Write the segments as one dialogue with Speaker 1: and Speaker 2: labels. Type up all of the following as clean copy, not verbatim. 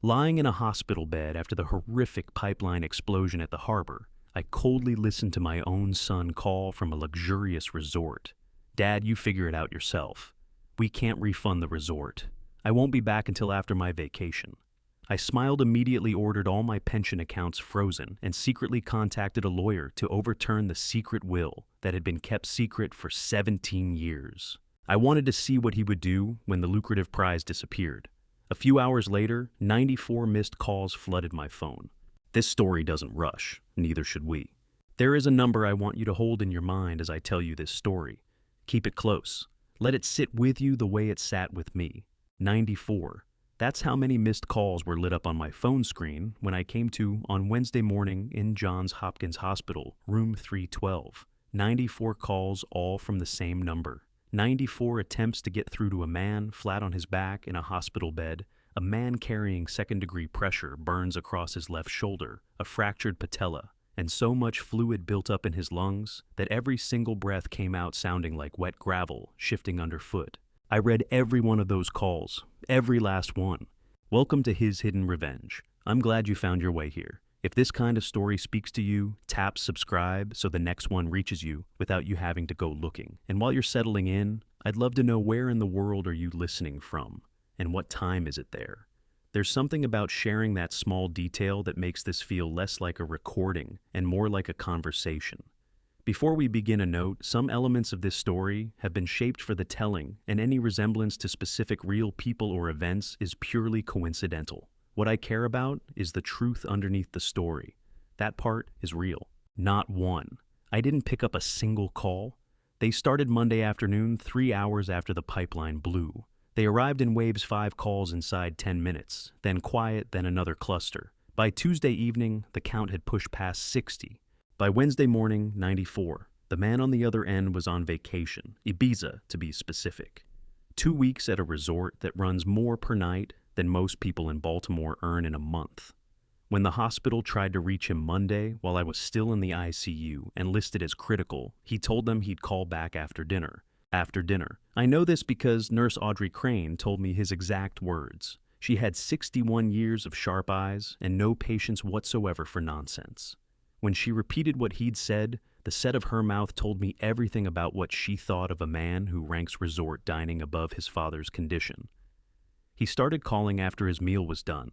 Speaker 1: Lying in a hospital bed after the horrific pipeline explosion at the harbor, I coldly listened to my own son call from a luxurious resort. "Dad, you figure it out yourself. We can't refund the resort. I won't be back until after my vacation." I smiled, immediately ordered all my pension accounts frozen, and secretly contacted a lawyer to overturn the secret will that had been kept secret for 17 years. I wanted to see what he would do when the lucrative prize disappeared. A few hours later, 94 missed calls flooded my phone. This story doesn't rush, neither should we. There is a number I want you to hold in your mind as I tell you this story. Keep it close. Let it sit with you the way it sat with me. 94. That's how many missed calls were lit up on my phone screen when I came to on Wednesday morning in Johns Hopkins Hospital, room 312. 94 calls, all from the same number. 94 attempts to get through to a man flat on his back in a hospital bed, a man carrying second-degree pressure burns across his left shoulder, a fractured patella, and so much fluid built up in his lungs that every single breath came out sounding like wet gravel shifting underfoot. I read every one of those calls, every last one. Welcome to His Hidden Revenge. I'm glad you found your way here. If this kind of story speaks to you, tap subscribe so the next one reaches you without you having to go looking. And while you're settling in, I'd love to know, where in the world are you listening from? And what time is it there? There's something about sharing that small detail that makes this feel less like a recording and more like a conversation. Before we begin, a note: some elements of this story have been shaped for the telling, and any resemblance to specific real people or events is purely coincidental. What I care about is the truth underneath the story. That part is real. Not one. I didn't pick up a single call. They started Monday afternoon, 3 hours after the pipeline blew. They arrived in waves, 5 calls inside 10 minutes, then quiet, then another cluster. By Tuesday evening, the count had pushed past 60. By Wednesday morning, 94. The man on the other end was on vacation, Ibiza to be specific. 2 weeks at a resort that runs more per night than most people in Baltimore earn in a month. When the hospital tried to reach him Monday while I was still in the ICU and listed as critical, he told them he'd call back after dinner. After dinner. I know this because Nurse Audrey Crane told me his exact words. She had 61 years of sharp eyes and no patience whatsoever for nonsense. When she repeated what he'd said, the set of her mouth told me everything about what she thought of a man who ranks resort dining above his father's condition. He started calling after his meal was done.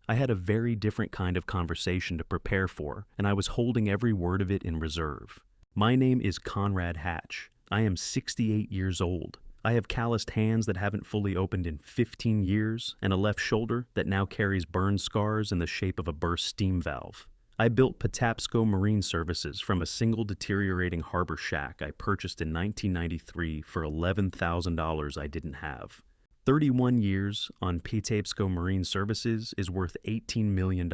Speaker 1: I had a very different kind of conversation to prepare for, and I was holding every word of it in reserve. My name is Conrad Hatch. I am 68 years old. I have calloused hands that haven't fully opened in 15 years, and a left shoulder that now carries burn scars in the shape of a burst steam valve. I built Patapsco Marine Services from a single deteriorating harbor shack I purchased in 1993 for $11,000 I didn't have. 31 years on Patapsco Marine Services is worth $18 million.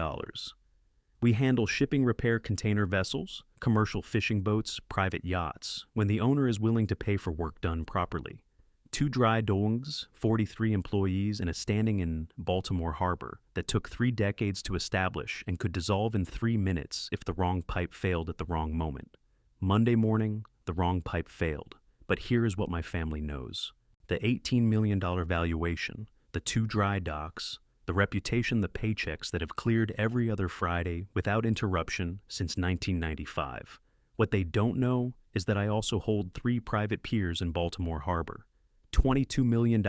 Speaker 1: We handle shipping repair container vessels, commercial fishing boats, private yachts, when the owner is willing to pay for work done properly. 2 dry dongs, 43 employees, and a standing in Baltimore Harbor that took 3 decades to establish and could dissolve in 3 minutes if the wrong pipe failed at the wrong moment. Monday morning, the wrong pipe failed. But here is what my family knows. The $18 million valuation, the 2 dry docks, the reputation, the paychecks that have cleared every other Friday without interruption since 1995. What they don't know is that I also hold 3 private piers in Baltimore Harbor. $22 million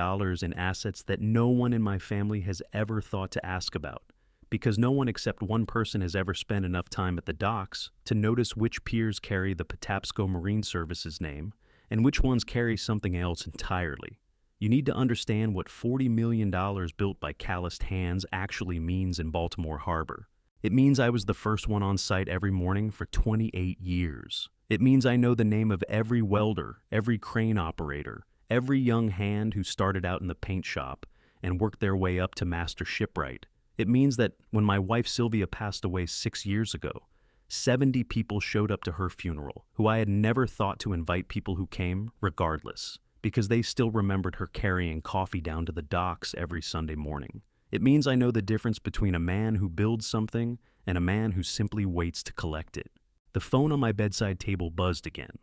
Speaker 1: in assets that no one in my family has ever thought to ask about, because no one except one person has ever spent enough time at the docks to notice which piers carry the Patapsco Marine Services name and which ones carry something else entirely. You need to understand what $40 million built by calloused hands actually means in Baltimore Harbor. It means I was the first one on site every morning for 28 years. It means I know the name of every welder, every crane operator, every young hand who started out in the paint shop and worked their way up to master shipwright. It means that when my wife Sylvia passed away 6 years ago, 70 people showed up to her funeral who I had never thought to invite people who came regardless, because they still remembered her carrying coffee down to the docks every Sunday morning. It means I know the difference between a man who builds something and a man who simply waits to collect it. The phone on my bedside table buzzed again.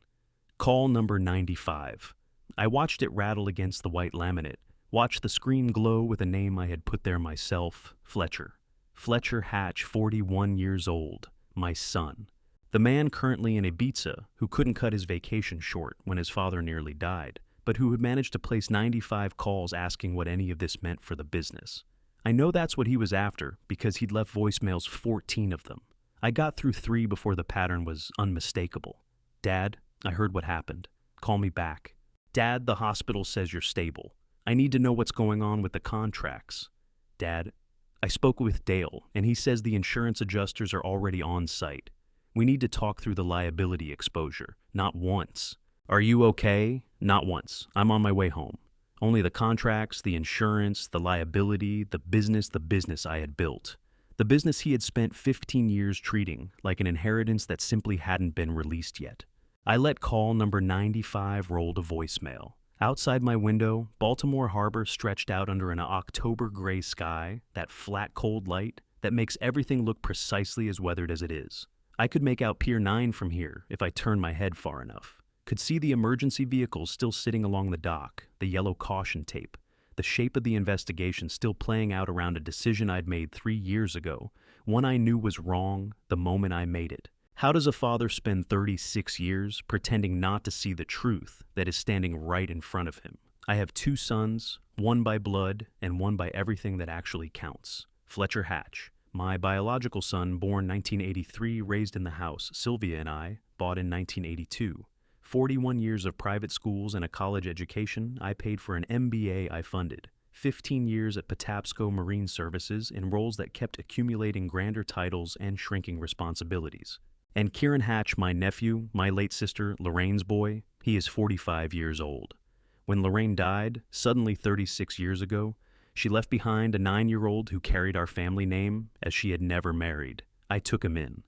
Speaker 1: Call number 95. I watched it rattle against the white laminate, Watched the screen glow with a name I had put there myself, Fletcher. Fletcher Hatch, 41 years old, my son. The man currently in Ibiza who couldn't cut his vacation short when his father nearly died, but who had managed to place 95 calls asking what any of this meant for the business. I know that's what he was after because he'd left voicemails, 14 of them. I got through 3 before the pattern was unmistakable. Dad, I heard what happened. Call me back. Dad, the hospital says you're stable. I need to know what's going on with the contracts. Dad, I spoke with Dale, and he says the insurance adjusters are already on site. We need to talk through the liability exposure, not once. Are you okay? Not once. I'm on my way home. Only the contracts, the insurance, the liability, the business I had built. The business he had spent 15 years treating like an inheritance that simply hadn't been released yet. I let call number 95 roll to voicemail. Outside my window, Baltimore Harbor stretched out under an October gray sky, that flat cold light that makes everything look precisely as weathered as it is. I could make out Pier 9 from here if I turned my head far enough. Could see the emergency vehicles still sitting along the dock, the yellow caution tape, the shape of the investigation still playing out around a decision I'd made 3 years ago, one I knew was wrong the moment I made it. How does a father spend 36 years pretending not to see the truth that is standing right in front of him? I have 2 sons, one by blood and one by everything that actually counts. Fletcher Hatch, my biological son, born 1983, raised in the house. Sylvia and I, bought in 1982. 41 years of private schools and a college education. I paid for an MBA I funded. 15 years at Patapsco Marine Services in roles that kept accumulating grander titles and shrinking responsibilities. And Kieran Hatch, my nephew, my late sister, Lorraine's boy, he is 45 years old. When Lorraine died, suddenly 36 years ago, she left behind a 9-year-old who carried our family name as she had never married. I took him in.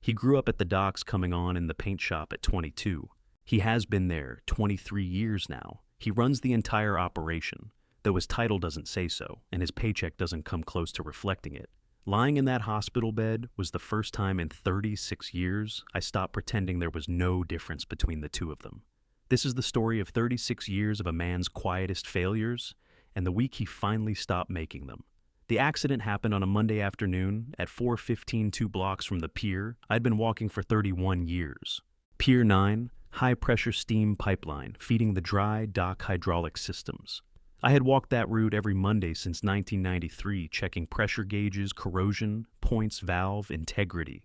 Speaker 1: He grew up at the docks coming on in the paint shop at 22. He has been there 23 years now. He runs the entire operation, though his title doesn't say so, and his paycheck doesn't come close to reflecting it. Lying in that hospital bed was the first time in 36 years I stopped pretending there was no difference between the two of them. This is the story of 36 years of a man's quietest failures and the week he finally stopped making them. The accident happened on a Monday afternoon at 4:15, 2 blocks from the pier I'd been walking for 31 years. Pier 9, high-pressure steam pipeline feeding the dry dock hydraulic systems. I had walked that route every Monday since 1993, checking pressure gauges, corrosion, points, valve, integrity.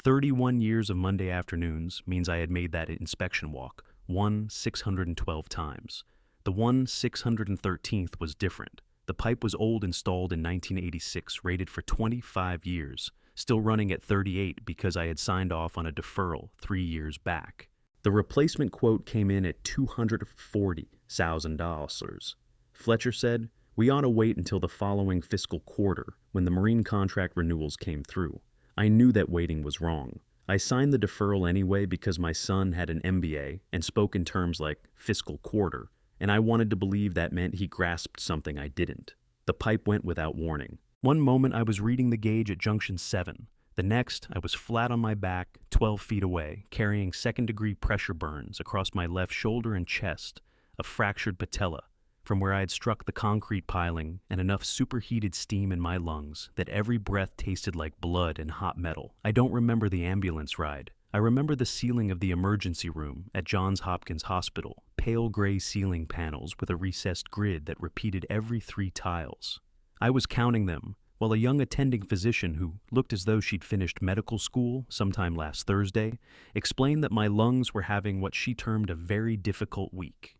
Speaker 1: 31 years of Monday afternoons means I had made that inspection walk 612 times. The 613th was different. The pipe was old, installed in 1986, rated for 25 years, still running at 38 because I had signed off on a deferral 3 years back. The replacement quote came in at $240,000. Fletcher said, "We ought to wait until the following fiscal quarter when the Marine contract renewals came through." I knew that waiting was wrong. I signed the deferral anyway because my son had an MBA and spoke in terms like fiscal quarter, and I wanted to believe that meant he grasped something I didn't. The pipe went without warning. One moment I was reading the gauge at junction 7. The next, I was flat on my back, 12 feet away, carrying second-degree pressure burns across my left shoulder and chest, a fractured patella, from where I had struck the concrete piling, and enough superheated steam in my lungs that every breath tasted like blood and hot metal. I don't remember the ambulance ride. I remember the ceiling of the emergency room at Johns Hopkins Hospital, pale gray ceiling panels with a recessed grid that repeated every 3 tiles. I was counting them, while a young attending physician who looked as though she'd finished medical school sometime last Thursday explained that my lungs were having what she termed a very difficult week.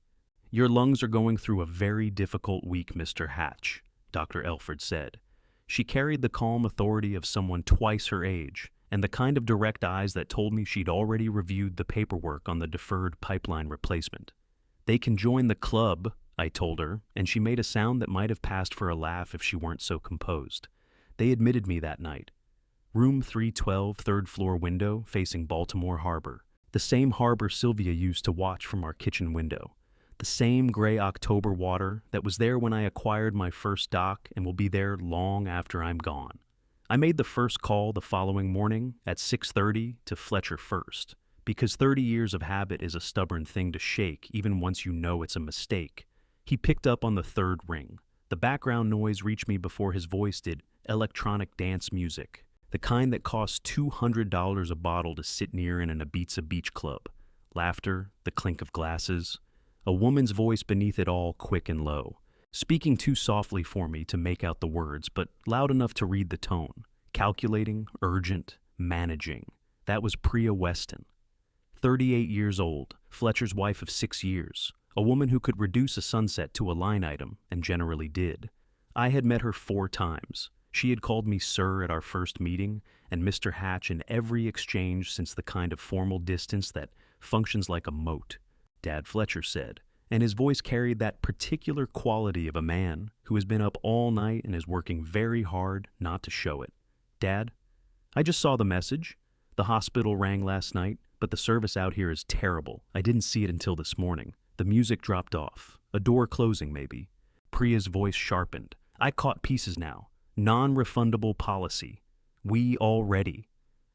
Speaker 1: "Your lungs are going through a very difficult week, Mr. Hatch," Dr. Elford said. She carried the calm authority of someone twice her age, and the kind of direct eyes that told me she'd already reviewed the paperwork on the deferred pipeline replacement. "They can join the club," I told her, and she made a sound that might have passed for a laugh if she weren't so composed. They admitted me that night. Room 312, 3rd floor window facing Baltimore Harbor. The same harbor Sylvia used to watch from our kitchen window. The same gray October water that was there when I acquired my first dock and will be there long after I'm gone. I made the first call the following morning at 6:30 to Fletcher first, because 30 years of habit is a stubborn thing to shake even once you know it's a mistake. He picked up on the third ring. The background noise reached me before his voice did. Electronic dance music. The kind that costs $200 a bottle to sit near in an Ibiza beach club. Laughter, the clink of glasses. A woman's voice beneath it all, quick and low. Speaking too softly for me to make out the words, but loud enough to read the tone. Calculating, urgent, managing. That was Priya Weston. 38 years old, Fletcher's wife of 6 years. A woman who could reduce a sunset to a line item, and generally did. I had met her 4 times. She had called me sir at our first meeting, and Mr. Hatch in every exchange since the kind of formal distance that functions like a moat, Dad Fletcher said, and his voice carried that particular quality of a man who has been up all night and is working very hard not to show it. Dad, I just saw the message. The hospital rang last night, but the service out here is terrible. I didn't see it until this morning. The music dropped off. A door closing, maybe. Priya's voice sharpened. I caught pieces now. Non-refundable policy. We already.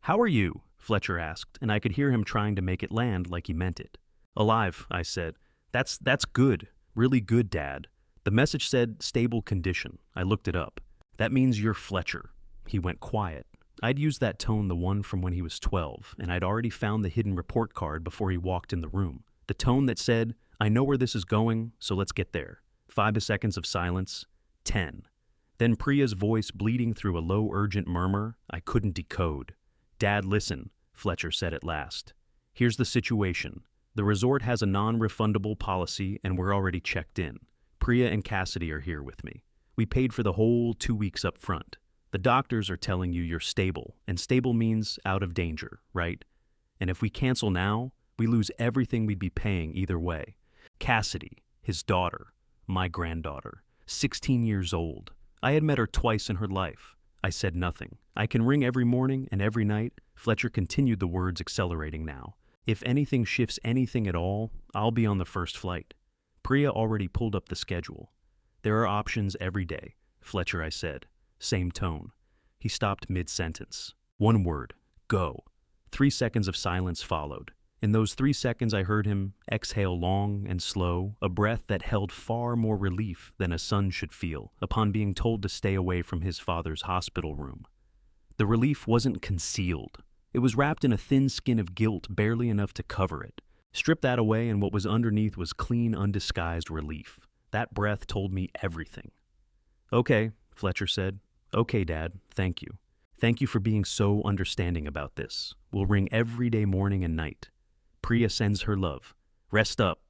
Speaker 1: How are you? Fletcher asked, and I could hear him trying to make it land like he meant it. Alive, I said. That's good. Really good, Dad. The message said stable condition. I looked it up. That means you're Fletcher. He went quiet. I'd used that tone the one from when he was 12, and I'd already found the hidden report card before he walked in the room. The tone that said, I know where this is going, so let's get there. 5 seconds of silence. 10. Then Priya's voice bleeding through a low, urgent murmur I couldn't decode. Dad, listen, Fletcher said at last. Here's the situation. The resort has a non-refundable policy, and we're already checked in. Priya and Cassidy are here with me. We paid for the whole 2 weeks up front. The doctors are telling you you're stable, and stable means out of danger, right? And if we cancel now, we lose everything we'd be paying either way. Cassidy, his daughter, my granddaughter, 16 years old. I had met her twice in her life. I said nothing. I can ring every morning and every night. Fletcher continued, the words accelerating now. If anything shifts anything at all, I'll be on the first flight. Priya already pulled up the schedule. There are options every day, Fletcher, I said. Same tone. He stopped mid-sentence. One word. Go. 3 seconds of silence followed. In those 3 seconds I heard him exhale long and slow, a breath that held far more relief than a son should feel upon being told to stay away from his father's hospital room. The relief wasn't concealed. It was wrapped in a thin skin of guilt, barely enough to cover it. Strip that away and what was underneath was clean, undisguised relief. That breath told me everything. Okay, Fletcher said. Okay, Dad, thank you. Thank you for being so understanding about this. We'll ring every day, morning and night. Priya sends her love. Rest up.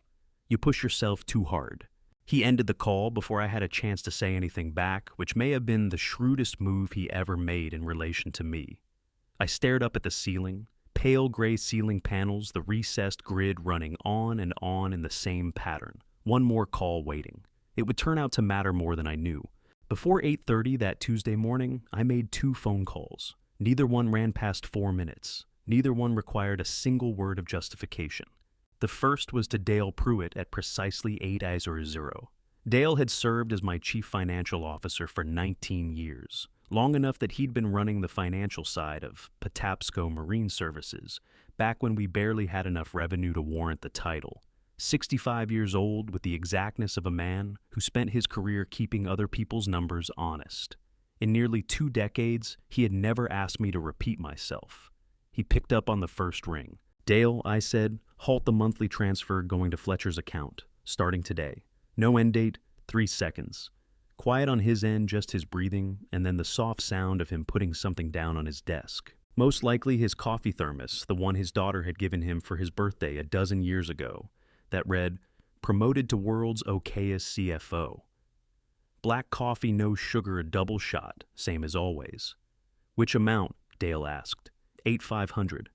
Speaker 1: You push yourself too hard. He ended the call before I had a chance to say anything back, which may have been the shrewdest move he ever made in relation to me. I stared up at the ceiling, pale gray ceiling panels, the recessed grid running on and on in the same pattern. One more call waiting. It would turn out to matter more than I knew. Before 8:30 that Tuesday morning, I made 2 phone calls. Neither one ran past 4 minutes. Neither one required a single word of justification. The first was to Dale Pruitt at precisely 8:00. Dale had served as my chief financial officer for 19 years, long enough that he'd been running the financial side of Patapsco Marine Services, back when we barely had enough revenue to warrant the title. 65 years old, with the exactness of a man who spent his career keeping other people's numbers honest. In nearly 2 decades, he had never asked me to repeat myself. He picked up on the first ring. Dale, I said, halt the monthly transfer going to Fletcher's account, starting today. No end date, 3 seconds. Quiet on his end, just his breathing, and then the soft sound of him putting something down on his desk. Most likely his coffee thermos, the one his daughter had given him for his birthday a dozen years ago, that read, promoted to world's okayest CFO. Black coffee, no sugar, a double shot, same as always. Which amount? Dale asked. 8,500.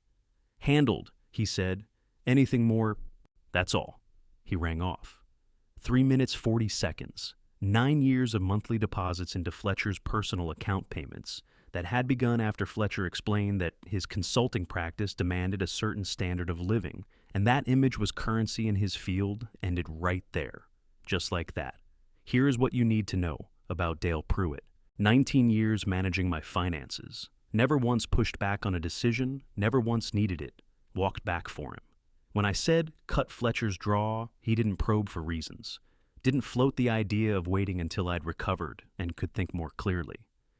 Speaker 1: Handled, he said. Anything more? That's all. He rang off. 3 minutes 40 seconds. 9 years of monthly deposits into Fletcher's personal account payments that had begun after Fletcher explained that his consulting practice demanded a certain standard of living, and that image was currency in his field, ended right there. Just like that. Here is what you need to know about Dale Pruitt. 19 years managing my finances. Never once pushed back on a decision, never once needed it. Walked back for him. When I said cut Fletcher's draw, he didn't probe for reasons. Didn't float the idea of waiting until I'd recovered and could think more clearly.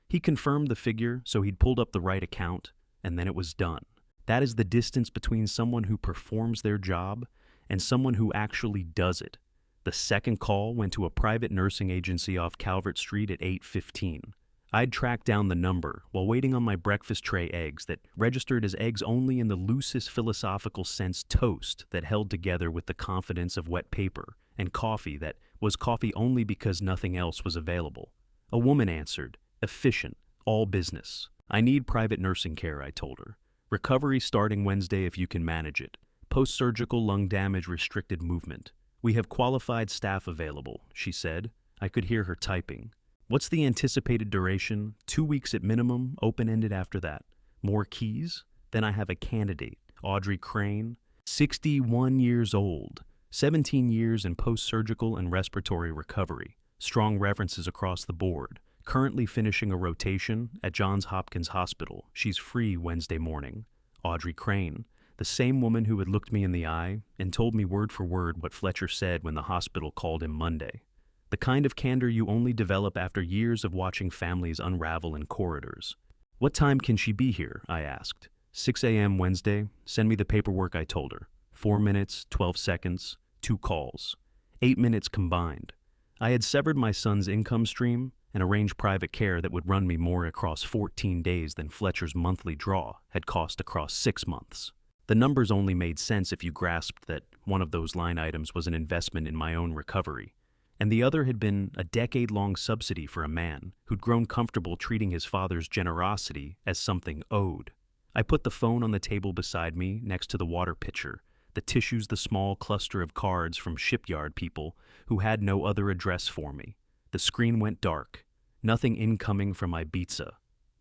Speaker 1: He confirmed the figure, so he'd pulled up the right account, and then it was done. That is the distance between someone who performs their job and someone who actually does it. The second call went to a private nursing agency off Calvert Street at 8:15. I'd tracked down the number while waiting on my breakfast tray eggs that registered as eggs only in the loosest philosophical sense toast that held together with the confidence of wet paper, and coffee that was coffee only because nothing else was available. A woman answered, efficient, all business. I need private nursing care, I told her. Recovery starting Wednesday if you can manage it. Post-surgical lung damage restricted movement. We have qualified staff available, she said. I could hear her typing. What's the anticipated duration? 2 weeks at minimum, open-ended after that. More keys? Then I have a candidate, Audrey Crane, 61 years old, 17 years in post-surgical and respiratory recovery. Strong references across the board. Currently finishing a rotation at Johns Hopkins Hospital. She's free Wednesday morning. Audrey Crane, the same woman who had looked me in the eye and told me word for word what Fletcher said when the hospital called him Monday. The kind of candor you only develop after years of watching families unravel in corridors. What time can she be here? I asked. 6 a.m. Wednesday. Send me the paperwork, I told her. 4 minutes, 12 seconds, 2 calls. 8 minutes combined. I had severed my son's income stream and arranged private care that would run me more across 14 days than Fletcher's monthly draw had cost across 6 months. The numbers only made sense if you grasped that one of those line items was an investment in my own recovery, and the other had been a decade-long subsidy for a man who'd grown comfortable treating his father's generosity as something owed. I put the phone on the table beside me next to the water pitcher, the tissues the small cluster of cards from shipyard people who had no other address for me. The screen went dark. Nothing incoming from Ibiza.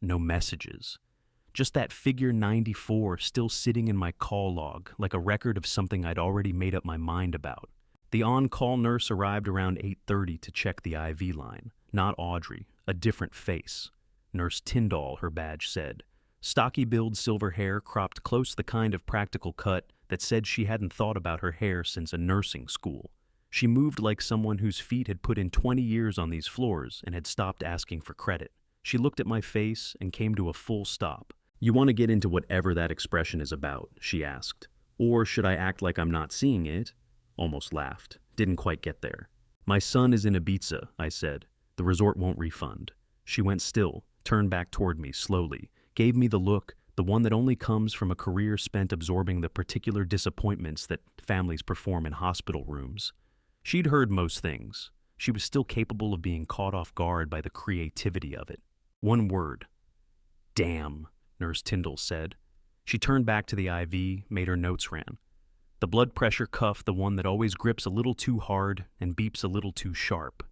Speaker 1: No messages. Just that figure 94 still sitting in my call log like a record of something I'd already made up my mind about. The on-call nurse arrived around 8:30 to check the IV line. Not Audrey, a different face. Nurse Tyndall, her badge said. Stocky build, silver hair cropped close, the kind of practical cut that said she hadn't thought about her hair since a nursing school. She moved like someone whose feet had put in 20 years on these floors and had stopped asking for credit. She looked at my face and came to a full stop. You want to get into whatever that expression is about, she asked. Or should I act like I'm not seeing it? Almost laughed. Didn't quite get there. My son is in Ibiza, I said. The resort won't refund. She went still, turned back toward me slowly, gave me the look, the one that only comes from a career spent absorbing the particular disappointments that families perform in hospital rooms. She'd heard most things. She was still capable of being caught off guard by the creativity of it. One word. Damn, Nurse Tyndall said. She turned back to the IV, made her notes ran. The blood pressure cuff, the one that always grips a little too hard and beeps a little too sharp.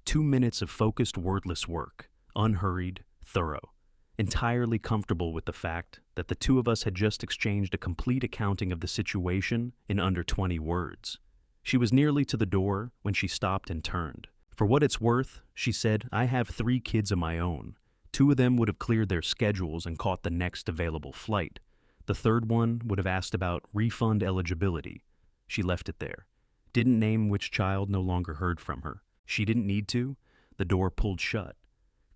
Speaker 1: 2 minutes of focused, wordless work, unhurried, thorough. Entirely comfortable with the fact that the two of us had just exchanged a complete accounting of the situation in under 20 words. She was nearly to the door when she stopped and turned. For what it's worth, she said, I have 3 kids of my own. 2 of them would have cleared their schedules and caught the next available flight. The third one would have asked about refund eligibility. She left it there. Didn't name which child, no longer heard from her. She didn't need to. The door pulled shut.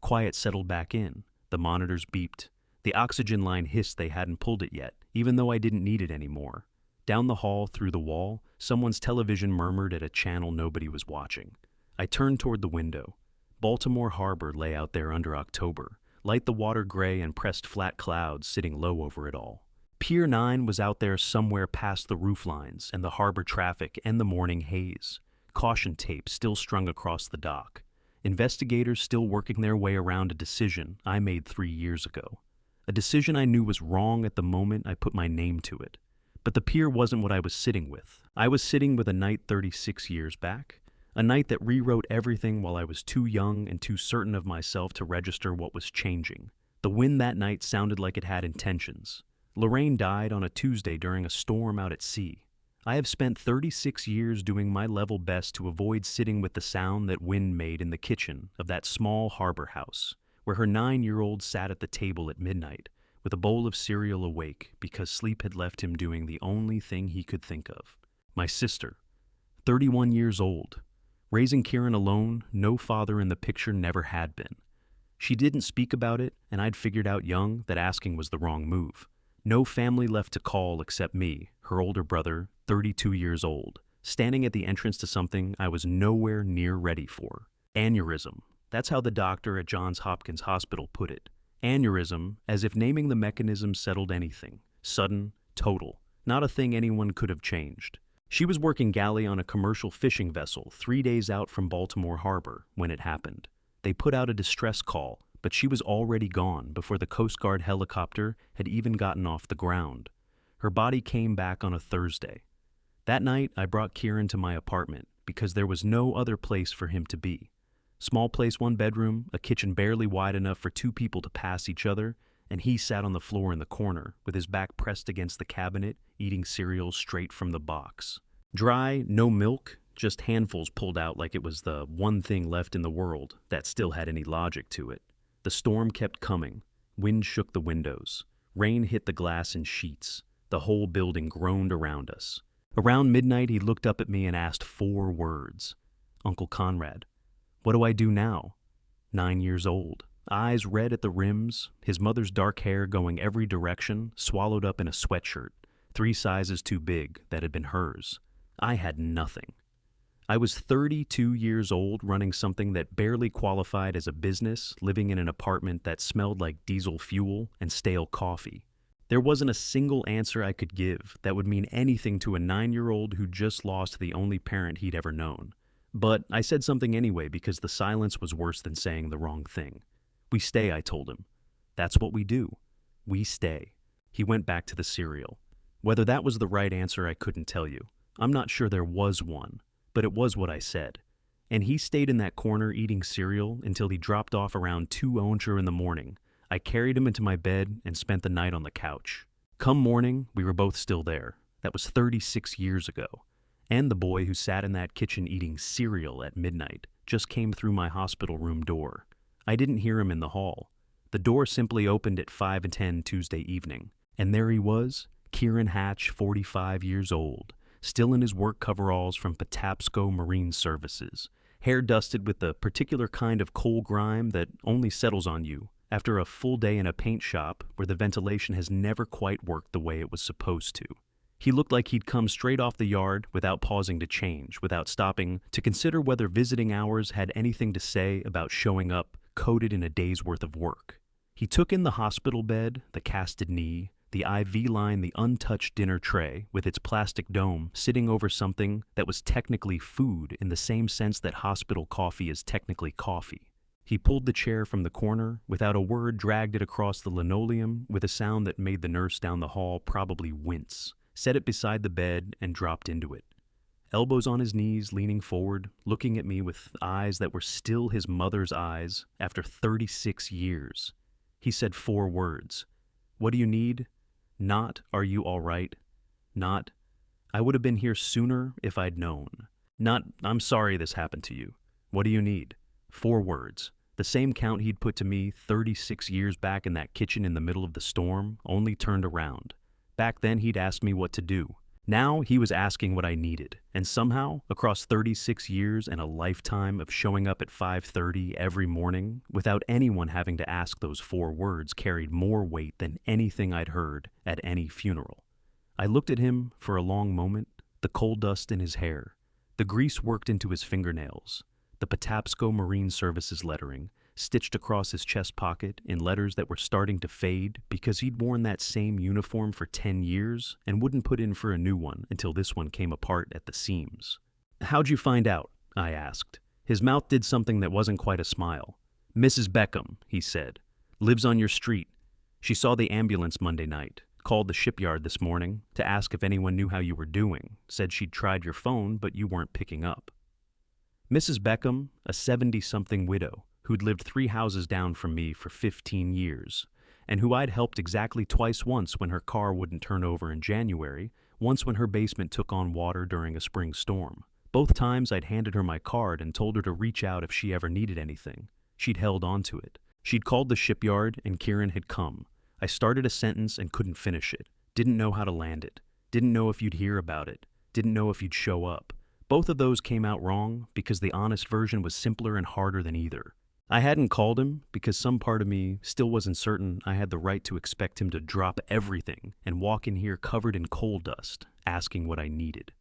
Speaker 1: Quiet settled back in. The monitors beeped. The oxygen line hissed they hadn't pulled it yet, even though I didn't need it anymore. Down the hall, through the wall, someone's television murmured at a channel nobody was watching. I turned toward the window. Baltimore Harbor lay out there under October, light the water gray and pressed flat clouds sitting low over it all. Pier 9 was out there somewhere past the roof lines and the harbor traffic and the morning haze. Caution tape still strung across the dock. Investigators still working their way around a decision I made 3 years ago. A decision I knew was wrong at the moment I put my name to it. But the pier wasn't what I was sitting with. I was sitting with a night 36 years back. A night that rewrote everything while I was too young and too certain of myself to register what was changing. The wind that night sounded like it had intentions. Lorraine died on a Tuesday during a storm out at sea. I have spent 36 years doing my level best to avoid sitting with the sound that wind made in the kitchen of that small harbor house, where her 9-year-old sat at the table at midnight, with a bowl of cereal awake because sleep had left him doing the only thing he could think of. My sister, 31 years old, Raising Kieran alone, no father in the picture never had been. She didn't speak about it, and I'd figured out young that asking was the wrong move. No family left to call except me, her older brother, 32 years old, standing at the entrance to something I was nowhere near ready for. Aneurysm. That's how the doctor at Johns Hopkins Hospital put it. Aneurysm, as if naming the mechanism settled anything. Sudden, total. Not a thing anyone could have changed. She was working galley on a commercial fishing vessel 3 days out from Baltimore Harbor when it happened. They put out a distress call, but she was already gone before the Coast Guard helicopter had even gotten off the ground. Her body came back on a Thursday. That night, I brought Kieran to my apartment because there was no other place for him to be. Small place, 1 bedroom, a kitchen barely wide enough for 2 people to pass each other, and he sat on the floor in the corner with his back pressed against the cabinet, eating cereal straight from the box. Dry, no milk, just handfuls pulled out like it was the one thing left in the world that still had any logic to it. The storm kept coming. Wind shook the windows. Rain hit the glass in sheets. The whole building groaned around us. Around midnight, he looked up at me and asked 4 words. Uncle Conrad, what do I do now? 9 years old. Eyes red at the rims, his mother's dark hair going every direction, swallowed up in a sweatshirt, 3 sizes too big that had been hers. I had nothing. I was 32 years old, running something that barely qualified as a business, living in an apartment that smelled like diesel fuel and stale coffee. There wasn't a single answer I could give that would mean anything to a 9-year-old who just lost the only parent he'd ever known. But I said something anyway because the silence was worse than saying the wrong thing. We stay, I told him. That's what we do. We stay. He went back to the cereal. Whether that was the right answer, I couldn't tell you. I'm not sure there was one, but it was what I said. And he stayed in that corner eating cereal until he dropped off around 2:00 in the morning. I carried him into my bed and spent the night on the couch. Come morning, we were both still there. That was 36 years ago. And the boy who sat in that kitchen eating cereal at midnight just came through my hospital room door. I didn't hear him in the hall. The door simply opened at 5:10 Tuesday evening. And there he was, Kieran Hatch, 45 years old, still in his work coveralls from Patapsco Marine Services, hair dusted with the particular kind of coal grime that only settles on you after a full day in a paint shop where the ventilation has never quite worked the way it was supposed to. He looked like he'd come straight off the yard without pausing to change, without stopping to consider whether visiting hours had anything to say about showing up coated in a day's worth of work. He took in the hospital bed, the casted knee, the IV line, the untouched dinner tray with its plastic dome sitting over something that was technically food in the same sense that hospital coffee is technically coffee. He pulled the chair from the corner, without a word dragged it across the linoleum with a sound that made the nurse down the hall probably wince, set it beside the bed, and dropped into it. Elbows on his knees, leaning forward, looking at me with eyes that were still his mother's eyes after 36 years. He said 4 words. What do you need? Not, are you all right? Not, I would have been here sooner if I'd known. Not, I'm sorry this happened to you. What do you need? 4 words. The same count he'd put to me 36 years back in that kitchen in the middle of the storm, only turned around. Back then he'd asked me what to do. Now he was asking what I needed, and somehow, across 36 years and a lifetime of showing up at 5:30 every morning, without anyone having to ask, those 4 words carried more weight than anything I'd heard at any funeral. I looked at him for a long moment, the coal dust in his hair, the grease worked into his fingernails, the Patapsco Marine Services lettering, stitched across his chest pocket in letters that were starting to fade because he'd worn that same uniform for 10 years and wouldn't put in for a new one until this one came apart at the seams. How'd you find out? I asked. His mouth did something that wasn't quite a smile. Mrs. Beckham, he said, lives on your street. She saw the ambulance Monday night, called the shipyard this morning to ask if anyone knew how you were doing, said she'd tried your phone but you weren't picking up. Mrs. Beckham, a 70-something widow, who'd lived 3 houses down from me for 15 years, and who I'd helped exactly twice, once when her car wouldn't turn over in January, once when her basement took on water during a spring storm. Both times I'd handed her my card and told her to reach out if she ever needed anything. She'd held on to it. She'd called the shipyard and Kieran had come. I started a sentence and couldn't finish it. Didn't know how to land it. Didn't know if you'd hear about it. Didn't know if you'd show up. Both of those came out wrong because the honest version was simpler and harder than either. I hadn't called him because some part of me still wasn't certain I had the right to expect him to drop everything and walk in here covered in coal dust, asking what I needed.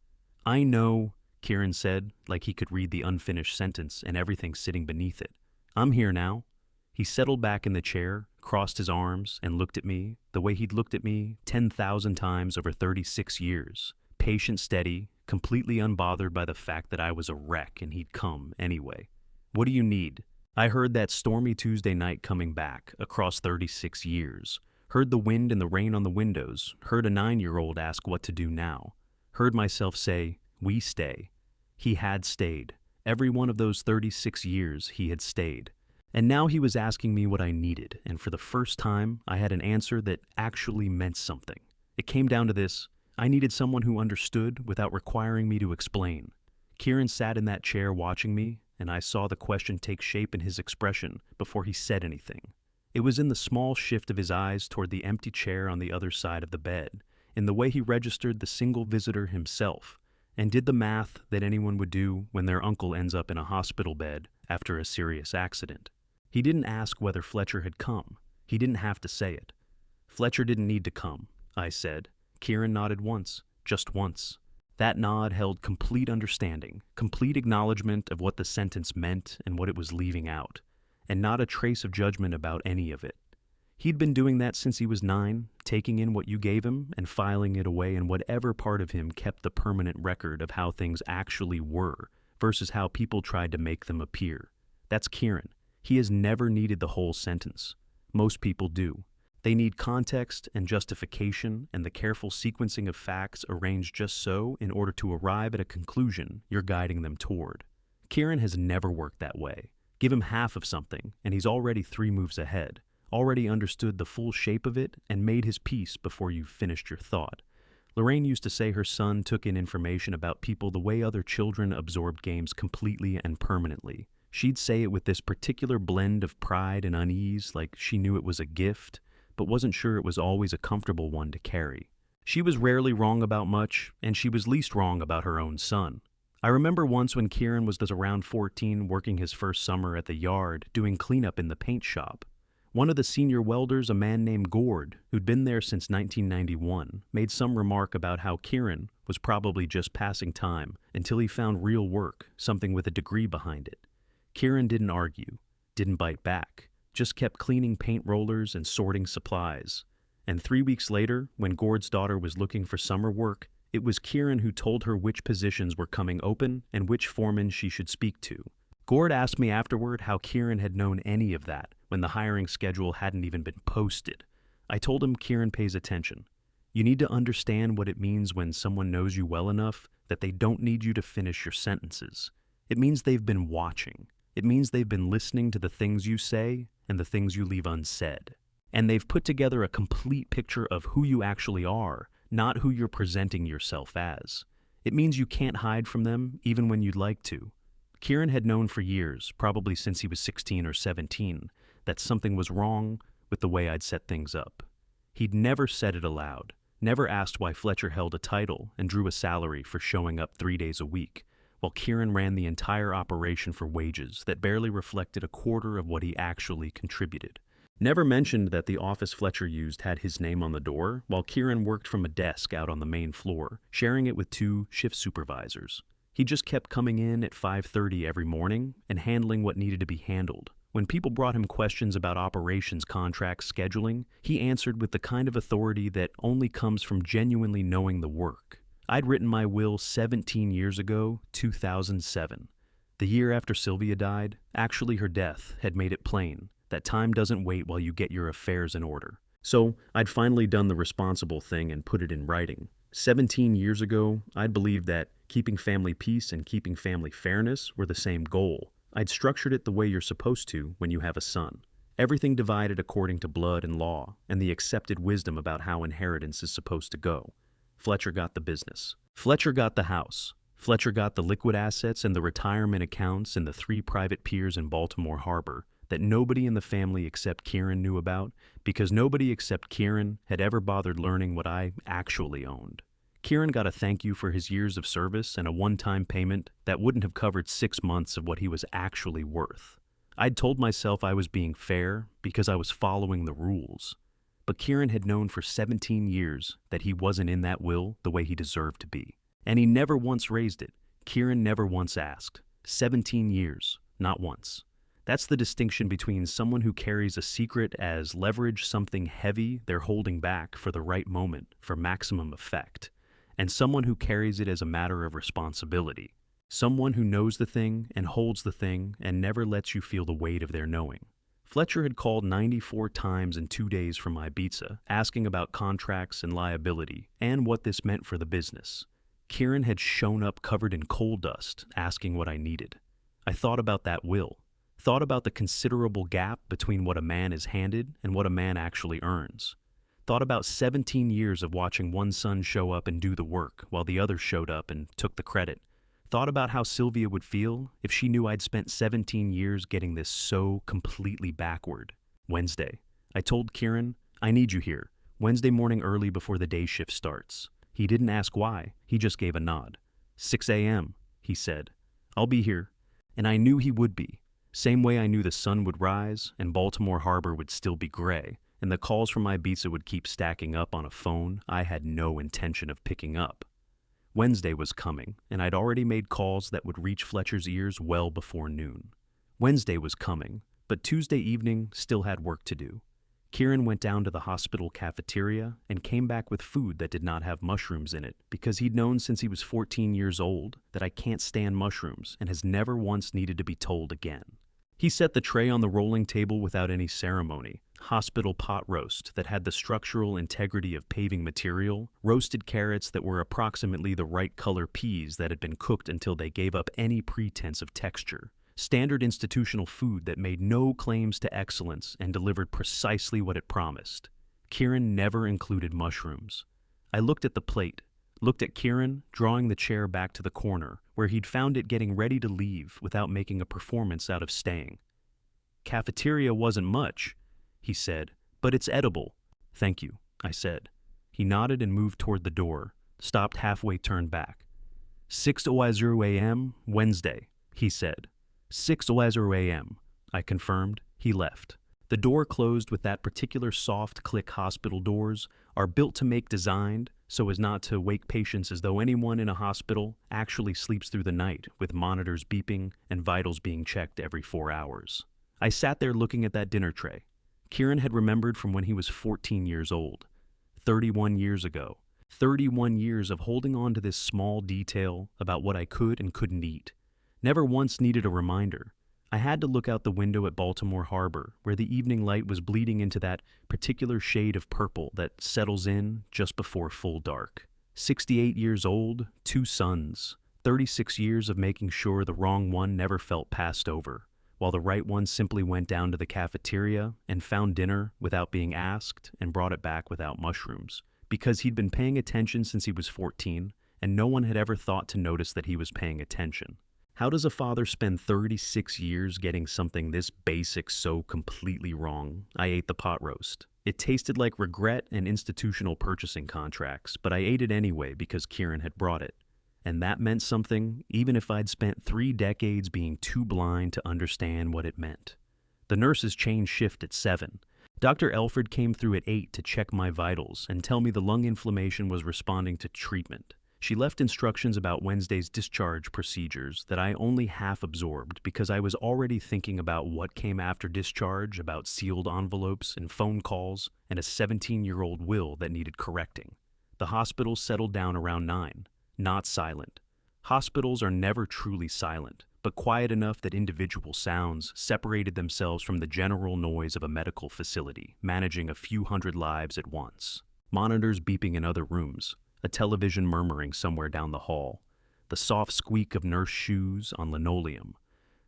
Speaker 1: "I know," Kieran said, like he could read the unfinished sentence and everything sitting beneath it. "I'm here now." He settled back in the chair, crossed his arms, and looked at me the way he'd looked at me 10,000 times over 36 years. Patient, steady, completely unbothered by the fact that I was a wreck and he'd come anyway. "What do you need?" I heard that stormy Tuesday night coming back across 36 years. Heard the wind and the rain on the windows. Heard a 9-year-old ask what to do now. Heard myself say, "We stay." He had stayed. Every one of those 36 years he had stayed. And now he was asking me what I needed, and for the first time, I had an answer that actually meant something. It came down to this: I needed someone who understood without requiring me to explain. Kieran sat in that chair watching me, and I saw the question take shape in his expression before he said anything. It was in the small shift of his eyes toward the empty chair on the other side of the bed, in the way he registered the single visitor himself, and did the math that anyone would do when their uncle ends up in a hospital bed after a serious accident. He didn't ask whether Fletcher had come. He didn't have to say it. "Fletcher didn't need to come," I said. Kieran nodded once, just once. That nod held complete understanding, complete acknowledgement of what the sentence meant and what it was leaving out, and not a trace of judgment about any of it. He'd been doing that since he was 9, taking in what you gave him and filing it away in whatever part of him kept the permanent record of how things actually were versus how people tried to make them appear. That's Kieran. He has never needed the whole sentence. Most people do. They need context and justification and the careful sequencing of facts arranged just so in order to arrive at a conclusion you're guiding them toward. Kieran has never worked that way. Give him half of something, and he's already 3 moves ahead, already understood the full shape of it and made his peace before you've finished your thought. Lorraine used to say her son took in information about people the way other children absorbed games completely and permanently. She'd say it with this particular blend of pride and unease, like she knew it was a gift, but wasn't sure it was always a comfortable one to carry. She was rarely wrong about much, and she was least wrong about her own son. I remember once when Kieran was around 14 working his first summer at the yard doing cleanup in the paint shop. One of the senior welders, a man named Gord, who'd been there since 1991, made some remark about how Kieran was probably just passing time until he found real work, something with a degree behind it. Kieran didn't argue, didn't bite back, just kept cleaning paint rollers and sorting supplies. And 3 weeks later, when Gord's daughter was looking for summer work, it was Kieran who told her which positions were coming open and which foreman she should speak to. Gord asked me afterward how Kieran had known any of that when the hiring schedule hadn't even been posted. I told him Kieran pays attention. You need to understand what it means when someone knows you well enough that they don't need you to finish your sentences. It means they've been watching. It means they've been listening to the things you say and the things you leave unsaid. And they've put together a complete picture of who you actually are, not who you're presenting yourself as. It means you can't hide from them even when you'd like to. Kieran had known for years, probably since he was 16 or 17, that something was wrong with the way I'd set things up. He'd never said it aloud, never asked why Fletcher held a title and drew a salary for showing up 3 days a week, while Kieran ran the entire operation for wages that barely reflected a quarter of what he actually contributed. Never mentioned that the office Fletcher used had his name on the door, while Kieran worked from a desk out on the main floor, sharing it with 2 shift supervisors. He just kept coming in at 5:30 every morning and handling what needed to be handled. When people brought him questions about operations contracts scheduling, he answered with the kind of authority that only comes from genuinely knowing the work. I'd written my will 17 years ago, 2007. The year after Sylvia died, actually her death, had made it plain that time doesn't wait while you get your affairs in order. So I'd finally done the responsible thing and put it in writing. 17 years ago, I'd believed that keeping family peace and keeping family fairness were the same goal. I'd structured it the way you're supposed to when you have a son. Everything divided according to blood and law, and the accepted wisdom about how inheritance is supposed to go. Fletcher got the business. Fletcher got the house. Fletcher got the liquid assets and the retirement accounts and the 3 private piers in Baltimore Harbor that nobody in the family except Kieran knew about, because nobody except Kieran had ever bothered learning what I actually owned. Kieran got a thank you for his years of service and a one-time payment that wouldn't have covered 6 months of what he was actually worth. I'd told myself I was being fair because I was following the rules. But Kieran had known for 17 years that he wasn't in that will the way he deserved to be. And he never once raised it. Kieran never once asked. 17 years, not once. That's the distinction between someone who carries a secret as leverage, something heavy they're holding back for the right moment for maximum effect, and someone who carries it as a matter of responsibility. Someone who knows the thing and holds the thing and never lets you feel the weight of their knowing. Fletcher had called 94 times in 2 days from Ibiza, asking about contracts and liability and what this meant for the business. Kieran had shown up covered in coal dust, asking what I needed. I thought about that will. Thought about the considerable gap between what a man is handed and what a man actually earns. Thought about 17 years of watching one son show up and do the work while the other showed up and took the credit. Thought about how Sylvia would feel if she knew I'd spent 17 years getting this so completely backward. Wednesday. I told Kieran, I need you here. Wednesday morning early before the day shift starts. He didn't ask why, he just gave a nod. 6 a.m., he said. I'll be here. And I knew he would be. Same way I knew the sun would rise and Baltimore Harbor would still be gray, and the calls from Ibiza would keep stacking up on a phone I had no intention of picking up. Wednesday was coming, and I'd already made calls that would reach Fletcher's ears well before noon. Wednesday was coming, but Tuesday evening still had work to do. Kieran went down to the hospital cafeteria and came back with food that did not have mushrooms in it because he'd known since he was 14 years old that I can't stand mushrooms and has never once needed to be told again. He set the tray on the rolling table without any ceremony. Hospital pot roast that had the structural integrity of paving material, roasted carrots that were approximately the right color peas that had been cooked until they gave up any pretense of texture. Standard institutional food that made no claims to excellence and delivered precisely what it promised. Kieran never included mushrooms. I looked at the plate, looked at Kieran drawing the chair back to the corner, where he'd found it getting ready to leave without making a performance out of staying. Cafeteria wasn't much, he said, but it's edible. Thank you, I said. He nodded and moved toward the door, stopped halfway, turned back. 6:00 a.m., Wednesday, he said. 6:00 a.m., I confirmed. He left. The door closed with that particular soft click hospital doors are built to make designed so as not to wake patients as though anyone in a hospital actually sleeps through the night with monitors beeping and vitals being checked every 4 hours. I sat there looking at that dinner tray. Kieran had remembered from when he was 14 years old. 31 years ago. 31 years of holding on to this small detail about what I could and couldn't eat. Never once needed a reminder. I had to look out the window at Baltimore Harbor, where the evening light was bleeding into that particular shade of purple that settles in just before full dark. 68 years old, 2 sons, 36 years of making sure the wrong one never felt passed over, while the right one simply went down to the cafeteria and found dinner without being asked and brought it back without mushrooms, because he'd been paying attention since he was 14, and no one had ever thought to notice that he was paying attention. How does a father spend 36 years getting something this basic so completely wrong? I ate the pot roast. It tasted like regret and institutional purchasing contracts, but I ate it anyway because Kieran had brought it. And that meant something, even if I'd spent 3 decades being too blind to understand what it meant. The nurses changed shift at 7. Dr. Elford came through at 8 to check my vitals and tell me the lung inflammation was responding to treatment. She left instructions about Wednesday's discharge procedures that I only half absorbed because I was already thinking about what came after discharge, about sealed envelopes and phone calls and a 17-year-old will that needed correcting. The hospital settled down around 9, not silent. Hospitals are never truly silent, but quiet enough that individual sounds separated themselves from the general noise of a medical facility, managing a few hundred lives at once. Monitors beeping in other rooms. A television murmuring somewhere down the hall, the soft squeak of nurse shoes on linoleum,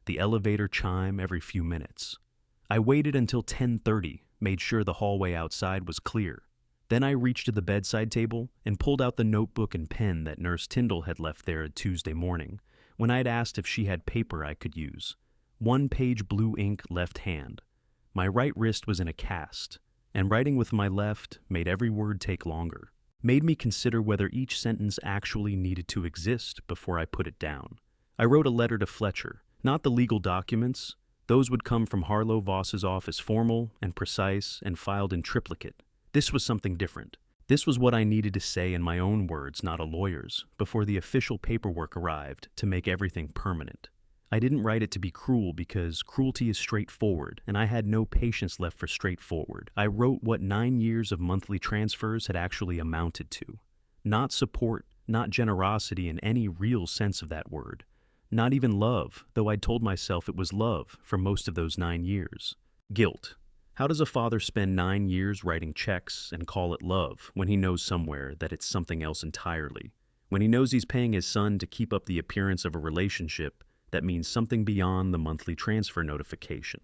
Speaker 1: the elevator chime every few minutes. I waited until 10:30, made sure the hallway outside was clear. Then I reached to the bedside table and pulled out the notebook and pen that Nurse Tyndall had left there Tuesday morning, when I'd asked if she had paper I could use. 1-page blue ink left hand. My right wrist was in a cast, and writing with my left made every word take longer. made me consider whether each sentence actually needed to exist before I put it down. I wrote a letter to Fletcher, not the legal documents. Those would come from Harlow Voss's office, formal and precise and filed in triplicate. This was something different. This was what I needed to say in my own words, not a lawyer's, before the official paperwork arrived to make everything permanent. I didn't write it to be cruel because cruelty is straightforward, and I had no patience left for straightforward. I wrote what 9 years of monthly transfers had actually amounted to. Not support, not generosity in any real sense of that word. Not even love, though I'd told myself it was love for most of those 9 years. Guilt. How does a father spend 9 years writing checks and call it love when he knows somewhere that it's something else entirely? When he knows he's paying his son to keep up the appearance of a relationship that means something beyond the monthly transfer notification.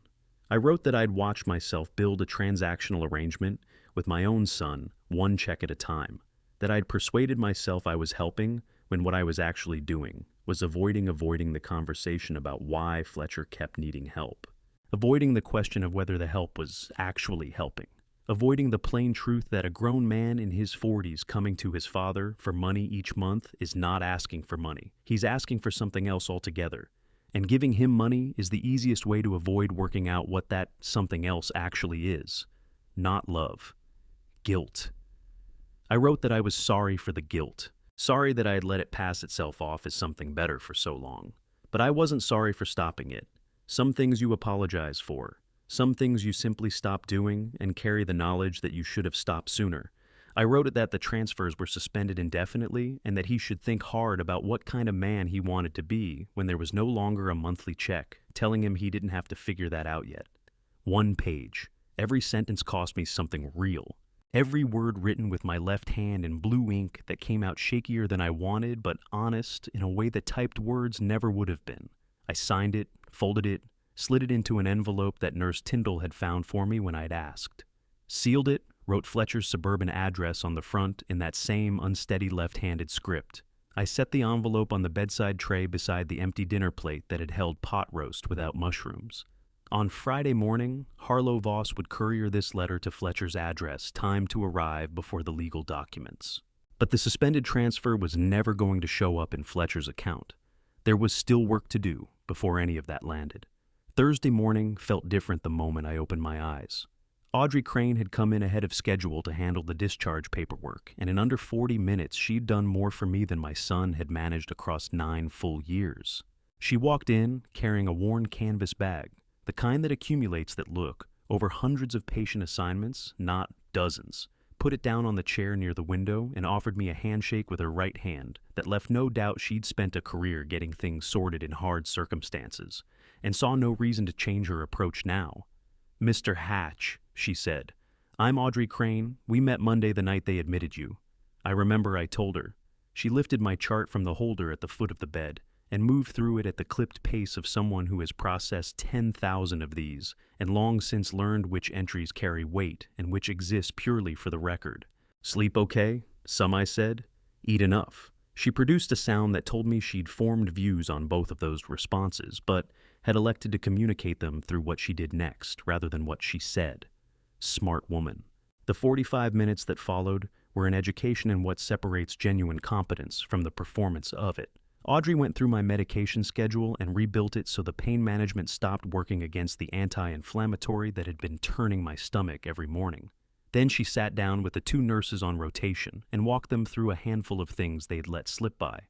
Speaker 1: I wrote that I'd watch myself build a transactional arrangement with my own son, one check at a time. That I'd persuaded myself I was helping when what I was actually doing was avoiding the conversation about why Fletcher kept needing help. Avoiding the question of whether the help was actually helping. Avoiding the plain truth that a grown man in his 40s coming to his father for money each month is not asking for money. He's asking for something else altogether. And giving him money is the easiest way to avoid working out what that something else actually is. Not love. Guilt. I wrote that I was sorry for the guilt. Sorry that I had let it pass itself off as something better for so long. But I wasn't sorry for stopping it. Some things you apologize for. Some things you simply stop doing and carry the knowledge that you should have stopped sooner. I wrote it that the transfers were suspended indefinitely and that he should think hard about what kind of man he wanted to be when there was no longer a monthly check, telling him he didn't have to figure that out yet. 1 page. Every sentence cost me something real. Every word written with my left hand in blue ink that came out shakier than I wanted, but honest in a way that typed words never would have been. I signed it, folded it, slid it into an envelope that Nurse Tyndall had found for me when I'd asked. Sealed it, wrote Fletcher's suburban address on the front in that same unsteady left-handed script. I set the envelope on the bedside tray beside the empty dinner plate that had held pot roast without mushrooms. On Friday morning, Harlow Voss would courier this letter to Fletcher's address, timed to arrive before the legal documents. But the suspended transfer was never going to show up in Fletcher's account. There was still work to do before any of that landed. Thursday morning felt different the moment I opened my eyes. Audrey Crane had come in ahead of schedule to handle the discharge paperwork, and in under 40 minutes she'd done more for me than my son had managed across 9 full years. She walked in carrying a worn canvas bag, the kind that accumulates that look, over hundreds of patient assignments, not dozens, put it down on the chair near the window and offered me a handshake with her right hand that left no doubt she'd spent a career getting things sorted in hard circumstances, and saw no reason to change her approach now. "Mr. Hatch," she said, "I'm Audrey Crane. We met Monday the night they admitted you." I remember I told her. She lifted my chart from the holder at the foot of the bed and moved through it at the clipped pace of someone who has processed 10,000 of these and long since learned which entries carry weight and which exist purely for the record. "Sleep okay?" Some I said. "Eat enough." She produced a sound that told me she'd formed views on both of those responses, but had elected to communicate them through what she did next, rather than what she said. Smart woman. The 45 minutes that followed were an education in what separates genuine competence from the performance of it. Audrey went through my medication schedule and rebuilt it so the pain management stopped working against the anti-inflammatory that had been turning my stomach every morning. Then she sat down with the 2 nurses on rotation and walked them through a handful of things they'd let slip by.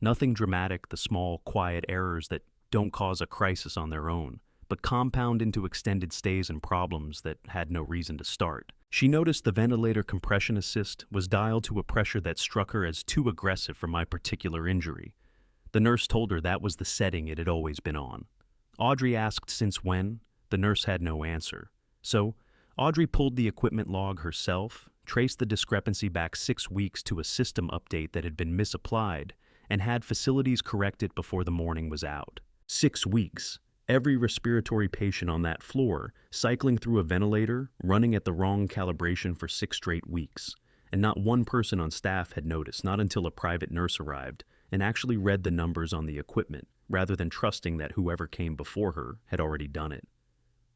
Speaker 1: Nothing dramatic, the small, quiet errors that don't cause a crisis on their own, but compound into extended stays and problems that had no reason to start. She noticed the ventilator compression assist was dialed to a pressure that struck her as too aggressive for my particular injury. The nurse told her that was the setting it had always been on. Audrey asked since when. The nurse had no answer. So, Audrey pulled the equipment log herself, traced the discrepancy back 6 weeks to a system update that had been misapplied, and had facilities correct it before the morning was out. 6 weeks. Every respiratory patient on that floor cycling through a ventilator, running at the wrong calibration for 6 straight weeks. And not one person on staff had noticed, not until a private nurse arrived and actually read the numbers on the equipment, rather than trusting that whoever came before her had already done it.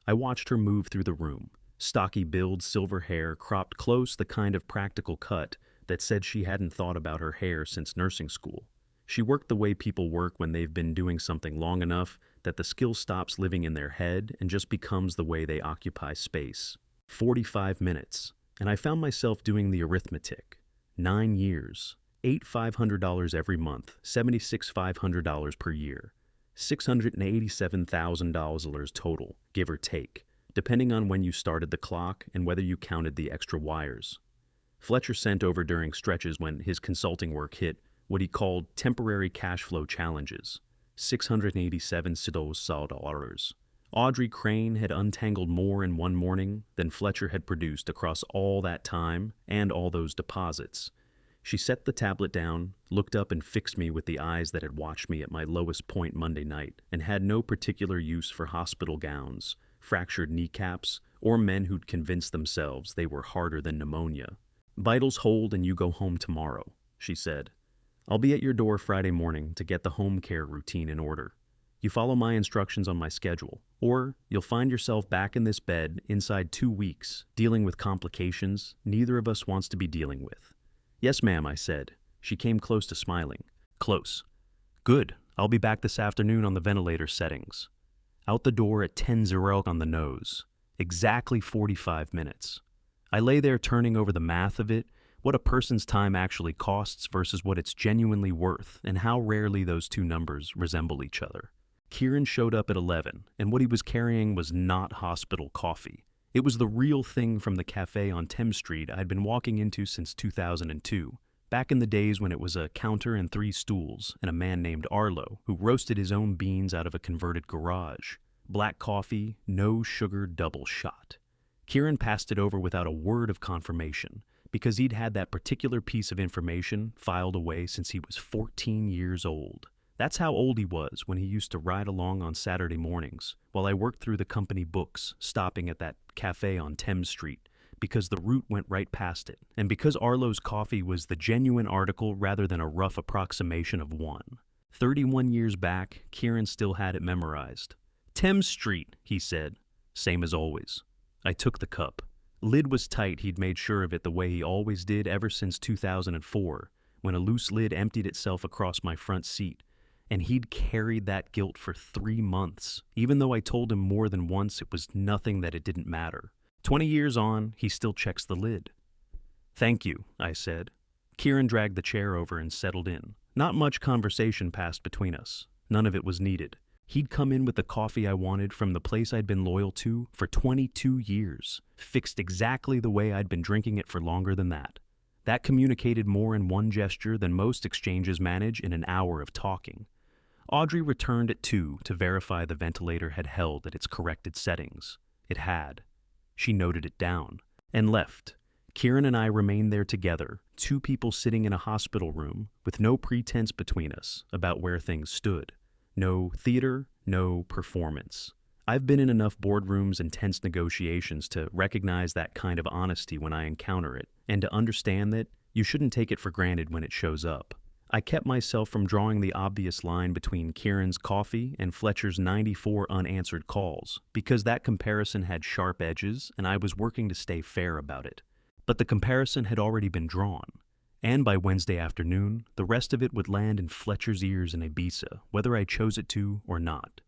Speaker 1: I watched her move through the room. Stocky build, silver hair, cropped close, the kind of practical cut that said she hadn't thought about her hair since nursing school. She worked the way people work when they've been doing something long enough that the skill stops living in their head and just becomes the way they occupy space. 45 minutes, and I found myself doing the arithmetic. 9 years, $500 every month, $500 per year. $687,000 total, give or take, depending on when you started the clock and whether you counted the extra wires. Fletcher sent over during stretches when his consulting work hit what he called temporary cash flow challenges, $687,000. Audrey Crane had untangled more in one morning than Fletcher had produced across all that time and all those deposits. She set the tablet down, looked up and fixed me with the eyes that had watched me at my lowest point Monday night and had no particular use for hospital gowns, fractured kneecaps, or men who'd convinced themselves they were harder than pneumonia. "Vitals hold and you go home tomorrow," she said. "I'll be at your door Friday morning to get the home care routine in order. You follow my instructions on my schedule, or you'll find yourself back in this bed inside 2 weeks, dealing with complications neither of us wants to be dealing with." "Yes, ma'am," I said. She came close to smiling. "Close. Good. I'll be back this afternoon on the ventilator settings." Out the door at 10:00 on the nose. Exactly 45 minutes. I lay there turning over the math of it, what a person's time actually costs versus what it's genuinely worth, and how rarely those two numbers resemble each other. Kieran showed up at 11, and what he was carrying was not hospital coffee. It was the real thing from the cafe on Thames Street I'd been walking into since 2002, back in the days when it was a counter and 3 stools and a man named Arlo who roasted his own beans out of a converted garage. Black coffee, no sugar double shot. Kieran passed it over without a word of confirmation, because he'd had that particular piece of information filed away since he was 14 years old. That's how old he was when he used to ride along on Saturday mornings while I worked through the company books, stopping at that cafe on Thames Street, because the route went right past it, and because Arlo's coffee was the genuine article rather than a rough approximation of one. 31 years back, Kieran still had it memorized. "Thames Street," he said, same as always. I took the cup. Lid was tight. He'd made sure of it the way he always did ever since 2004, when a loose lid emptied itself across my front seat. And he'd carried that guilt for 3 months, even though I told him more than once it was nothing, that it didn't matter. 20 years on, he still checks the lid. "Thank you," I said. Kieran dragged the chair over and settled in. Not much conversation passed between us. None of it was needed. He'd come in with the coffee I wanted from the place I'd been loyal to for 22 years, fixed exactly the way I'd been drinking it for longer than that. That communicated more in one gesture than most exchanges manage in an hour of talking. Audrey returned at 2 to verify the ventilator had held at its corrected settings. It had. She noted it down, and left. Kieran and I remained there together, 2 people sitting in a hospital room, with no pretense between us about where things stood. No theater, no performance. I've been in enough boardrooms and tense negotiations to recognize that kind of honesty when I encounter it, and to understand that you shouldn't take it for granted when it shows up. I kept myself from drawing the obvious line between Kieran's coffee and Fletcher's 94 unanswered calls, because that comparison had sharp edges and I was working to stay fair about it. But the comparison had already been drawn, and by Wednesday afternoon, the rest of it would land in Fletcher's ears in Ibiza, whether I chose it to or not.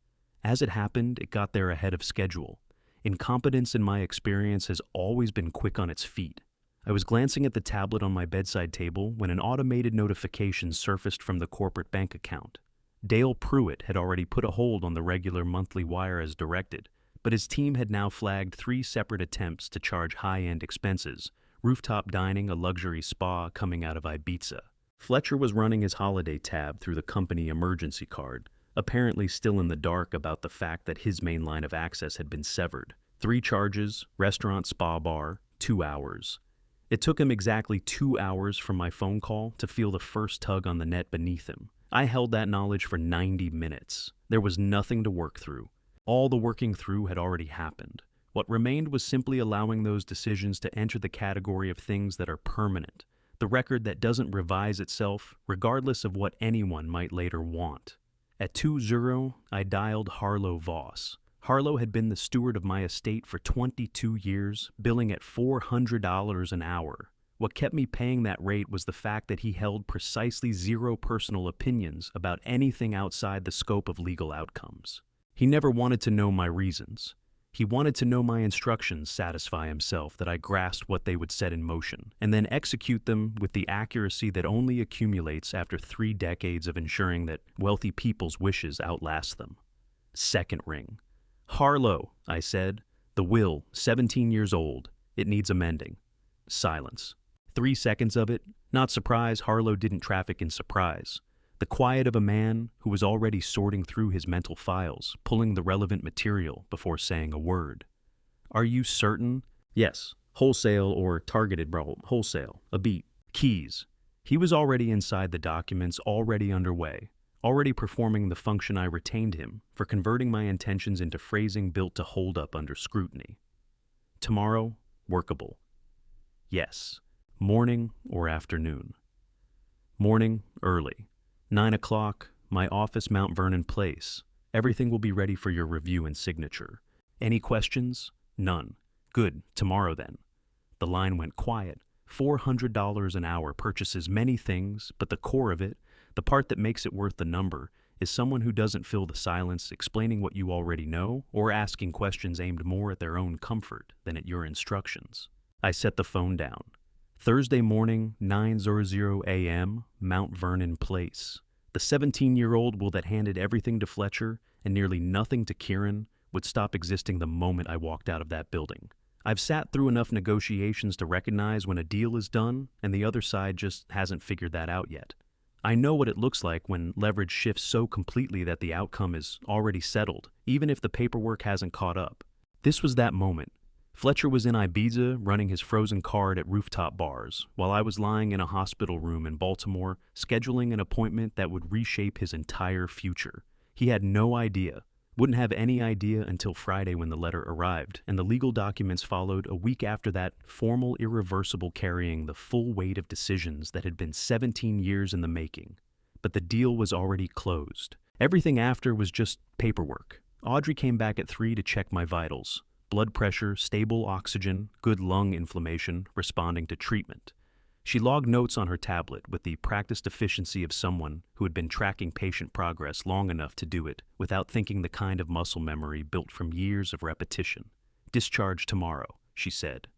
Speaker 1: As it happened, it got there ahead of schedule. Incompetence in my experience has always been quick on its feet. I was glancing at the tablet on my bedside table when an automated notification surfaced from the corporate bank account. Dale Pruitt had already put a hold on the regular monthly wire as directed, but his team had now flagged 3 separate attempts to charge high-end expenses, rooftop dining, a luxury spa coming out of Ibiza. Fletcher was running his holiday tab through the company emergency card, apparently still in the dark about the fact that his main line of access had been severed. 3 charges, restaurant, spa, bar, 2 hours. It took him exactly 2 hours from my phone call to feel the first tug on the net beneath him. I held that knowledge for 90 minutes. There was nothing to work through. All the working through had already happened. What remained was simply allowing those decisions to enter the category of things that are permanent, the record that doesn't revise itself regardless of what anyone might later want. At 2:00, I dialed Harlow Voss. Harlow had been the steward of my estate for 22 years, billing at $400 an hour. What kept me paying that rate was the fact that he held precisely zero personal opinions about anything outside the scope of legal outcomes. He never wanted to know my reasons. He wanted to know my instructions satisfy himself that I grasped what they would set in motion, and then execute them with the accuracy that only accumulates after 3 decades of ensuring that wealthy people's wishes outlast them. Second ring. "Harlow," I said. "The will, 17 years old. It needs amending." Silence. 3 seconds of it. Not surprised Harlow didn't traffic in surprise. The quiet of a man who was already sorting through his mental files, pulling the relevant material before saying a word. "Are you certain?" "Yes. Wholesale or targeted, bro. Wholesale. A beat. Keys." He was already inside the documents, already underway, already performing the function I retained him for, converting my intentions into phrasing built to hold up under scrutiny. "Tomorrow, workable." "Yes." "Morning or afternoon?" "Morning, early. 9 o'clock, my office, Mount Vernon Place. Everything will be ready for your review and signature. Any questions?" "None." "Good. Tomorrow then." The line went quiet. $400 an hour purchases many things, but the core of it, the part that makes it worth the number, is someone who doesn't fill the silence explaining what you already know or asking questions aimed more at their own comfort than at your instructions. I set the phone down. Thursday morning, 9:00 a.m., Mount Vernon Place. The 17-year-old will that handed everything to Fletcher and nearly nothing to Kieran would stop existing the moment I walked out of that building. I've sat through enough negotiations to recognize when a deal is done and the other side just hasn't figured that out yet. I know what it looks like when leverage shifts so completely that the outcome is already settled, even if the paperwork hasn't caught up. This was that moment. Fletcher was in Ibiza running his frozen card at rooftop bars, while I was lying in a hospital room in Baltimore, scheduling an appointment that would reshape his entire future. He had no idea, wouldn't have any idea until Friday when the letter arrived, and the legal documents followed a week after that, formal, irreversible, carrying the full weight of decisions that had been 17 years in the making. But the deal was already closed. Everything after was just paperwork. Audrey came back at 3 to check my vitals. Blood pressure, stable oxygen, good lung inflammation, responding to treatment. She logged notes on her tablet with the practiced efficiency of someone who had been tracking patient progress long enough to do it without thinking the kind of muscle memory built from years of repetition. "Discharge tomorrow," she said.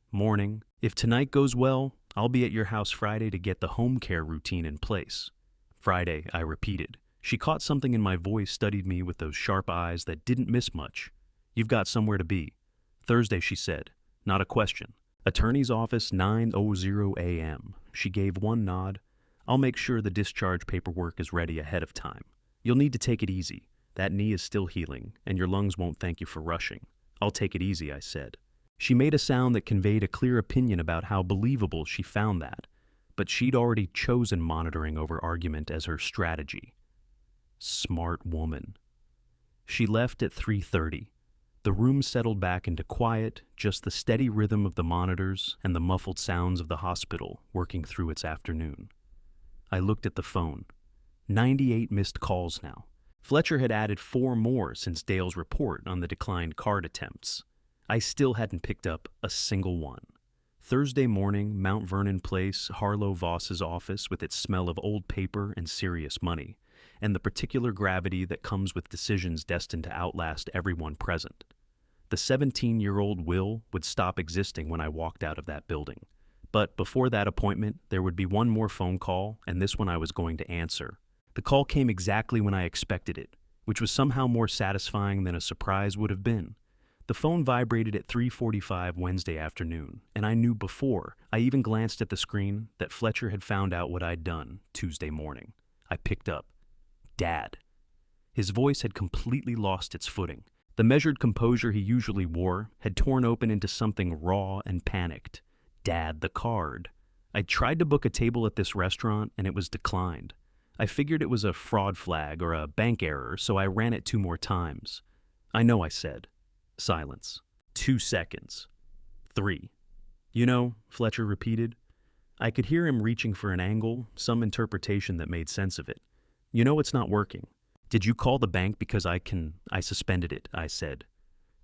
Speaker 1: "Morning. If tonight goes well, I'll be at your house Friday to get the home care routine in place." "Friday," I repeated. She caught something in my voice, studied me with those sharp eyes that didn't miss much. "You've got somewhere to be." "Thursday," she said. Not a question. "Attorney's office, 9:00 a.m. She gave one nod. "I'll make sure the discharge paperwork is ready ahead of time. You'll need to take it easy. That knee is still healing, and your lungs won't thank you for rushing." "I'll take it easy," I said. She made a sound that conveyed a clear opinion about how believable she found that, but she'd already chosen monitoring over argument as her strategy. Smart woman. She left at 3:30. The room settled back into quiet, just the steady rhythm of the monitors and the muffled sounds of the hospital working through its afternoon. I looked at the phone. 98 missed calls now. Fletcher had added 4 more since Dale's report on the declined card attempts. I still hadn't picked up a single one. Thursday morning, Mount Vernon Place, Harlow Voss's office with its smell of old paper and serious money, and the particular gravity that comes with decisions destined to outlast everyone present. The 17-year-old will would stop existing when I walked out of that building. But before that appointment, there would be one more phone call, and this one I was going to answer. The call came exactly when I expected it, which was somehow more satisfying than a surprise would have been. The phone vibrated at 3:45 Wednesday afternoon, and I knew before I even glanced at the screen that Fletcher had found out what I'd done Tuesday morning. I picked up. "Dad." His voice had completely lost its footing. The measured composure he usually wore had torn open into something raw and panicked. "Dad, the card." I tried to book a table at this restaurant, and it was declined. I figured it was a fraud flag or a bank error, so I ran it 2 more times. "I know," I said. Silence. 2 seconds. 3. "You know," Fletcher repeated. I could hear him reaching for an angle, some interpretation that made sense of it. "You know it's not working." "Did you call the bank because I suspended it," I said.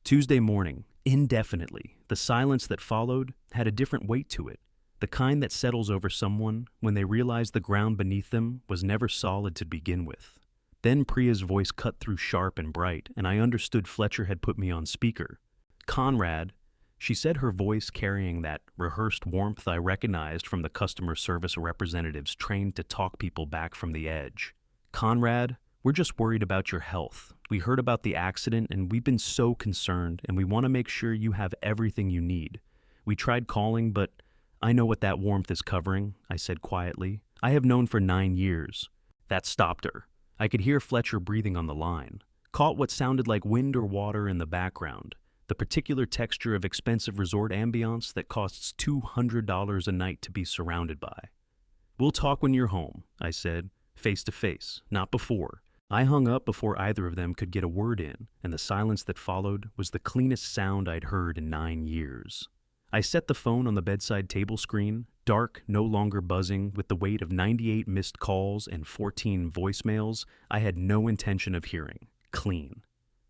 Speaker 1: Tuesday morning, indefinitely, the silence that followed had a different weight to it. The kind that settles over someone when they realize the ground beneath them was never solid to begin with. Then Priya's voice cut through sharp and bright, and I understood Fletcher had put me on speaker. "Conrad," she said, her voice carrying that rehearsed warmth I recognized from the customer service representatives trained to talk people back from the edge. "Conrad, we're just worried about your health. We heard about the accident and we've been so concerned, and we want to make sure you have everything you need. We tried calling, but I know what that warmth is covering," I said quietly. "I have known for 9 years. That stopped her. I could hear Fletcher breathing on the line. Caught what sounded like wind or water in the background, the particular texture of expensive resort ambiance that costs $200 a night to be surrounded by. "We'll talk when you're home," I said, face to face, not before. I hung up before either of them could get a word in, and the silence that followed was the cleanest sound I'd heard in 9 years. I set the phone on the bedside table screen, dark, no longer buzzing, with the weight of 98 missed calls and 14 voicemails I had no intention of hearing. Clean.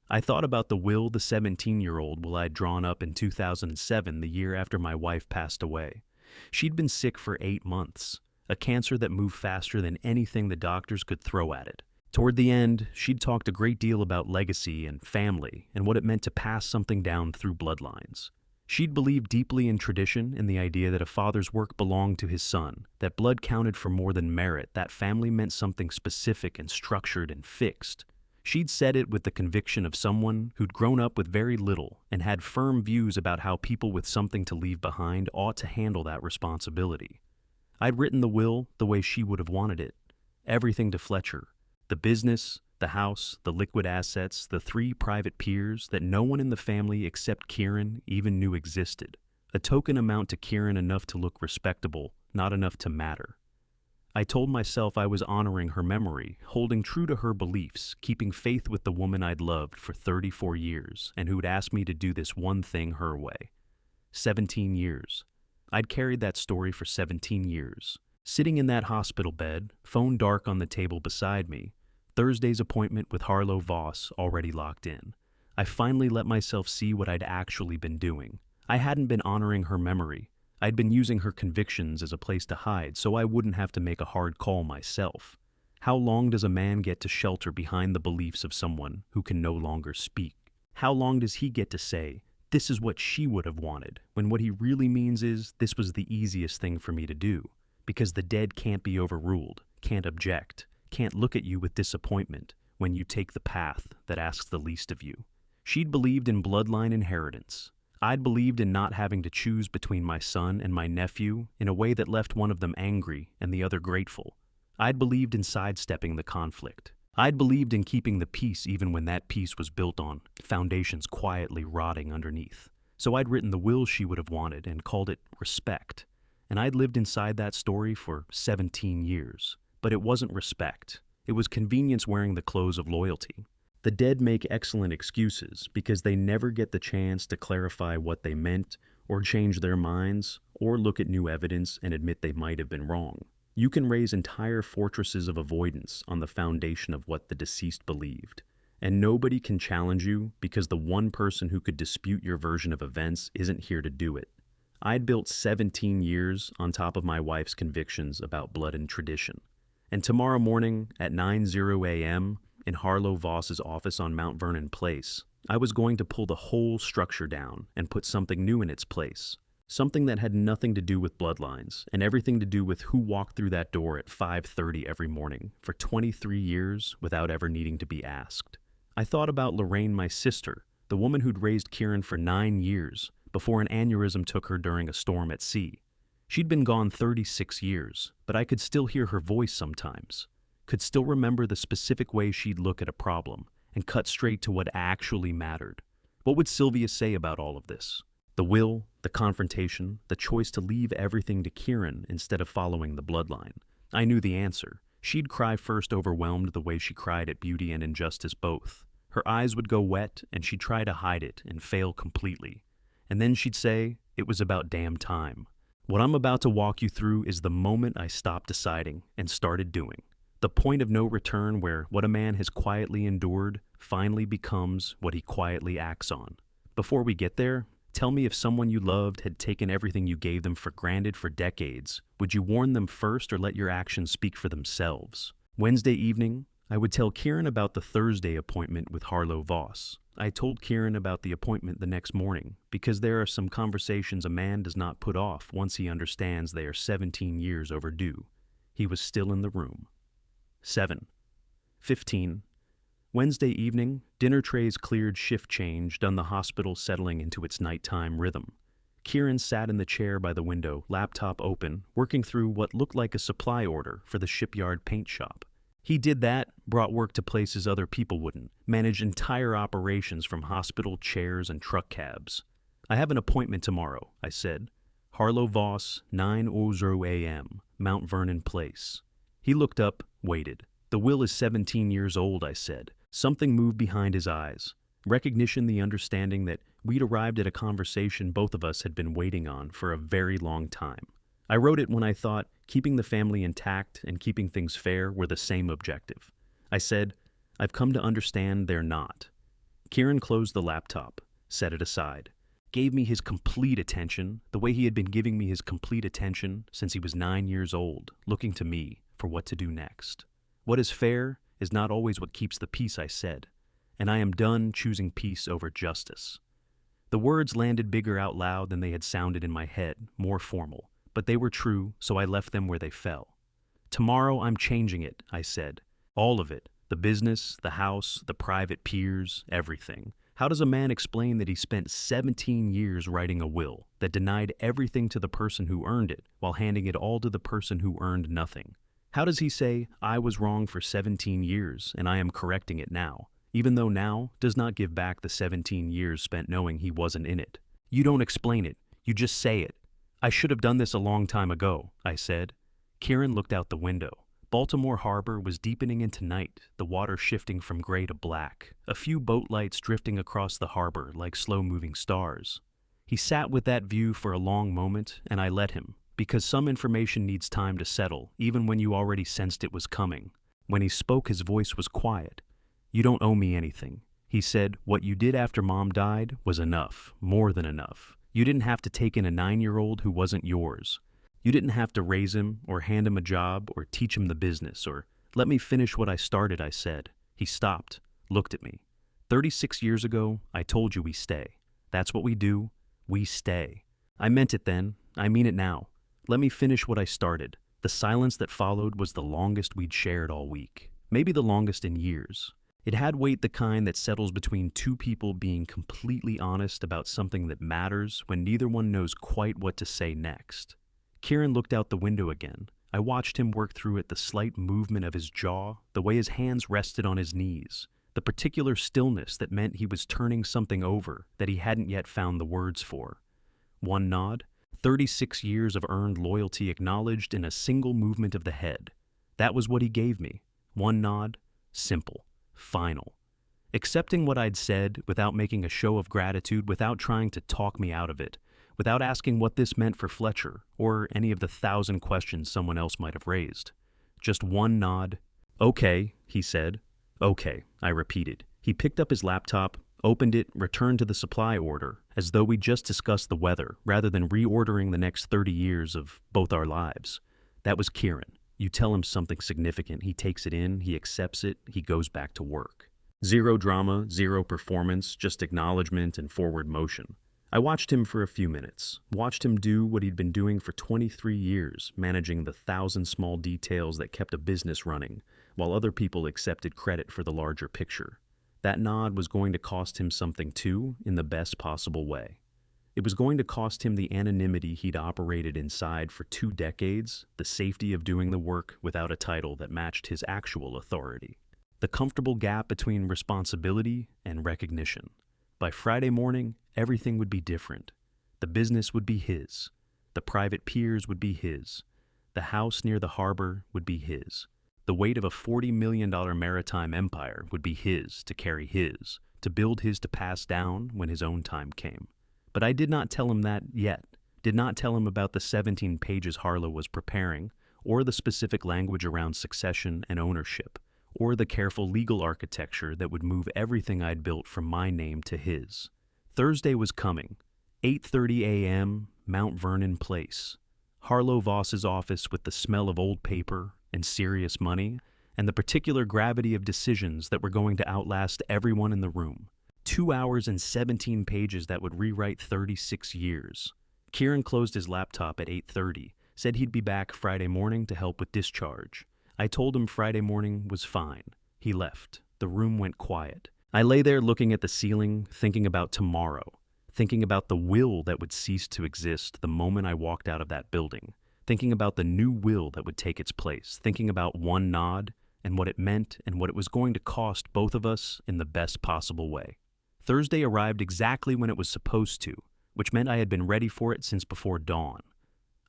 Speaker 1: I thought about the Will, the 17-year-old Will I'd drawn up in 2007, the year after my wife passed away. She'd been sick for 8 months, a cancer that moved faster than anything the doctors could throw at it. Toward the end, she'd talked a great deal about legacy and family and what it meant to pass something down through bloodlines. She'd believed deeply in tradition, in the idea that a father's work belonged to his son, that blood counted for more than merit, that family meant something specific and structured and fixed. She'd said it with the conviction of someone who'd grown up with very little and had firm views about how people with something to leave behind ought to handle that responsibility. I'd written the will the way she would have wanted it. Everything to Fletcher. The business, the house, the liquid assets, the 3 private piers that no one in the family except Kieran even knew existed. A token amount to Kieran, enough to look respectable, not enough to matter. I told myself I was honoring her memory, holding true to her beliefs, keeping faith with the woman I'd loved for 34 years and who'd asked me to do this one thing her way. 17 years. I'd carried that story for 17 years. Sitting in that hospital bed, phone dark on the table beside me, Thursday's appointment with Harlow Voss already locked in. I finally let myself see what I'd actually been doing. I hadn't been honoring her memory. I'd been using her convictions as a place to hide so I wouldn't have to make a hard call myself. How long does a man get to shelter behind the beliefs of someone who can no longer speak? How long does he get to say, "This is what she would have wanted," when what he really means is, "This was the easiest thing for me to do"? Because the dead can't be overruled, can't object, can't look at you with disappointment when you take the path that asks the least of you. She'd believed in bloodline inheritance. I'd believed in not having to choose between my son and my nephew in a way that left one of them angry and the other grateful. I'd believed in sidestepping the conflict. I'd believed in keeping the peace even when that peace was built on foundations quietly rotting underneath. So I'd written the will she would have wanted and called it respect. And I'd lived inside that story for 17 years. But it wasn't respect. It was convenience wearing the clothes of loyalty. The dead make excellent excuses because they never get the chance to clarify what they meant or change their minds or look at new evidence and admit they might have been wrong. You can raise entire fortresses of avoidance on the foundation of what the deceased believed. And nobody can challenge you because the one person who could dispute your version of events isn't here to do it. I'd built 17 years on top of my wife's convictions about blood and tradition. And tomorrow morning at 9:00 a.m., in Harlow Voss's office on Mount Vernon Place, I was going to pull the whole structure down and put something new in its place. Something that had nothing to do with bloodlines and everything to do with who walked through that door at 5:30 every morning for 23 years without ever needing to be asked. I thought about Lorraine, my sister, the woman who'd raised Kieran for 9 years before an aneurysm took her during a storm at sea. She'd been gone 36 years, but I could still hear her voice sometimes. Could still remember the specific way she'd look at a problem and cut straight to what actually mattered. What would Sylvia say about all of this? The will, the confrontation, the choice to leave everything to Kieran instead of following the bloodline. I knew the answer. She'd cry first, overwhelmed the way she cried at beauty and injustice both. Her eyes would go wet and she'd try to hide it and fail completely. And then she'd say, "It was about damn time." What I'm about to walk you through is the moment I stopped deciding and started doing. The point of no return where what a man has quietly endured finally becomes what he quietly acts on. Before we get there, Tell me, if someone you loved had taken everything you gave them for granted for decades, would you warn them first or let your actions speak for themselves? Wednesday evening, I would tell Kieran about the Thursday appointment with Harlow Voss. I told Kieran about the appointment the next morning because there are some conversations a man does not put off once he understands they are 17 years overdue. He was still in the room. 7:15. Wednesday evening, dinner trays cleared, shift change, done, the hospital settling into its nighttime rhythm. Kieran sat in the chair by the window, laptop open, working through what looked like a supply order for the shipyard paint shop. He did that, brought work to places other people wouldn't, managed entire operations from hospital chairs and truck cabs. I have an appointment tomorrow, I said. Harlow Voss, 9:00 a.m., Mount Vernon Place. He looked up, waited. The will is 17 years old, I said. Something moved behind his eyes. Recognition, the understanding that we'd arrived at a conversation both of us had been waiting on for a very long time. I wrote it when I thought keeping the family intact and keeping things fair were the same objective. I said, I've come to understand they're not. Kieran closed the laptop, set it aside, gave me his complete attention, the way he had been giving me his complete attention since he was 9 years old, looking to me for what to do next. What is fair is not always what keeps the peace, I said, and I am done choosing peace over justice. The words landed bigger out loud than they had sounded in my head, more formal, but they were true, so I left them where they fell. Tomorrow I'm changing it, I said. All of it, the business, the house, the private peers, everything. How does a man explain that he spent 17 years writing a will that denied everything to the person who earned it while handing it all to the person who earned nothing? How does he say, I was wrong for 17 years and I am correcting it now, even though now does not give back the 17 years spent knowing he wasn't in it? You don't explain it, you just say it. I should have done this a long time ago, I said. Kieran looked out the window. Baltimore Harbor was deepening into night, the water shifting from gray to black, a few boat lights drifting across the harbor like slow-moving stars. He sat with that view for a long moment, and I let him, because some information needs time to settle, even when you already sensed it was coming. When he spoke, his voice was quiet. You don't owe me anything. He said, what you did after Mom died was enough, more than enough. You didn't have to take in a 9-year-old who wasn't yours. You didn't have to raise him, or hand him a job, or teach him the business, or let me finish what I started, I said. He stopped, looked at me. 36 years ago, I told you we stay. That's what we do. We stay. I meant it then. I mean it now. Let me finish what I started. The silence that followed was the longest we'd shared all week. Maybe the longest in years. It had weight, the kind that settles between two people being completely honest about something that matters when neither one knows quite what to say next. Kieran looked out the window again. I watched him work through it, the slight movement of his jaw, the way his hands rested on his knees, the particular stillness that meant he was turning something over that he hadn't yet found the words for. One nod, 36 years of earned loyalty acknowledged in a single movement of the head. That was what he gave me. One nod, simple, final. Accepting what I'd said without making a show of gratitude, without trying to talk me out of it, without asking what this meant for Fletcher or any of the 1,000 questions someone else might have raised. Just one nod. Okay, he said. Okay, I repeated. He picked up his laptop, opened it, returned to the supply order, as though we'd just discussed the weather, rather than reordering the next 30 years of both our lives. That was Kieran. You tell him something significant, he takes it in, he accepts it, he goes back to work. Zero drama, zero performance, just acknowledgement and forward motion. I watched him for a few minutes, watched him do what he'd been doing for 23 years, managing the 1,000 small details that kept a business running, while other people accepted credit for the larger picture. That nod was going to cost him something too, in the best possible way. It was going to cost him the anonymity he'd operated inside for 2 decades, the safety of doing the work without a title that matched his actual authority, the comfortable gap between responsibility and recognition. By Friday morning, everything would be different. The business would be his. The private piers would be his. The house near the harbor would be his. The weight of a $40 million maritime empire would be his to carry his, to build his to pass down when his own time came. But I did not tell him that yet, did not tell him about the 17 pages Harlow was preparing, or the specific language around succession and ownership, or the careful legal architecture that would move everything I'd built from my name to his. Thursday was coming. 8:30 a.m., Mount Vernon Place. Harlow Voss's office with the smell of old paper and serious money, and the particular gravity of decisions that were going to outlast everyone in the room. 2 hours and 17 pages that would rewrite 36 years. Kieran closed his laptop at 8:30, said he'd be back Friday morning to help with discharge. I told him Friday morning was fine. He left. The room went quiet. I lay there looking at the ceiling, thinking about tomorrow, thinking about the will that would cease to exist the moment I walked out of that building, thinking about the new will that would take its place, thinking about one nod and what it meant and what it was going to cost both of us in the best possible way. Thursday arrived exactly when it was supposed to, which meant I had been ready for it since before dawn.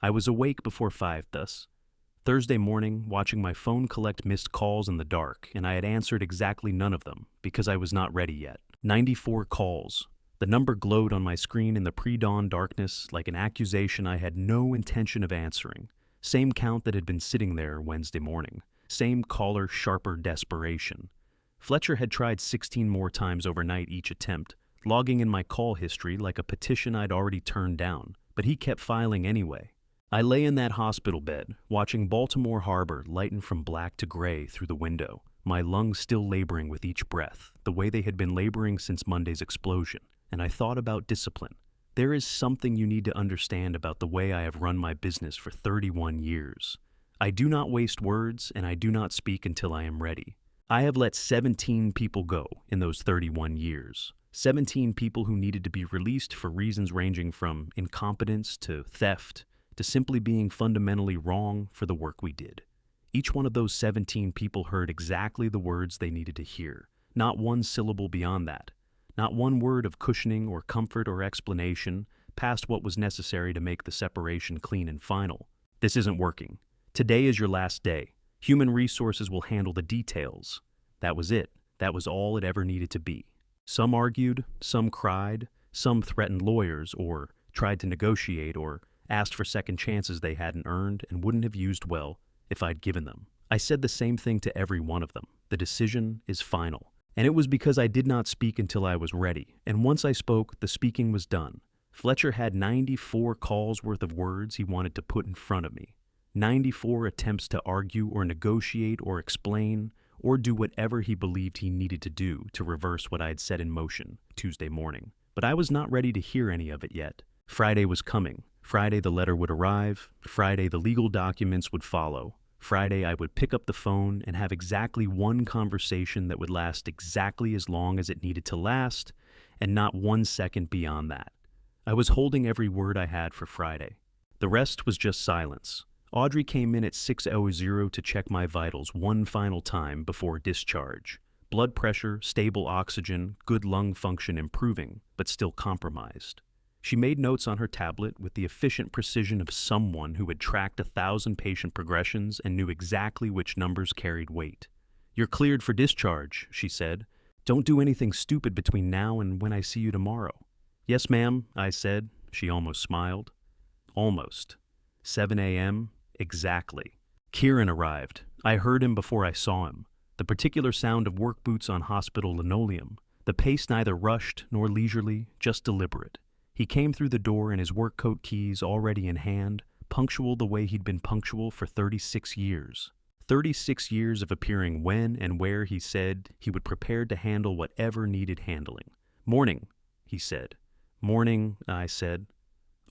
Speaker 1: I was awake before 5 thus. Thursday morning, watching my phone collect missed calls in the dark, and I had answered exactly none of them because I was not ready yet. 94 calls. The number glowed on my screen in the pre-dawn darkness like an accusation I had no intention of answering. Same count that had been sitting there Wednesday morning. Same caller, sharper desperation. Fletcher had tried 16 more times overnight each attempt, logging in my call history like a petition I'd already turned down, but he kept filing anyway. I lay in that hospital bed, watching Baltimore Harbor lighten from black to gray through the window, my lungs still laboring with each breath, the way they had been laboring since Monday's explosion, and I thought about discipline. There is something you need to understand about the way I have run my business for 31 years. I do not waste words, and I do not speak until I am ready. I have let 17 people go in those 31 years. 17 people who needed to be released for reasons ranging from incompetence to theft, to simply being fundamentally wrong for the work we did. Each one of those 17 people heard exactly the words they needed to hear, not one syllable beyond that, not one word of cushioning or comfort or explanation past what was necessary to make the separation clean and final. This isn't working. Today is your last day. Human resources will handle the details. That was it. That was all it ever needed to be. Some argued, some cried, some threatened lawyers or tried to negotiate or asked for second chances they hadn't earned and wouldn't have used well if I'd given them. I said the same thing to every one of them. The decision is final. And it was because I did not speak until I was ready. And once I spoke, the speaking was done. Fletcher had 94 calls worth of words he wanted to put in front of me. 94 attempts to argue or negotiate or explain or do whatever he believed he needed to do to reverse what I had set in motion Tuesday morning. But I was not ready to hear any of it yet. Friday was coming. Friday the letter would arrive. Friday the legal documents would follow. Friday I would pick up the phone and have exactly one conversation that would last exactly as long as it needed to last, and not 1 second beyond that. I was holding every word I had for Friday. The rest was just silence. Audrey came in at 6:00 to check my vitals one final time before discharge. Blood pressure, stable oxygen, good lung function improving, but still compromised. She made notes on her tablet with the efficient precision of someone who had tracked 1,000 patient progressions and knew exactly which numbers carried weight. "You're cleared for discharge," she said. "Don't do anything stupid between now and when I see you tomorrow." "Yes, ma'am," I said. She almost smiled. Almost. 7 a.m. Exactly. Kieran arrived. I heard him before I saw him. The particular sound of work boots on hospital linoleum. The pace neither rushed nor leisurely, just deliberate. He came through the door in his work coat keys already in hand, punctual the way he'd been punctual for 36 years. 36 years of appearing when and where he said he would prepare to handle whatever needed handling. "Morning," he said. "Morning," I said.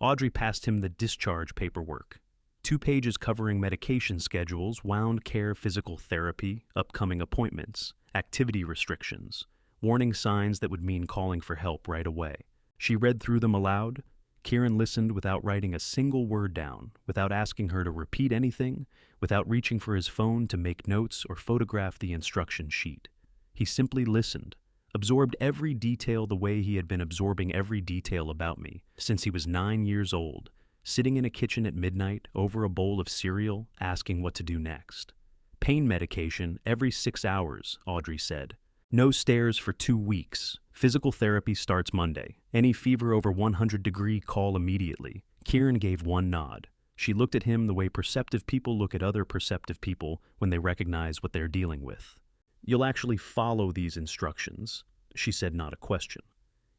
Speaker 1: Audrey passed him the discharge paperwork. 2 pages covering medication schedules, wound care physical therapy, upcoming appointments, activity restrictions, warning signs that would mean calling for help right away. She read through them aloud. Kieran listened without writing a single word down, without asking her to repeat anything, without reaching for his phone to make notes or photograph the instruction sheet. He simply listened, absorbed every detail the way he had been absorbing every detail about me since he was 9 years old, sitting in a kitchen at midnight over a bowl of cereal, asking what to do next. Pain medication every 6 hours, Audrey said. No stairs for 2 weeks. Physical therapy starts Monday. Any fever over 100°, call immediately. Kieran gave one nod. She looked at him the way perceptive people look at other perceptive people when they recognize what they're dealing with. "You'll actually follow these instructions," she said, not a question.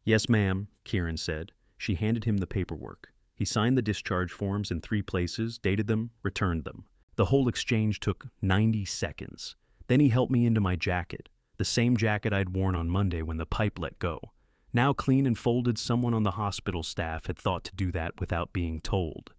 Speaker 1: "Yes, ma'am," Kieran said. She handed him the paperwork. He signed the discharge forms in 3 places, dated them, returned them. The whole exchange took 90 seconds. Then he helped me into my jacket, the same jacket I'd worn on Monday when the pipe let go. Now clean and folded, someone on the hospital staff had thought to do that without being told.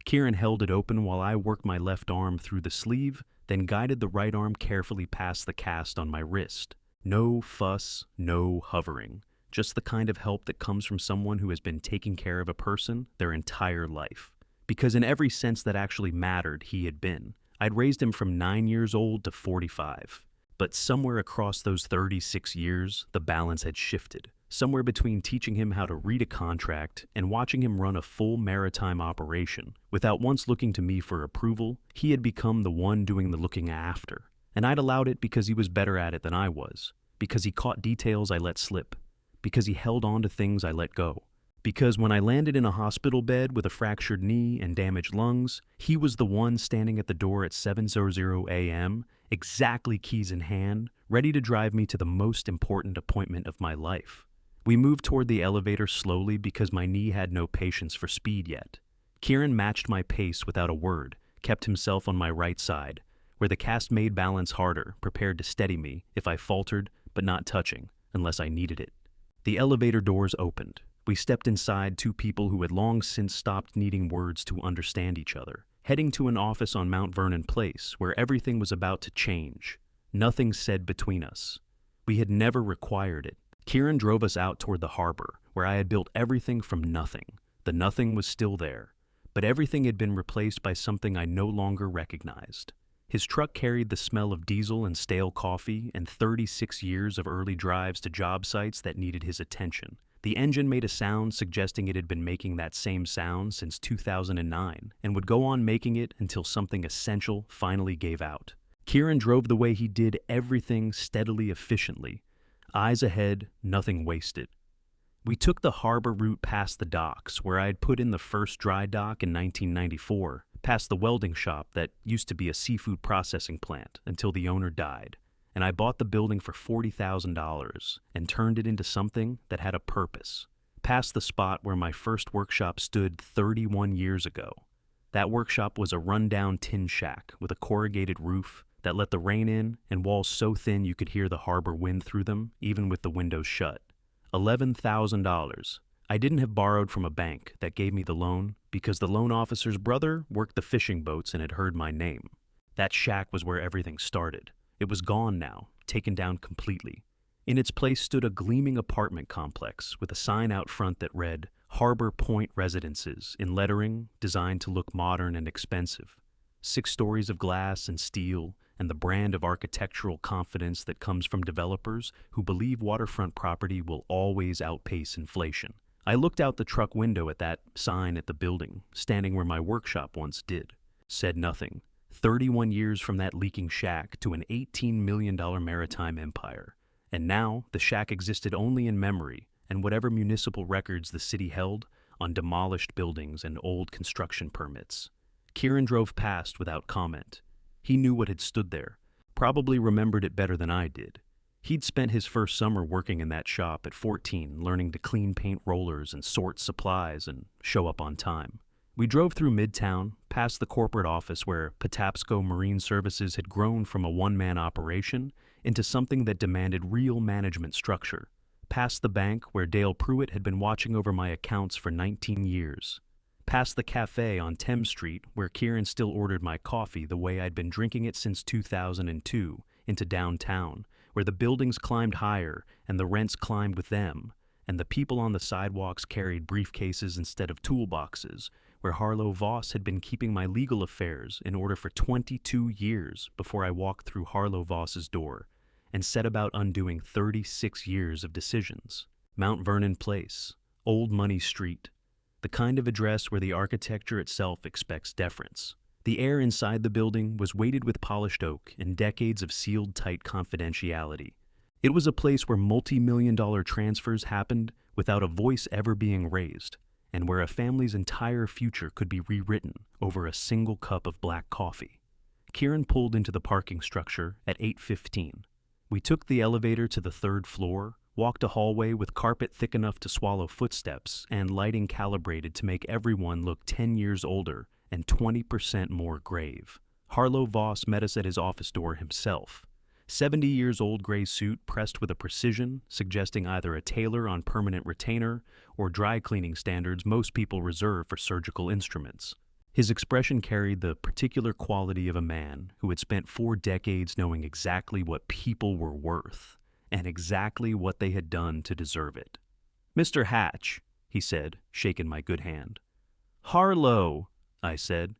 Speaker 1: Kieran held it open while I worked my left arm through the sleeve, then guided the right arm carefully past the cast on my wrist. No fuss, no hovering. Just the kind of help that comes from someone who has been taking care of a person their entire life. Because in every sense that actually mattered, he had been. I'd raised him from 9 years old to 45. But somewhere across those 36 years, the balance had shifted. Somewhere between teaching him how to read a contract and watching him run a full maritime operation, without once looking to me for approval, he had become the one doing the looking after. And I'd allowed it because he was better at it than I was. Because he caught details I let slip. Because he held on to things I let go. Because when I landed in a hospital bed with a fractured knee and damaged lungs, he was the one standing at the door at 7:00 a.m., exactly keys in hand, ready to drive me to the most important appointment of my life. We moved toward the elevator slowly because my knee had no patience for speed yet. Kieran matched my pace without a word, kept himself on my right side, where the cast made balance harder, prepared to steady me if I faltered, but not touching, unless I needed it. The elevator doors opened. We stepped inside, 2 people who had long since stopped needing words to understand each other, heading to an office on Mount Vernon Place where everything was about to change. Nothing said between us. We had never required it. Kieran drove us out toward the harbor, where I had built everything from nothing. The nothing was still there, but everything had been replaced by something I no longer recognized. His truck carried the smell of diesel and stale coffee and 36 years of early drives to job sites that needed his attention. The engine made a sound suggesting it had been making that same sound since 2009 and would go on making it until something essential finally gave out. Kieran drove the way he did everything steadily, efficiently. Eyes ahead, nothing wasted. We took the harbor route past the docks, where I had put in the first dry dock in 1994, past the welding shop that used to be a seafood processing plant until the owner died. And I bought the building for $40,000 and turned it into something that had a purpose. Past the spot where my first workshop stood 31 years ago. That workshop was a rundown tin shack with a corrugated roof that let the rain in and walls so thin you could hear the harbor wind through them, even with the windows shut. $11,000. I didn't have borrowed from a bank that gave me the loan because the loan officer's brother worked the fishing boats and had heard my name. That shack was where everything started. It was gone now, taken down completely. In its place stood a gleaming apartment complex with a sign out front that read, Harbor Point Residences, in lettering designed to look modern and expensive. 6 stories of glass and steel, and the brand of architectural confidence that comes from developers who believe waterfront property will always outpace inflation. I looked out the truck window at that sign at the building, standing where my workshop once did. Said nothing. 31 years from that leaking shack to an $18 million maritime empire. And now, the shack existed only in memory and whatever municipal records the city held on demolished buildings and old construction permits. Kieran drove past without comment. He knew what had stood there, probably remembered it better than I did. He'd spent his first summer working in that shop at 14, learning to clean paint rollers and sort supplies and show up on time. We drove through Midtown, past the corporate office where Patapsco Marine Services had grown from a one-man operation into something that demanded real management structure, past the bank where Dale Pruitt had been watching over my accounts for 19 years, past the cafe on Thames Street where Kieran still ordered my coffee the way I'd been drinking it since 2002, into downtown, where the buildings climbed higher and the rents climbed with them, and the people on the sidewalks carried briefcases instead of toolboxes, where Harlow Voss had been keeping my legal affairs in order for 22 years before I walked through Harlow Voss's door and set about undoing 36 years of decisions. Mount Vernon Place, Old Money Street, the kind of address where the architecture itself expects deference. The air inside the building was weighted with polished oak and decades of sealed-tight confidentiality. It was a place where multi-million-dollar transfers happened without a voice ever being raised, and where a family's entire future could be rewritten over a single cup of black coffee. Kieran pulled into the parking structure at 8:15. We took the elevator to the 3rd floor, walked a hallway with carpet thick enough to swallow footsteps and lighting calibrated to make everyone look 10 years older and 20% more grave. Harlow Voss met us at his office door himself. 70 years old gray suit pressed with a precision, suggesting either a tailor on permanent retainer or dry cleaning standards most people reserve for surgical instruments. His expression carried the particular quality of a man who had spent 4 decades knowing exactly what people were worth and exactly what they had done to deserve it. "Mr. Hatch," he said, shaking my good hand. "Harlow," I said.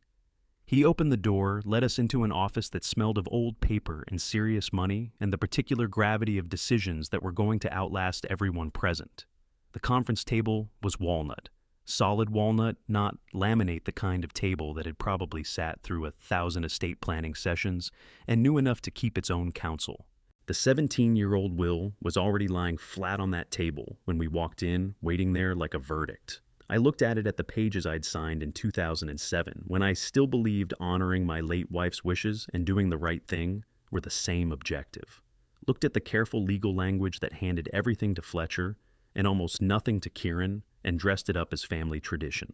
Speaker 1: He opened the door, led us into an office that smelled of old paper and serious money and the particular gravity of decisions that were going to outlast everyone present. The conference table was walnut. Solid walnut, not laminate, the kind of table that had probably sat through 1,000 estate planning sessions and knew enough to keep its own counsel. The 17-year-old will was already lying flat on that table when we walked in, waiting there like a verdict. I looked at it at the pages I'd signed in 2007, when I still believed honoring my late wife's wishes and doing the right thing were the same objective. Looked at the careful legal language that handed everything to Fletcher and almost nothing to Kieran, and dressed it up as family tradition.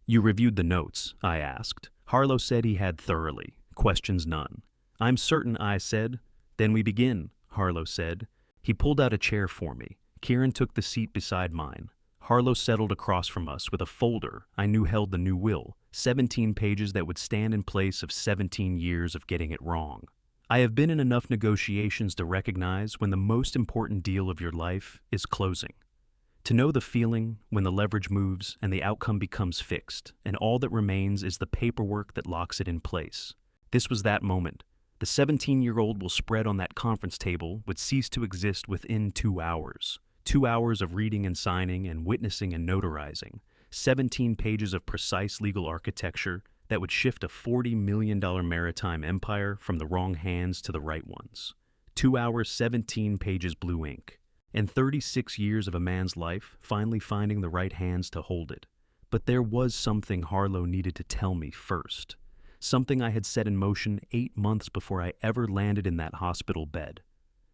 Speaker 1: "You reviewed the notes?" I asked. Harlow said he had thoroughly. Questions none. "I'm certain," I said. "Then we begin," Harlow said. He pulled out a chair for me. Kieran took the seat beside mine. Harlow settled across from us with a folder I knew held the new will, 17 pages that would stand in place of 17 years of getting it wrong. I have been in enough negotiations to recognize when the most important deal of your life is closing. To know the feeling when the leverage moves and the outcome becomes fixed, and all that remains is the paperwork that locks it in place. This was that moment. The 17-year-old will spread on that conference table would cease to exist within 2 hours. 2 hours of reading and signing and witnessing and notarizing. 17 pages of precise legal architecture that would shift a $40 million maritime empire from the wrong hands to the right ones. 2 hours, 17 pages blue ink. And 36 years of a man's life finally finding the right hands to hold it. But there was something Harlow needed to tell me first. Something I had set in motion 8 months before I ever landed in that hospital bed.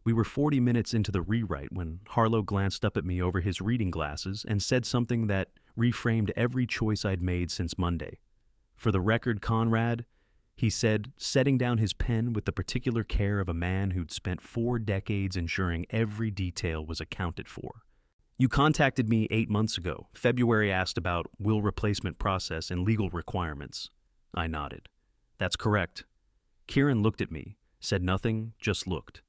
Speaker 1: We were 40 minutes into the rewrite when Harlow glanced up at me over his reading glasses and said something that reframed every choice I'd made since Monday. "For the record, Conrad," he said, setting down his pen with the particular care of a man who'd spent 4 decades ensuring every detail was accounted for. "You contacted me 8 months ago. February asked about will replacement process and legal requirements." I nodded. "That's correct." Kieran looked at me, said nothing, just looked.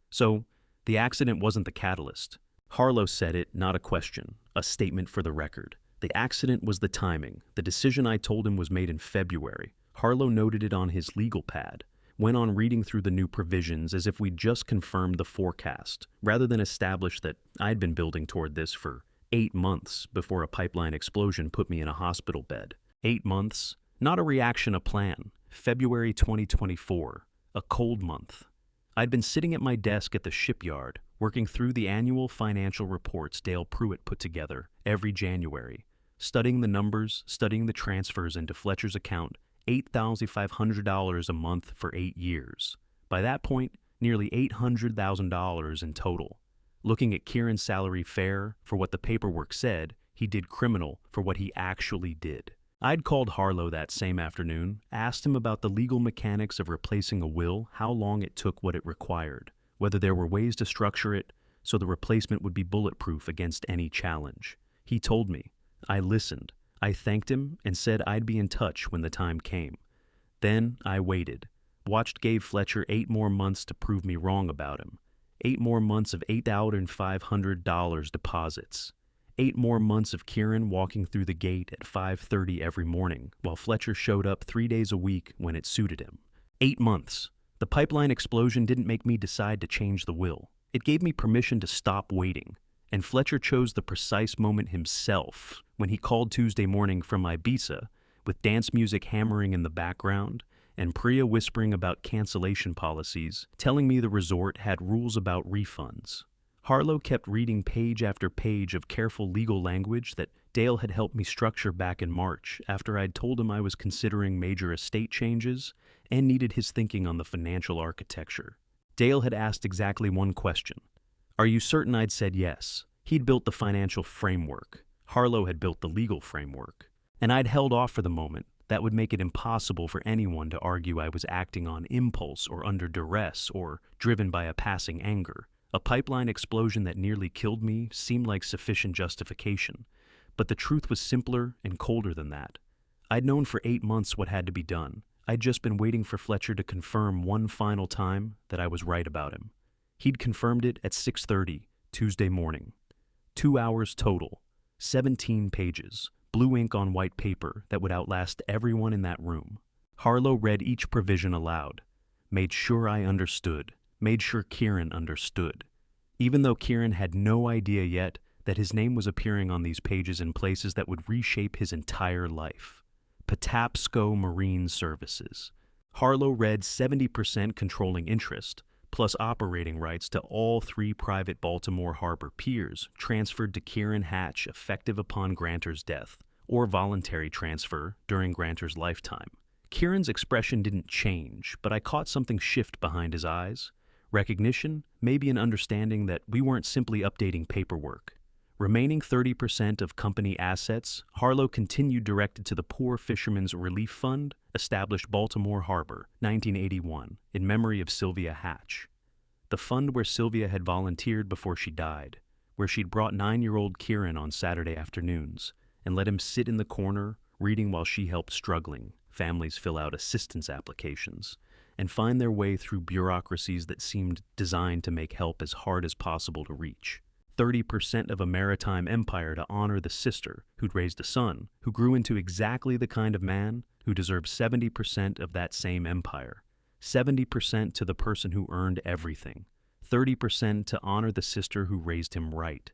Speaker 1: "So, the accident wasn't the catalyst." Harlow said it, not a question, a statement for the record. The accident was the timing. The decision I told him was made in February. Harlow noted it on his legal pad, went on reading through the new provisions as if we'd just confirmed the forecast, rather than establish that I'd been building toward this for 8 months before a pipeline explosion put me in a hospital bed. 8 months, not a reaction, a plan. February 2024, a cold month. I'd been sitting at my desk at the shipyard, working through the annual financial reports Dale Pruitt put together every January, studying the numbers, studying the transfers into Fletcher's account, $8,500 a month for 8 years. By that point, nearly $800,000 in total. Looking at Kieran's salary fair for what the paperwork said, he did criminal for what he actually did. I'd called Harlow that same afternoon, asked him about the legal mechanics of replacing a will, how long it took, what it required, whether there were ways to structure it so the replacement would be bulletproof against any challenge. He told me. I listened. I thanked him and said I'd be in touch when the time came. Then I waited, watched gave Fletcher 8 more months to prove me wrong about him. 8 more months of $8,500 deposits. 8 more months of Kieran walking through the gate at 5:30 every morning, while Fletcher showed up 3 days a week when it suited him. 8 months. The pipeline explosion didn't make me decide to change the will. It gave me permission to stop waiting. And Fletcher chose the precise moment himself when he called Tuesday morning from Ibiza, with dance music hammering in the background and Priya whispering about cancellation policies, telling me the resort had rules about refunds. Harlow kept reading page after page of careful legal language that Dale had helped me structure back in March after I'd told him I was considering major estate changes and needed his thinking on the financial architecture. Dale had asked exactly one question. Are you certain I'd said yes? He'd built the financial framework. Harlow had built the legal framework. And I'd held off for the moment. That would make it impossible for anyone to argue I was acting on impulse or under duress or driven by a passing anger. A pipeline explosion that nearly killed me seemed like sufficient justification. But the truth was simpler and colder than that. I'd known for 8 months what had to be done. I'd just been waiting for Fletcher to confirm one final time that I was right about him. He'd confirmed it at 6:30, Tuesday morning. 2 hours total, 17 pages, blue ink on white paper that would outlast everyone in that room. Harlow read each provision aloud, made sure I understood, made sure Kieran understood. Even though Kieran had no idea yet that his name was appearing on these pages in places that would reshape his entire life. Patapsco Marine Services. Harlow read 70% controlling interest, plus operating rights to all 3 private Baltimore Harbor piers transferred to Kieran Hatch effective upon Granter's death, or voluntary transfer during Granter's lifetime. Kieran's expression didn't change, but I caught something shift behind his eyes. Recognition, maybe an understanding that we weren't simply updating paperwork. Remaining 30% of company assets, Harlow continued directed to the Poor Fishermen's Relief Fund, established Baltimore Harbor, 1981, in memory of Sylvia Hatch. The fund where Sylvia had volunteered before she died, where she'd brought 9-year-old Kieran on Saturday afternoons and let him sit in the corner, reading while she helped struggling families fill out assistance applications and find their way through bureaucracies that seemed designed to make help as hard as possible to reach. 30% of a maritime empire to honor the sister who'd raised a son who grew into exactly the kind of man who deserved 70% of that same empire. 70% to the person who earned everything. 30% to honor the sister who raised him right.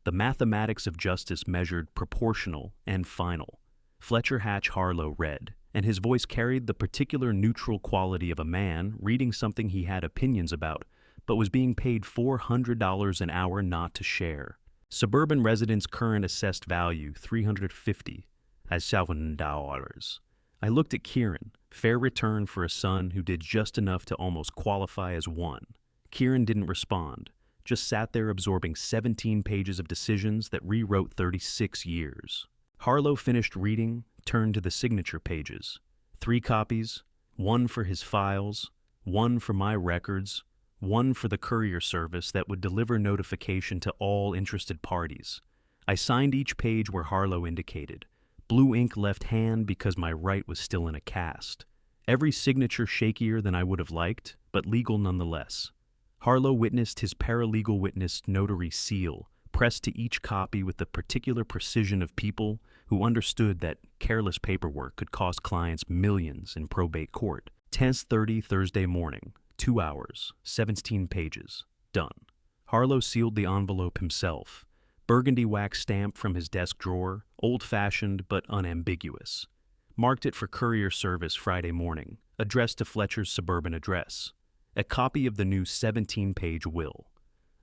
Speaker 1: The mathematics of justice measured proportional and final. Fletcher Hatch Harlow read, and his voice carried the particular neutral quality of a man reading something he had opinions about, but was being paid $400 an hour not to share. Suburban residents' current assessed value, $350 as $7. I looked at Kieran, fair return for a son who did just enough to almost qualify as one. Kieran didn't respond, just sat there absorbing 17 pages of decisions that rewrote 36 years. Harlow finished reading, turned to the signature pages. 3 copies, 1 for his files, 1 for my records, 1 for the courier service that would deliver notification to all interested parties. I signed each page where Harlow indicated. Blue ink left hand because my right was still in a cast. Every signature shakier than I would have liked, but legal nonetheless. Harlow witnessed his paralegal witness notary seal, pressed to each copy with the particular precision of people who understood that careless paperwork could cost clients millions in probate court. 10:30 Thursday morning. 2 hours, 17 pages, done. Harlow sealed the envelope himself. Burgundy wax stamp from his desk drawer, old-fashioned but unambiguous. Marked it for courier service Friday morning, addressed to Fletcher's suburban address. A copy of the new 17-page will.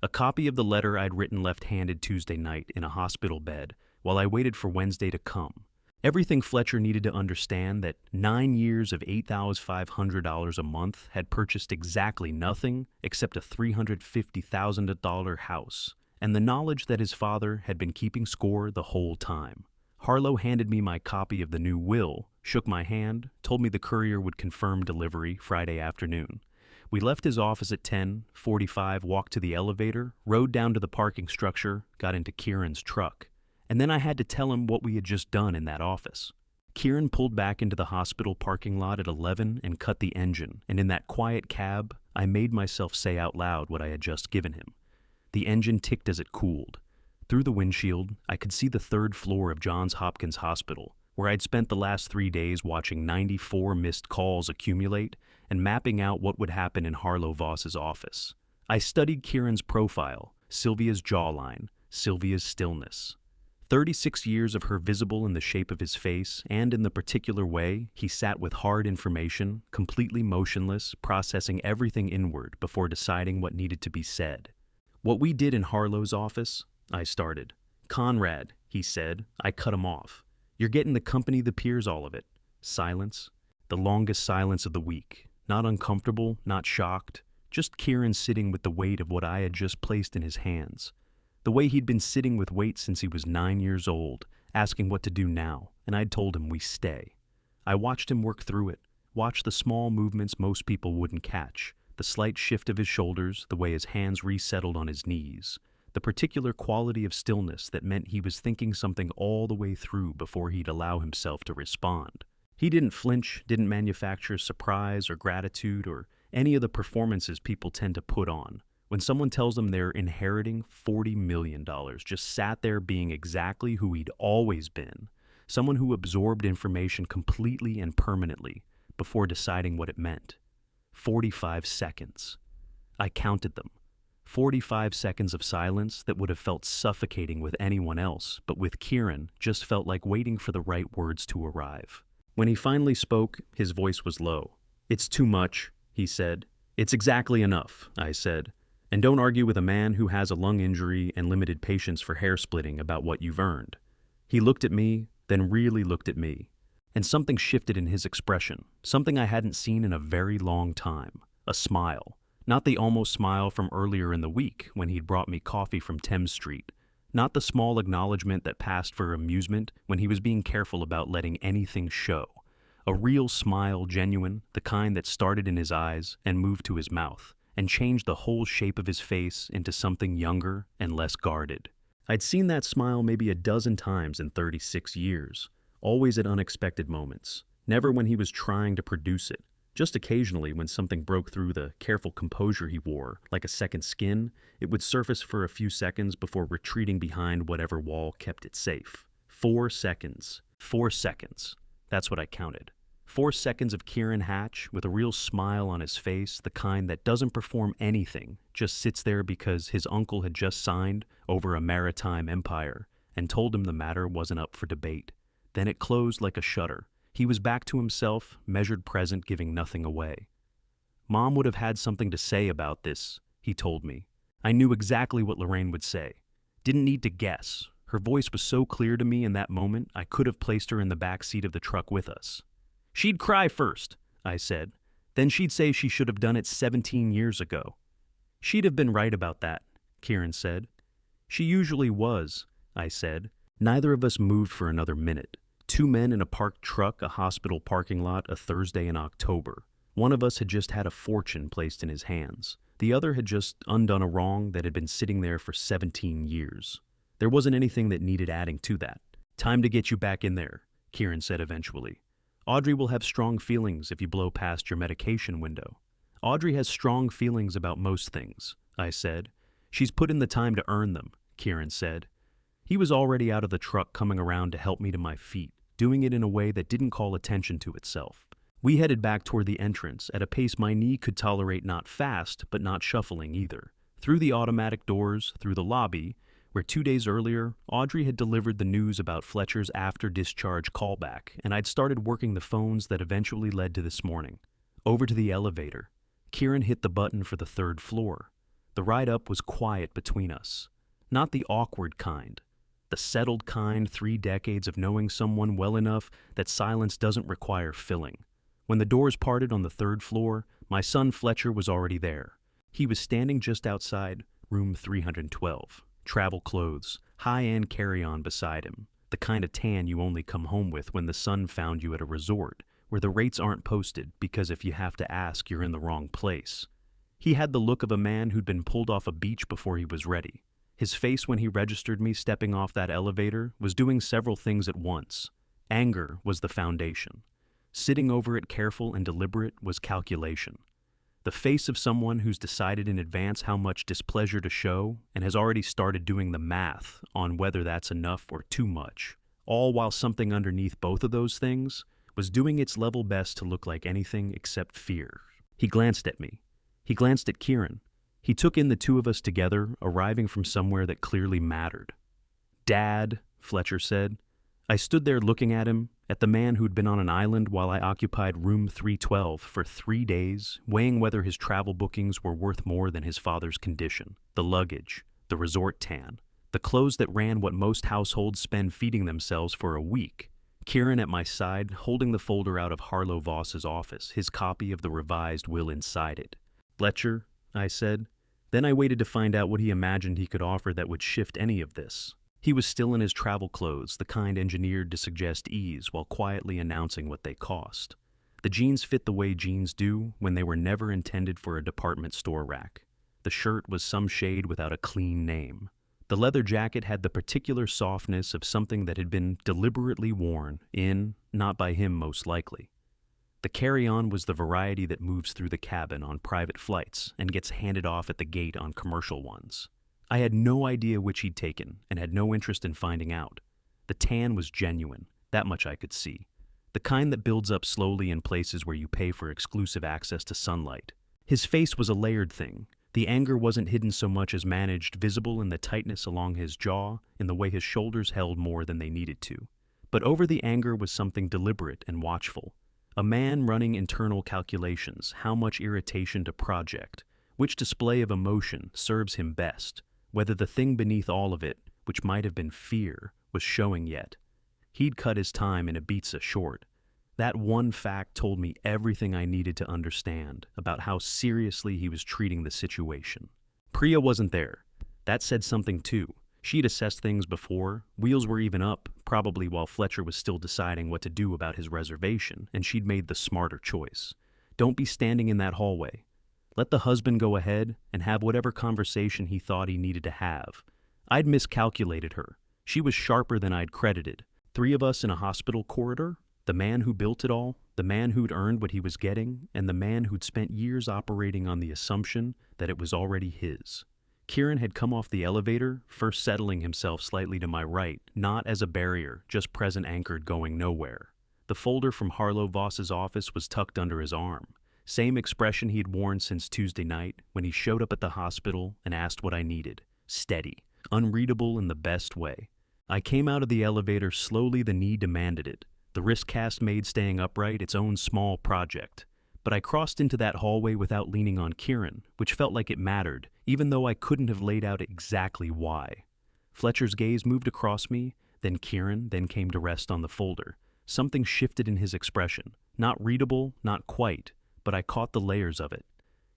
Speaker 1: A copy of the letter I'd written left-handed Tuesday night in a hospital bed while I waited for Wednesday to come. Everything Fletcher needed to understand that 9 years of $8,500 a month had purchased exactly nothing except a $350,000 house, and the knowledge that his father had been keeping score the whole time. Harlow handed me my copy of the new will, shook my hand, told me the courier would confirm delivery Friday afternoon. We left his office at 10:45, walked to the elevator, rode down to the parking structure, got into Kieran's truck. And then I had to tell him what we had just done in that office. Kieran pulled back into the hospital parking lot at 11 and cut the engine, and in that quiet cab, I made myself say out loud what I had just given him. The engine ticked as it cooled. Through the windshield, I could see the 3rd floor of Johns Hopkins Hospital, where I'd spent the last 3 days watching 94 missed calls accumulate and mapping out what would happen in Harlow Voss's office. I studied Kieran's profile, Sylvia's jawline, Sylvia's stillness. 36 years of her visible in the shape of his face and in the particular way he sat with hard information, completely motionless, processing everything inward before deciding what needed to be said. What we did in Harlow's office, I started. Conrad, he said. I cut him off. You're getting the company that peers all of it. Silence. The longest silence of the week. Not uncomfortable, not shocked, Just Kieran sitting with the weight of what I had just placed in his hands. The way he'd been sitting with weight since he was 9 years old, asking what to do now, and I'd told him we stay. I watched him work through it, watched the small movements most people wouldn't catch, the slight shift of his shoulders, the way his hands resettled on his knees, the particular quality of stillness that meant he was thinking something all the way through before he'd allow himself to respond. He didn't flinch, didn't manufacture surprise or gratitude or any of the performances people tend to put on. When someone tells them they're inheriting $40 million, just sat there being exactly who he'd always been, someone who absorbed information completely and permanently before deciding what it meant. 45 seconds. I counted them. 45 seconds of silence that would have felt suffocating with anyone else, but with Kieran just felt like waiting for the right words to arrive. When he finally spoke, his voice was low. "It's too much," he said. "It's exactly enough," I said. "And don't argue with a man who has a lung injury and limited patience for hair splitting about what you've earned." He looked at me, then really looked at me. And something shifted in his expression, something I hadn't seen in a very long time. A smile. Not the almost smile from earlier in the week when he'd brought me coffee from Thames Street. Not the small acknowledgement that passed for amusement when he was being careful about letting anything show. A real smile, genuine, the kind that started in his eyes and moved to his mouth, and changed the whole shape of his face into something younger and less guarded. I'd seen that smile maybe a dozen times in 36 years, always at unexpected moments, never when he was trying to produce it. Just occasionally when something broke through the careful composure he wore, like a second skin, it would surface for a few seconds before retreating behind whatever wall kept it safe. 4 seconds. 4 seconds. That's what I counted. 4 seconds of Kieran Hatch with a real smile on his face, the kind that doesn't perform anything, just sits there because his uncle had just signed over a maritime empire and told him the matter wasn't up for debate. Then it closed like a shutter. He was back to himself, measured present, giving nothing away. "Mom would have had something to say about this," he told me. I knew exactly what Lorraine would say. Didn't need to guess. Her voice was so clear to me in that moment, I could have placed her in the back seat of the truck with us. "She'd cry first," I said. "Then she'd say she should have done it 17 years ago." "She'd have been right about that," Kieran said. "She usually was," I said. Neither of us moved for another minute. 2 men in a parked truck, a hospital parking lot, a Thursday in October. One of us had just had a fortune placed in his hands. The other had just undone a wrong that had been sitting there for 17 years. There wasn't anything that needed adding to that. "Time to get you back in there," Kieran said eventually. "Audrey will have strong feelings if you blow past your medication window." "Audrey has strong feelings about most things," I said. "She's put in the time to earn them," Kieran said. He was already out of the truck coming around to help me to my feet, doing it in a way that didn't call attention to itself. We headed back toward the entrance at a pace my knee could tolerate, not fast, but not shuffling either. Through the automatic doors, through the lobby, where 2 days earlier, Audrey had delivered the news about Fletcher's after-discharge callback, and I'd started working the phones that eventually led to this morning. Over to the elevator. Kieran hit the button for the 3rd floor. The ride up was quiet between us. Not the awkward kind. The settled kind, 3 decades of knowing someone well enough that silence doesn't require filling. When the doors parted on the 3rd floor, my son Fletcher was already there. He was standing just outside room 312. Travel clothes, high-end carry-on beside him. The kind of tan you only come home with when the sun found you at a resort, where the rates aren't posted because if you have to ask, you're in the wrong place. He had the look of a man who'd been pulled off a beach before he was ready. His face when he registered me stepping off that elevator was doing several things at once. Anger was the foundation. Sitting over it careful and deliberate was calculation. The face of someone who's decided in advance how much displeasure to show and has already started doing the math on whether that's enough or too much, all while something underneath both of those things was doing its level best to look like anything except fear. He glanced at me. He glanced at Kieran. He took in the 2 of us together, arriving from somewhere that clearly mattered. "Dad," Fletcher said. I stood there looking at him, at the man who'd been on an island while I occupied room 312 for 3 days, weighing whether his travel bookings were worth more than his father's condition, the luggage, the resort tan, the clothes that ran what most households spend feeding themselves for a week. Kieran at my side, holding the folder out of Harlow Voss's office, his copy of the revised will inside it. "Fletcher," I said. Then I waited to find out what he imagined he could offer that would shift any of this. He was still in his travel clothes, the kind engineered to suggest ease while quietly announcing what they cost. The jeans fit the way jeans do when they were never intended for a department store rack. The shirt was some shade without a clean name. The leather jacket had the particular softness of something that had been deliberately worn not by him most likely. The carry-on was the variety that moves through the cabin on private flights and gets handed off at the gate on commercial ones. I had no idea which he'd taken and had no interest in finding out. The tan was genuine, that much I could see. The kind that builds up slowly in places where you pay for exclusive access to sunlight. His face was a layered thing. The anger wasn't hidden so much as managed, visible in the tightness along his jaw, in the way his shoulders held more than they needed to. But over the anger was something deliberate and watchful. A man running internal calculations, how much irritation to project, which display of emotion serves him best, whether the thing beneath all of it, which might have been fear, was showing yet. He'd cut his time in Ibiza short. That one fact told me everything I needed to understand about how seriously he was treating the situation. Priya wasn't there. That said something too. She'd assessed things before, wheels were even up, probably while Fletcher was still deciding what to do about his reservation, and she'd made the smarter choice. Don't be standing in that hallway. Let the husband go ahead and have whatever conversation he thought he needed to have. I'd miscalculated her. She was sharper than I'd credited. 3 of us in a hospital corridor? The man who built it all, the man who'd earned what he was getting, and the man who'd spent years operating on the assumption that it was already his. Kieran had come off the elevator, first settling himself slightly to my right, not as a barrier, just present anchored going nowhere. The folder from Harlow Voss's office was tucked under his arm. Same expression he'd worn since Tuesday night when he showed up at the hospital and asked what I needed. Steady, unreadable in the best way. I came out of the elevator slowly. The need demanded it. The wrist cast made staying upright its own small project. But I crossed into that hallway without leaning on Kieran, which felt like it mattered, even though I couldn't have laid out exactly why. Fletcher's gaze moved across me, then Kieran, then came to rest on the folder. Something shifted in his expression. Not readable, not quite, but I caught the layers of it.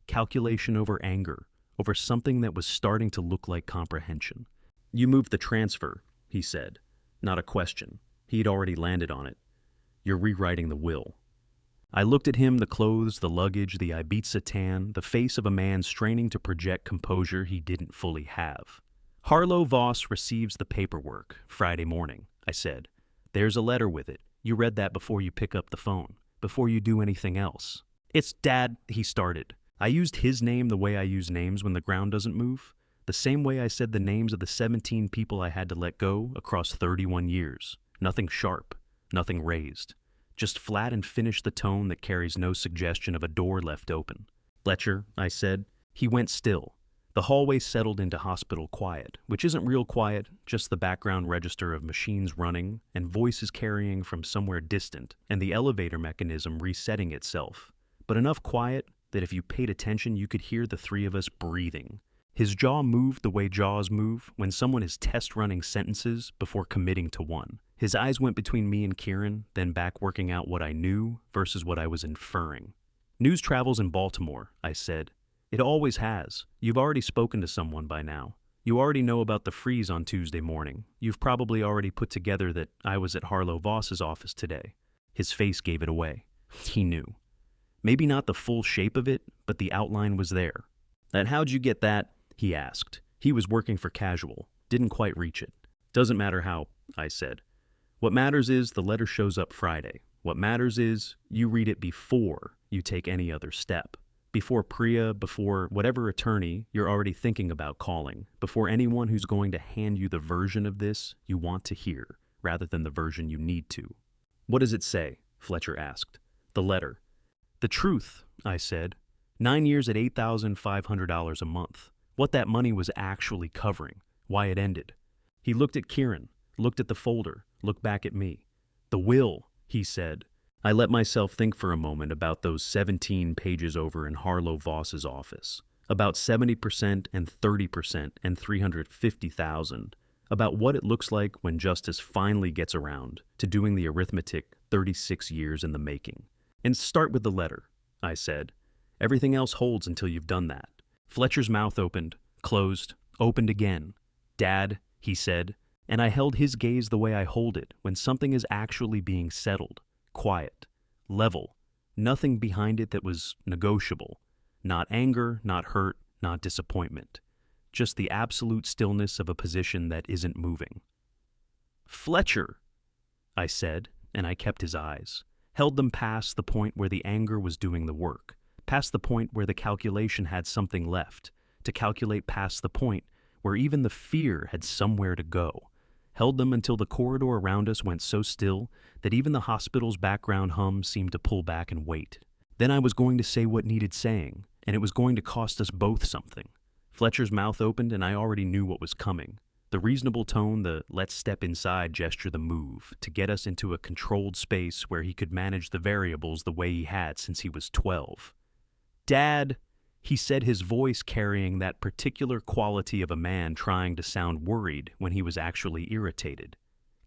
Speaker 1: Calculation over anger, over something that was starting to look like comprehension. "You moved the transfer," he said. Not a question. He'd already landed on it. "You're rewriting the will." I looked at him, the clothes, the luggage, the Ibiza tan, the face of a man straining to project composure he didn't fully have. "Harlow Voss receives the paperwork Friday morning," I said. "There's a letter with it. You read that before you pick up the phone, before you do anything else." "It's Dad," he started. I used his name the way I use names when the ground doesn't move, the same way I said the names of the 17 people I had to let go across 31 years. Nothing sharp, nothing raised. Just flat and finish the tone that carries no suggestion of a door left open. "Fletcher," I said. He went still. The hallway settled into hospital quiet, which isn't real quiet, just the background register of machines running and voices carrying from somewhere distant and the elevator mechanism resetting itself. But enough quiet that if you paid attention you could hear the 3 of us breathing. His jaw moved the way jaws move when someone is test-running sentences before committing to one. His eyes went between me and Kieran, then back working out what I knew versus what I was inferring. "News travels in Baltimore," I said. "It always has. You've already spoken to someone by now. You already know about the freeze on Tuesday morning. You've probably already put together that I was at Harlow Voss's office today." His face gave it away. He knew. Maybe not the full shape of it, but the outline was there. "And how'd you get that?" he asked. He was working for Casual. Didn't quite reach it. "Doesn't matter how," I said. "What matters is the letter shows up Friday. What matters is you read it before you take any other step. Before Priya, before whatever attorney you're already thinking about calling, before anyone who's going to hand you the version of this you want to hear, rather than the version you need to." "What does it say?" Fletcher asked. "The letter." "The truth," I said. 9 years at $8,500 a month. What that money was actually covering. Why it ended. He looked at Kieran, looked at the folder, looked back at me. "The will," he said. I let myself think for a moment about those 17 pages over in Harlow Voss's office. About 70% and 30% and 350,000. About what it looks like when justice finally gets around to doing the arithmetic 36 years in the making. "And start with the letter," I said. "Everything else holds until you've done that." Fletcher's mouth opened, closed, opened again. "Dad," he said, and I held his gaze the way I hold it when something is actually being settled, quiet, level, nothing behind it that was negotiable. Not anger, not hurt, not disappointment. Just the absolute stillness of a position that isn't moving. "Fletcher," I said, and I kept his eyes, held them past the point where the anger was doing the work, past the point where the calculation had something left, to calculate past the point where even the fear had somewhere to go. Held them until the corridor around us went so still that even the hospital's background hum seemed to pull back and wait. Then I was going to say what needed saying, and it was going to cost us both something. Fletcher's mouth opened, and I already knew what was coming. The reasonable tone, the "let's step inside" gesture, the move, to get us into a controlled space where he could manage the variables the way he had since he was 12. "Dad," he said, his voice carrying that particular quality of a man trying to sound worried when he was actually irritated.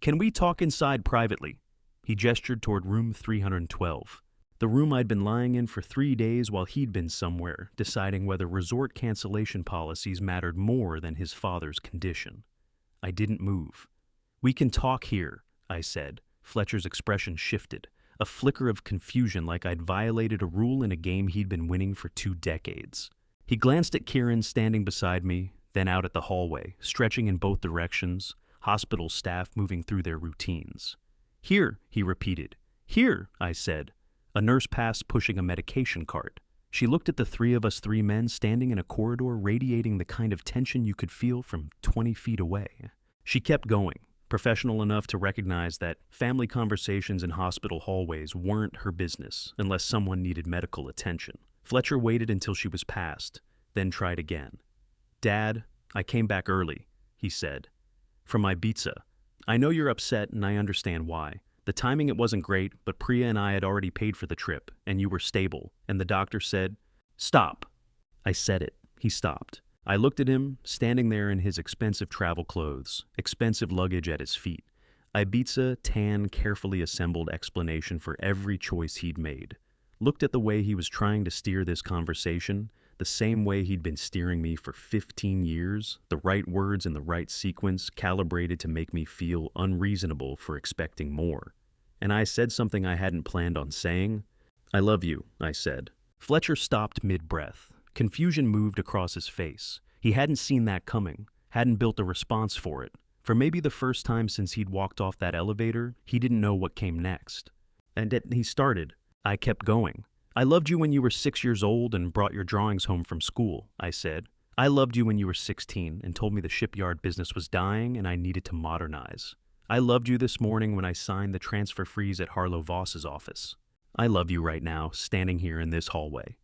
Speaker 1: "Can we talk inside privately?" He gestured toward room 312. The room I'd been lying in for 3 days while he'd been somewhere, deciding whether resort cancellation policies mattered more than his father's condition. I didn't move. "We can talk here," I said. Fletcher's expression shifted, a flicker of confusion like I'd violated a rule in a game he'd been winning for 2 decades. He glanced at Kieran standing beside me, then out at the hallway, stretching in both directions, hospital staff moving through their routines. "Here," he repeated. "Here," I said. A nurse passed pushing a medication cart. She looked at the three of us 3 men standing in a corridor radiating the kind of tension you could feel from 20 feet away. She kept going, professional enough to recognize that family conversations in hospital hallways weren't her business unless someone needed medical attention. Fletcher waited until she was past, then tried again. "Dad, I came back early," he said. "From Ibiza. I know you're upset and I understand why. The timing, it wasn't great, but Priya and I had already paid for the trip, and you were stable, and the doctor said, 'Stop.'" I said it. He stopped. I looked at him, standing there in his expensive travel clothes, expensive luggage at his feet. Ibiza, tan, carefully assembled explanation for every choice he'd made. Looked at the way he was trying to steer this conversation, the same way he'd been steering me for 15 years, the right words in the right sequence, calibrated to make me feel unreasonable for expecting more. And I said something I hadn't planned on saying. "I love you," I said. Fletcher stopped mid-breath. Confusion moved across his face. He hadn't seen that coming, hadn't built a response for it. For maybe the first time since he'd walked off that elevator, he didn't know what came next. And he started. I kept going. "I loved you when you were 6 years old and brought your drawings home from school," I said. "I loved you when you were 16 and told me the shipyard business was dying and I needed to modernize. I loved you this morning when I signed the transfer freeze at Harlow Voss's office. I love you right now, standing here in this hallway."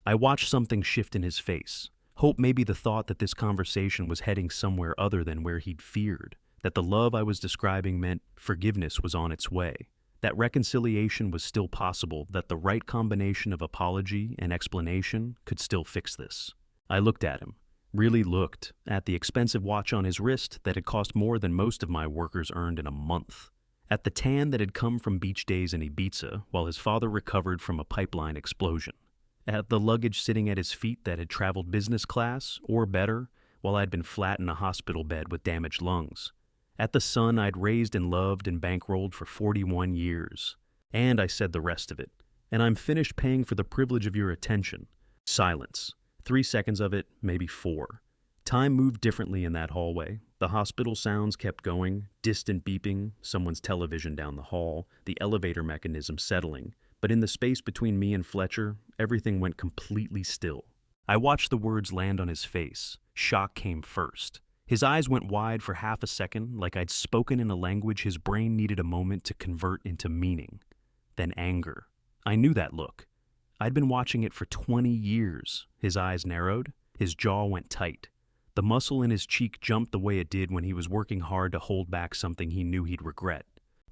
Speaker 1: I watched something shift in his face. Hope, maybe the thought that this conversation was heading somewhere other than where he'd feared, that the love I was describing meant forgiveness was on its way, that reconciliation was still possible, that the right combination of apology and explanation could still fix this. I looked at him, really looked, at the expensive watch on his wrist that had cost more than most of my workers earned in a month, at the tan that had come from beach days in Ibiza while his father recovered from a pipeline explosion, at the luggage sitting at his feet that had traveled business class, or better, while I'd been flat in a hospital bed with damaged lungs, at the son I'd raised and loved and bankrolled for 41 years. And I said the rest of it. "And I'm finished paying for the privilege of your attention." Silence. 3 seconds of it, maybe 4. Time moved differently in that hallway. The hospital sounds kept going, distant beeping, someone's television down the hall, the elevator mechanism settling. But in the space between me and Fletcher, everything went completely still. I watched the words land on his face. Shock came first. His eyes went wide for half a second, like I'd spoken in a language his brain needed a moment to convert into meaning. Then anger. I knew that look. I'd been watching it for 20 years. His eyes narrowed. His jaw went tight. The muscle in his cheek jumped the way it did when he was working hard to hold back something he knew he'd regret.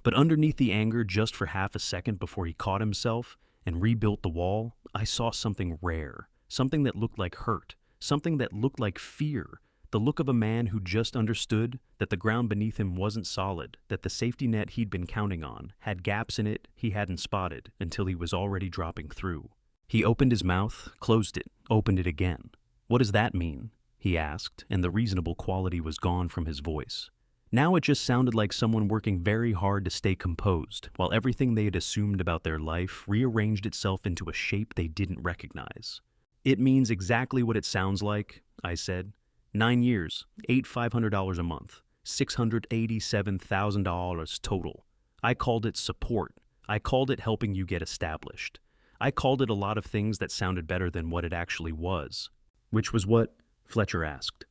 Speaker 1: But underneath the anger, just for half a second before he caught himself and rebuilt the wall, I saw something rare, something that looked like hurt, something that looked like fear, the look of a man who just understood that the ground beneath him wasn't solid, that the safety net he'd been counting on had gaps in it he hadn't spotted until he was already dropping through. He opened his mouth, closed it, opened it again. "What does that mean?" he asked, and the reasonable quality was gone from his voice. Now it just sounded like someone working very hard to stay composed, while everything they had assumed about their life rearranged itself into a shape they didn't recognize. "It means exactly what it sounds like," I said. 9 years, $500 a month, $687,000 total. I called it support. I called it helping you get established. I called it a lot of things that sounded better than what it actually was. "Which was what?" Fletcher asked.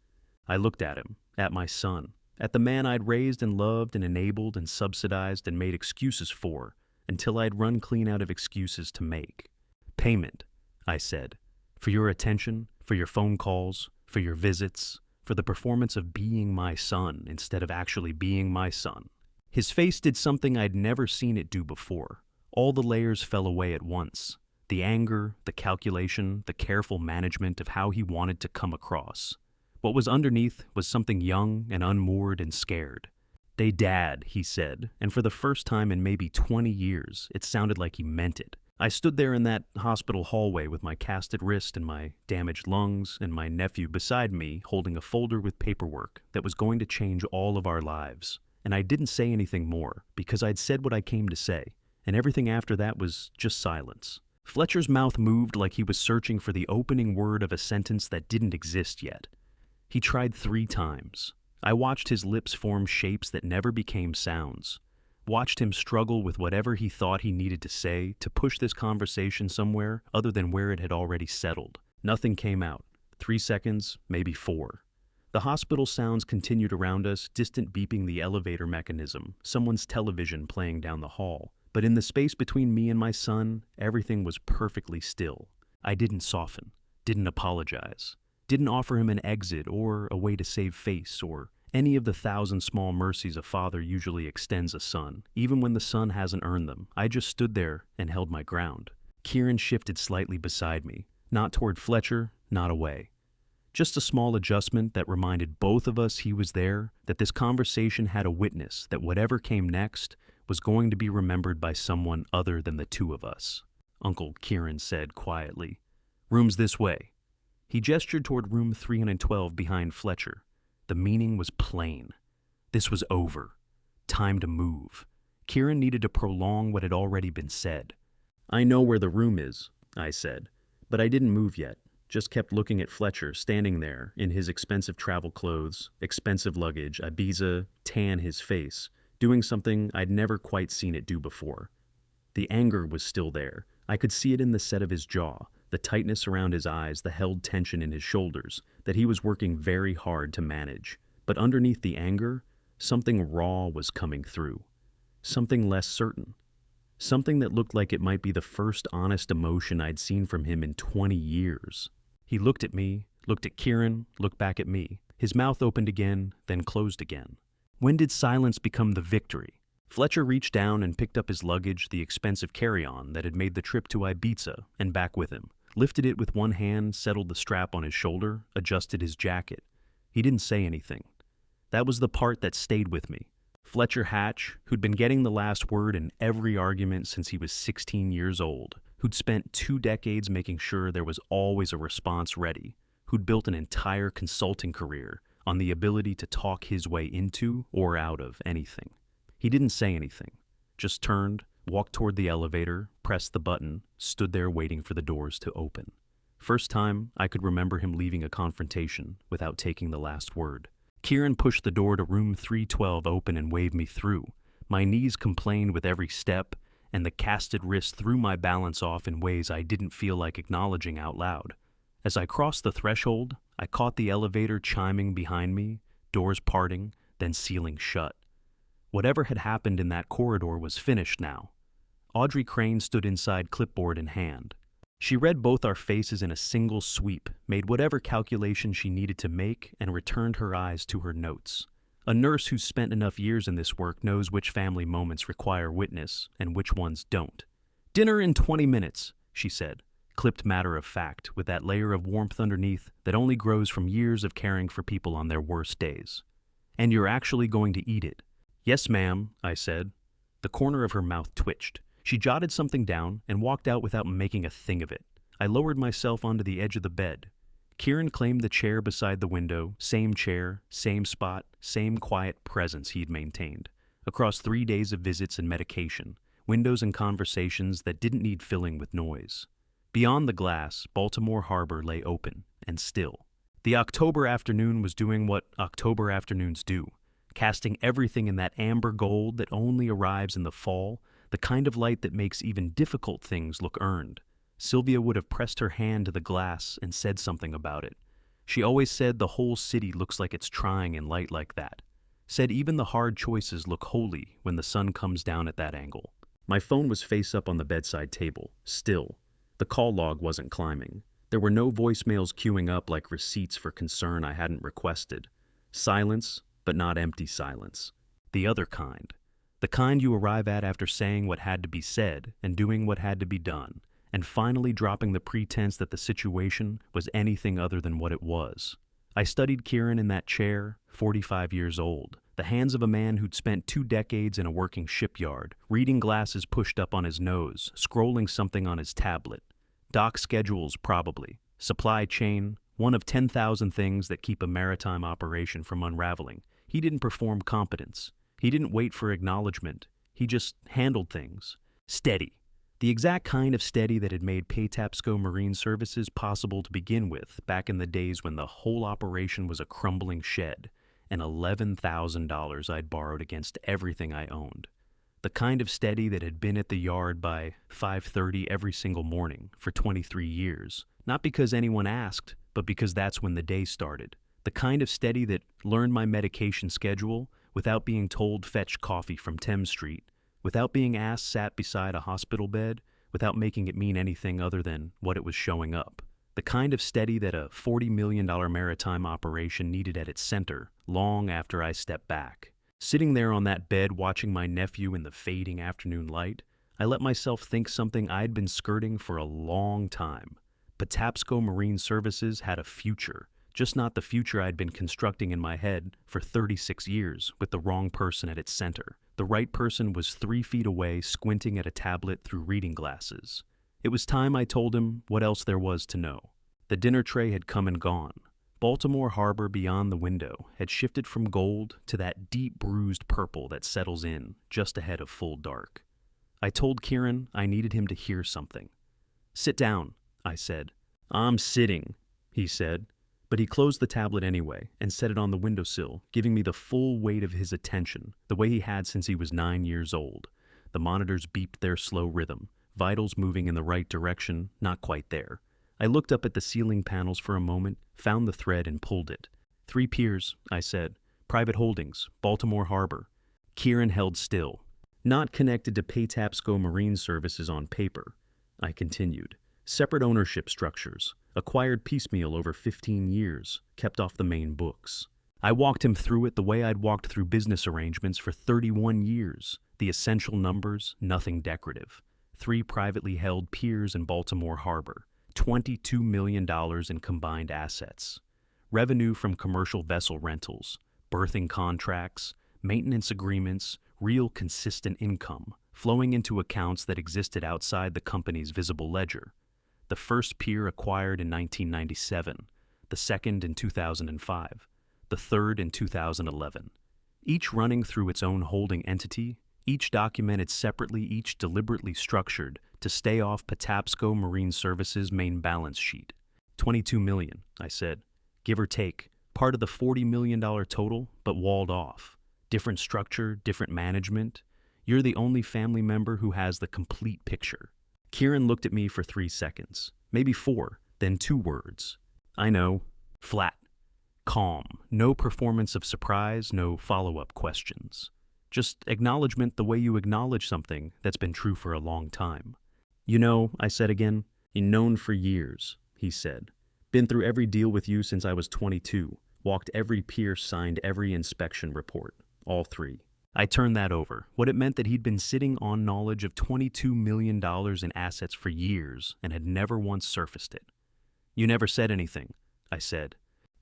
Speaker 1: I looked at him, at my son, at the man I'd raised and loved and enabled and subsidized and made excuses for, until I'd run clean out of excuses to make. "Payment," I said, "for your attention, for your phone calls, for your visits, for the performance of being my son instead of actually being my son." His face did something I'd never seen it do before. All the layers fell away at once. The anger, the calculation, the careful management of how he wanted to come across. What was underneath was something young and unmoored and scared. "They dad," he said, and for the first time in maybe 20 years, it sounded like he meant it. I stood there in that hospital hallway with my casted wrist and my damaged lungs and my nephew beside me holding a folder with paperwork that was going to change all of our lives. And I didn't say anything more because I'd said what I came to say, and everything after that was just silence. Fletcher's mouth moved like he was searching for the opening word of a sentence that didn't exist yet. He tried 3 times. I watched his lips form shapes that never became sounds. Watched him struggle with whatever he thought he needed to say to push this conversation somewhere other than where it had already settled. Nothing came out. 3 seconds, maybe 4. The hospital sounds continued around us, distant beeping the elevator mechanism, someone's television playing down the hall. But in the space between me and my son, everything was perfectly still. I didn't soften, didn't apologize, didn't offer him an exit or a way to save face or any of the 1,000 small mercies a father usually extends a son, even when the son hasn't earned them. I just stood there and held my ground. Kieran shifted slightly beside me, not toward Fletcher, not away. Just a small adjustment that reminded both of us he was there, that this conversation had a witness, that whatever came next was going to be remembered by someone other than the 2 of us. Uncle Kieran said quietly, "Room's this way." He gestured toward room 312 behind Fletcher. The meaning was plain. This was over. Time to move. Kieran needed to prolong what had already been said. "I know where the room is," I said, but I didn't move yet. Just kept looking at Fletcher standing there in his expensive travel clothes, expensive luggage, Ibiza, tan his face, doing something I'd never quite seen it do before. The anger was still there. I could see it in the set of his jaw, the tightness around his eyes, the held tension in his shoulders, that he was working very hard to manage. But underneath the anger, something raw was coming through. Something less certain. Something that looked like it might be the first honest emotion I'd seen from him in 20 years. He looked at me, looked at Kieran, looked back at me. His mouth opened again, then closed again. When did silence become the victory? Fletcher reached down and picked up his luggage, the expensive carry-on that had made the trip to Ibiza, and back with him. Lifted it with one hand, settled the strap on his shoulder, adjusted his jacket. He didn't say anything. That was the part that stayed with me. Fletcher Hatch, who'd been getting the last word in every argument since he was 16 years old, who'd spent 2 decades making sure there was always a response ready, who'd built an entire consulting career on the ability to talk his way into or out of anything. He didn't say anything, just turned, walked toward the elevator, pressed the button, stood there waiting for the doors to open. First time I could remember him leaving a confrontation without taking the last word. Kieran pushed the door to room 312 open and waved me through. My knees complained with every step, and the casted wrist threw my balance off in ways I didn't feel like acknowledging out loud. As I crossed the threshold, I caught the elevator chiming behind me, doors parting, then sealing shut. Whatever had happened in that corridor was finished now. Audrey Crane stood inside, clipboard in hand. She read both our faces in a single sweep, made whatever calculation she needed to make, and returned her eyes to her notes. A nurse who's spent enough years in this work knows which family moments require witness and which ones don't. "Dinner in 20 minutes, she said, clipped matter of fact, with that layer of warmth underneath that only grows from years of caring for people on their worst days. "And you're actually going to eat it?" "Yes, ma'am," I said. The corner of her mouth twitched. She jotted something down and walked out without making a thing of it. I lowered myself onto the edge of the bed. Kieran claimed the chair beside the window, same chair, same spot, same quiet presence he'd maintained. Across 3 days of visits and medication, windows and conversations that didn't need filling with noise. Beyond the glass, Baltimore Harbor lay open and still. The October afternoon was doing what October afternoons do, casting everything in that amber gold that only arrives in the fall, the kind of light that makes even difficult things look earned. Sylvia would have pressed her hand to the glass and said something about it. She always said the whole city looks like it's trying in light like that. Said even the hard choices look holy when the sun comes down at that angle. My phone was face up on the bedside table, still. The call log wasn't climbing. There were no voicemails queuing up like receipts for concern I hadn't requested. Silence, but not empty silence. The other kind. The kind you arrive at after saying what had to be said and doing what had to be done, and finally dropping the pretense that the situation was anything other than what it was. I studied Kieran in that chair, 45 years old, the hands of a man who'd spent 2 decades in a working shipyard, reading glasses pushed up on his nose, scrolling something on his tablet. Dock schedules, probably. Supply chain, one of 10,000 things that keep a maritime operation from unraveling. He didn't perform competence. He didn't wait for acknowledgement. He just handled things. Steady. The exact kind of steady that had made Patapsco Marine Services possible to begin with back in the days when the whole operation was a crumbling shed, and $11,000 I'd borrowed against everything I owned. The kind of steady that had been at the yard by 5:30 every single morning for 23 years, not because anyone asked, but because that's when the day started. The kind of steady that learned my medication schedule without being told fetch coffee from Thames Street, without being asked sat beside a hospital bed, without making it mean anything other than what it was showing up. The kind of steady that a $40 million maritime operation needed at its center long after I stepped back. Sitting there on that bed watching my nephew in the fading afternoon light, I let myself think something I'd been skirting for a long time. Patapsco Marine Services had a future, just not the future I'd been constructing in my head for 36 years with the wrong person at its center. The right person was 3 feet away, squinting at a tablet through reading glasses. It was time I told him what else there was to know. The dinner tray had come and gone. Baltimore Harbor beyond the window had shifted from gold to that deep bruised purple that settles in just ahead of full dark. I told Kieran I needed him to hear something. "Sit down," I said. "I'm sitting," he said. But he closed the tablet anyway and set it on the windowsill, giving me the full weight of his attention, the way he had since he was 9 years old. The monitors beeped their slow rhythm, vitals moving in the right direction, not quite there. I looked up at the ceiling panels for a moment, found the thread and pulled it. 3 piers, I said. Private holdings, Baltimore Harbor. Kieran held still. Not connected to Patapsco Marine Services on paper, I continued. Separate ownership structures, acquired piecemeal over 15 years, kept off the main books. I walked him through it the way I'd walked through business arrangements for 31 years. The essential numbers, nothing decorative. 3 privately held piers in Baltimore Harbor, $22 million in combined assets. Revenue from commercial vessel rentals, berthing contracts, maintenance agreements, real consistent income, flowing into accounts that existed outside the company's visible ledger. The first pier acquired in 1997, the second in 2005, the third in 2011. Each running through its own holding entity, each documented separately, each deliberately structured to stay off Patapsco Marine Services' main balance sheet. $22 million, I said, give or take, part of the $40 million total, but walled off. Different structure, different management. You're the only family member who has the complete picture. Kieran looked at me for 3 seconds, maybe 4, then 2 words. I know. Flat. Calm. No performance of surprise, no follow-up questions. Just acknowledgement the way you acknowledge something that's been true for a long time. You know, I said again, you've known for years, he said. Been through every deal with you since I was 22, walked every pier, signed every inspection report, all 3. I turned that over, what it meant that he'd been sitting on knowledge of $22 million in assets for years and had never once surfaced it. You never said anything, I said.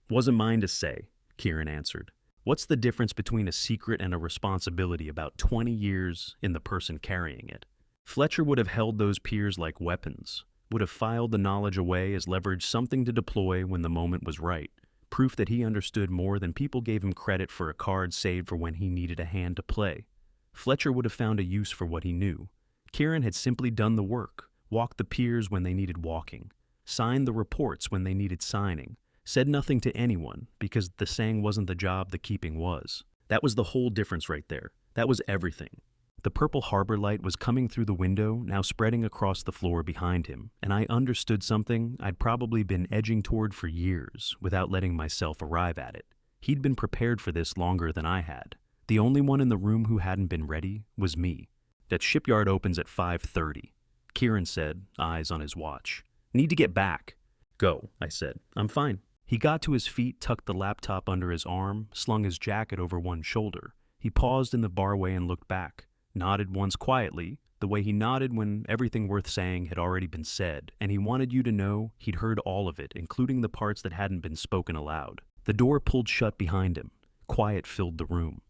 Speaker 1: Wasn't mine to say, Kieran answered. What's the difference between a secret and a responsibility about 20 years in the person carrying it? Fletcher would have held those piers like weapons. would have filed the knowledge away as leverage, something to deploy when the moment was right. Proof that he understood more than people gave him credit for, a card saved for when he needed a hand to play. Fletcher would have found a use for what he knew. Kieran had simply done the work, walked the piers when they needed walking, signed the reports when they needed signing, said nothing to anyone because the saying wasn't the job, the keeping was. That was the whole difference right there. That was everything. The purple harbor light was coming through the window, now spreading across the floor behind him, and I understood something I'd probably been edging toward for years without letting myself arrive at it. He'd been prepared for this longer than I had. The only one in the room who hadn't been ready was me. That shipyard opens at 5:30, Kieran said, eyes on his watch. Need to get back. Go, I said. I'm fine. He got to his feet, tucked the laptop under his arm, slung his jacket over one shoulder. He paused in the barway and looked back, nodded once quietly, the way he nodded when everything worth saying had already been said, and he wanted you to know he'd heard all of it, including the parts that hadn't been spoken aloud. The door pulled shut behind him. Quiet filled the room.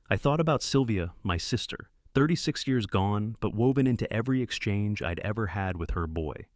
Speaker 1: I thought about Sylvia, my sister, 36 years gone, but woven into every exchange I'd ever had with her boy.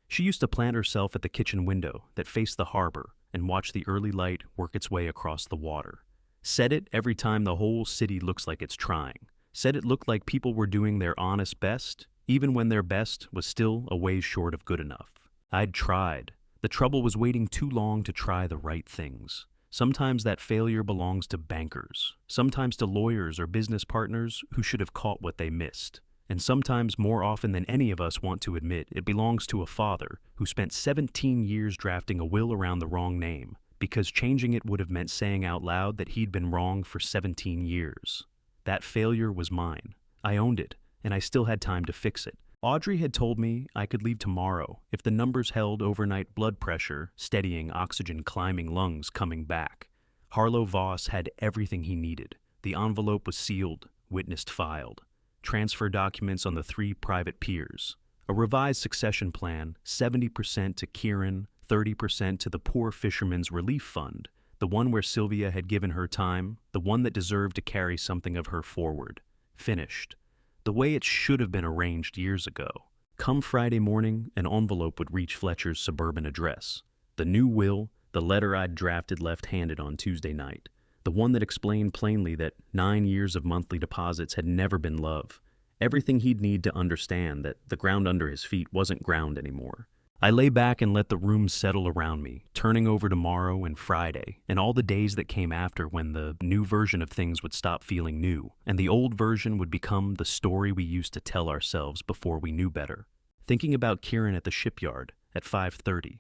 Speaker 1: She used to plant herself at the kitchen window that faced the harbor and watch the early light work its way across the water. Said it every time the whole city looks like it's trying. Said it looked like people were doing their honest best, even when their best was still a ways short of good enough. I'd tried. The trouble was waiting too long to try the right things. Sometimes that failure belongs to bankers, sometimes to lawyers or business partners who should have caught what they missed. And sometimes, more often than any of us want to admit, it belongs to a father who spent 17 years drafting a will around the wrong name, because changing it would have meant saying out loud that he'd been wrong for 17 years. That failure was mine. I owned it, and I still had time to fix it. Audrey had told me I could leave tomorrow if the numbers held: overnight blood pressure, steadying, oxygen climbing, lungs coming back. Harlow Voss had everything he needed. The envelope was sealed, witnessed filed. Transfer documents on the 3 private piers. A revised succession plan, 70% to Kieran, 30% to the Poor Fishermen's Relief Fund, the one where Sylvia had given her time, the one that deserved to carry something of her forward. Finished. The way it should have been arranged years ago. Come Friday morning, an envelope would reach Fletcher's suburban address. The new will, the letter I'd drafted left-handed on Tuesday night. The one that explained plainly that 9 years of monthly deposits had never been love. Everything he'd need to understand that the ground under his feet wasn't ground anymore. I lay back and let the room settle around me, turning over tomorrow and Friday, and all the days that came after when the new version of things would stop feeling new, and the old version would become the story we used to tell ourselves before we knew better. Thinking about Kieran at the shipyard at 5:30.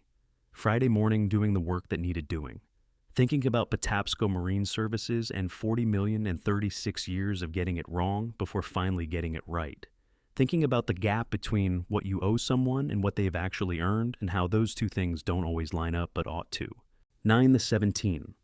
Speaker 1: Friday morning doing the work that needed doing. Thinking about Patapsco Marine Services and 40 million and 36 years of getting it wrong before finally getting it right. Thinking about the gap between what you owe someone and what they've actually earned, and how those two things don't always line up but ought to. 9/17.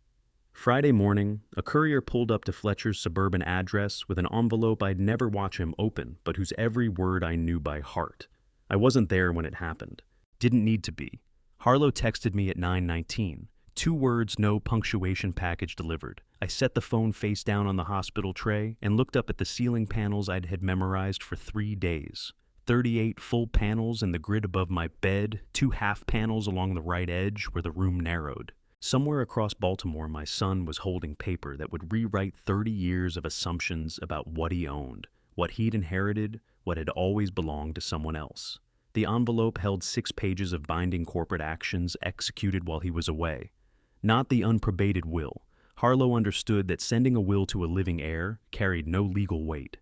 Speaker 1: Friday morning, a courier pulled up to Fletcher's suburban address with an envelope I'd never watch him open, but whose every word I knew by heart. I wasn't there when it happened. Didn't need to be. Harlow texted me at 9:19. 2 words, no punctuation, package delivered. I set the phone face down on the hospital tray and looked up at the ceiling panels I'd had memorized for 3 days. 38 full panels in the grid above my bed, 2 half panels along the right edge where the room narrowed. Somewhere across Baltimore, my son was holding paper that would rewrite 30 years of assumptions about what he owned, what he'd inherited, what had always belonged to someone else. The envelope held 6 pages of binding corporate actions executed while he was away. Not the unprobated will. Harlow understood that sending a will to a living heir carried no legal weight.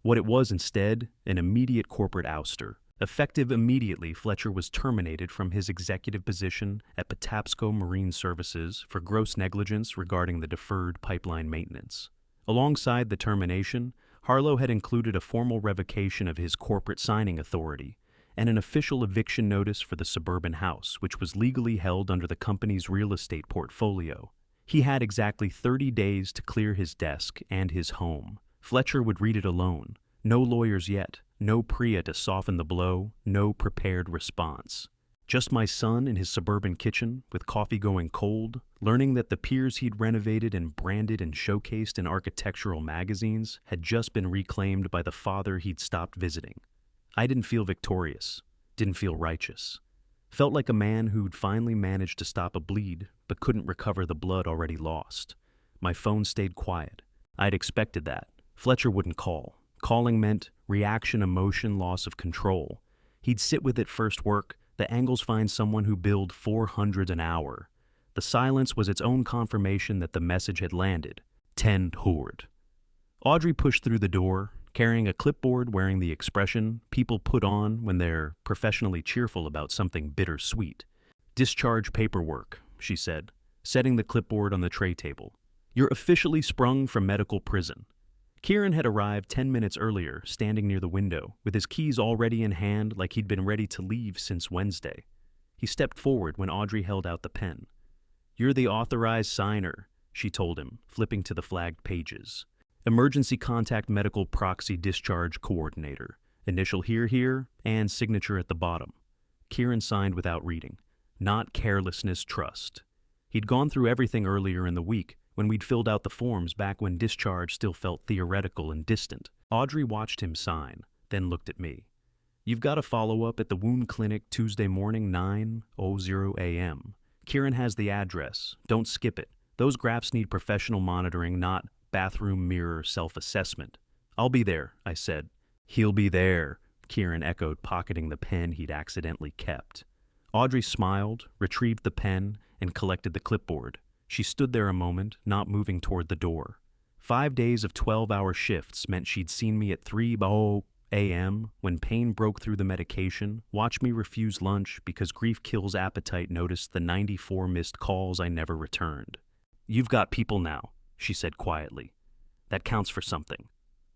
Speaker 1: What it was instead, an immediate corporate ouster. Effective immediately, Fletcher was terminated from his executive position at Patapsco Marine Services for gross negligence regarding the deferred pipeline maintenance. Alongside the termination, Harlow had included a formal revocation of his corporate signing authority and an official eviction notice for the suburban house, which was legally held under the company's real estate portfolio. He had exactly 30 days to clear his desk and his home. Fletcher would read it alone. No lawyers yet, no Priya to soften the blow, no prepared response. Just my son in his suburban kitchen, with coffee going cold, learning that the piers he'd renovated and branded and showcased in architectural magazines had just been reclaimed by the father he'd stopped visiting. I didn't feel victorious. Didn't feel righteous. Felt like a man who'd finally managed to stop a bleed, but couldn't recover the blood already lost. My phone stayed quiet. I'd expected that. Fletcher wouldn't call. Calling meant reaction, emotion, loss of control. He'd sit with it first work. The angles find someone who billed 400 an hour. The silence was its own confirmation that the message had landed. 10 horde. Audrey pushed through the door, carrying a clipboard wearing the expression people put on when they're professionally cheerful about something bittersweet. Discharge paperwork, she said, setting the clipboard on the tray table. You're officially sprung from medical prison. Kieran had arrived 10 minutes earlier, standing near the window, with his keys already in hand like he'd been ready to leave since Wednesday. He stepped forward when Audrey held out the pen. You're the authorized signer, she told him, flipping to the flagged pages. Emergency contact medical proxy discharge coordinator. Initial here, and signature at the bottom. Kieran signed without reading. Not carelessness, trust. He'd gone through everything earlier in the week, when we'd filled out the forms back when discharge still felt theoretical and distant. Audrey watched him sign, then looked at me. You've got a follow-up at the wound clinic Tuesday morning, 9:00 a.m. Kieran has the address. Don't skip it. Those graphs need professional monitoring, not bathroom mirror self-assessment. I'll be there, I said. He'll be there, Kieran echoed, pocketing the pen he'd accidentally kept. Audrey smiled, retrieved the pen, and collected the clipboard. She stood there a moment, not moving toward the door. 5 days of 12-hour shifts meant she'd seen me at 3:00 a.m. when pain broke through the medication, watched me refuse lunch because grief kills appetite, noticed the 94 missed calls I never returned. You've got people now, she said quietly. That counts for something.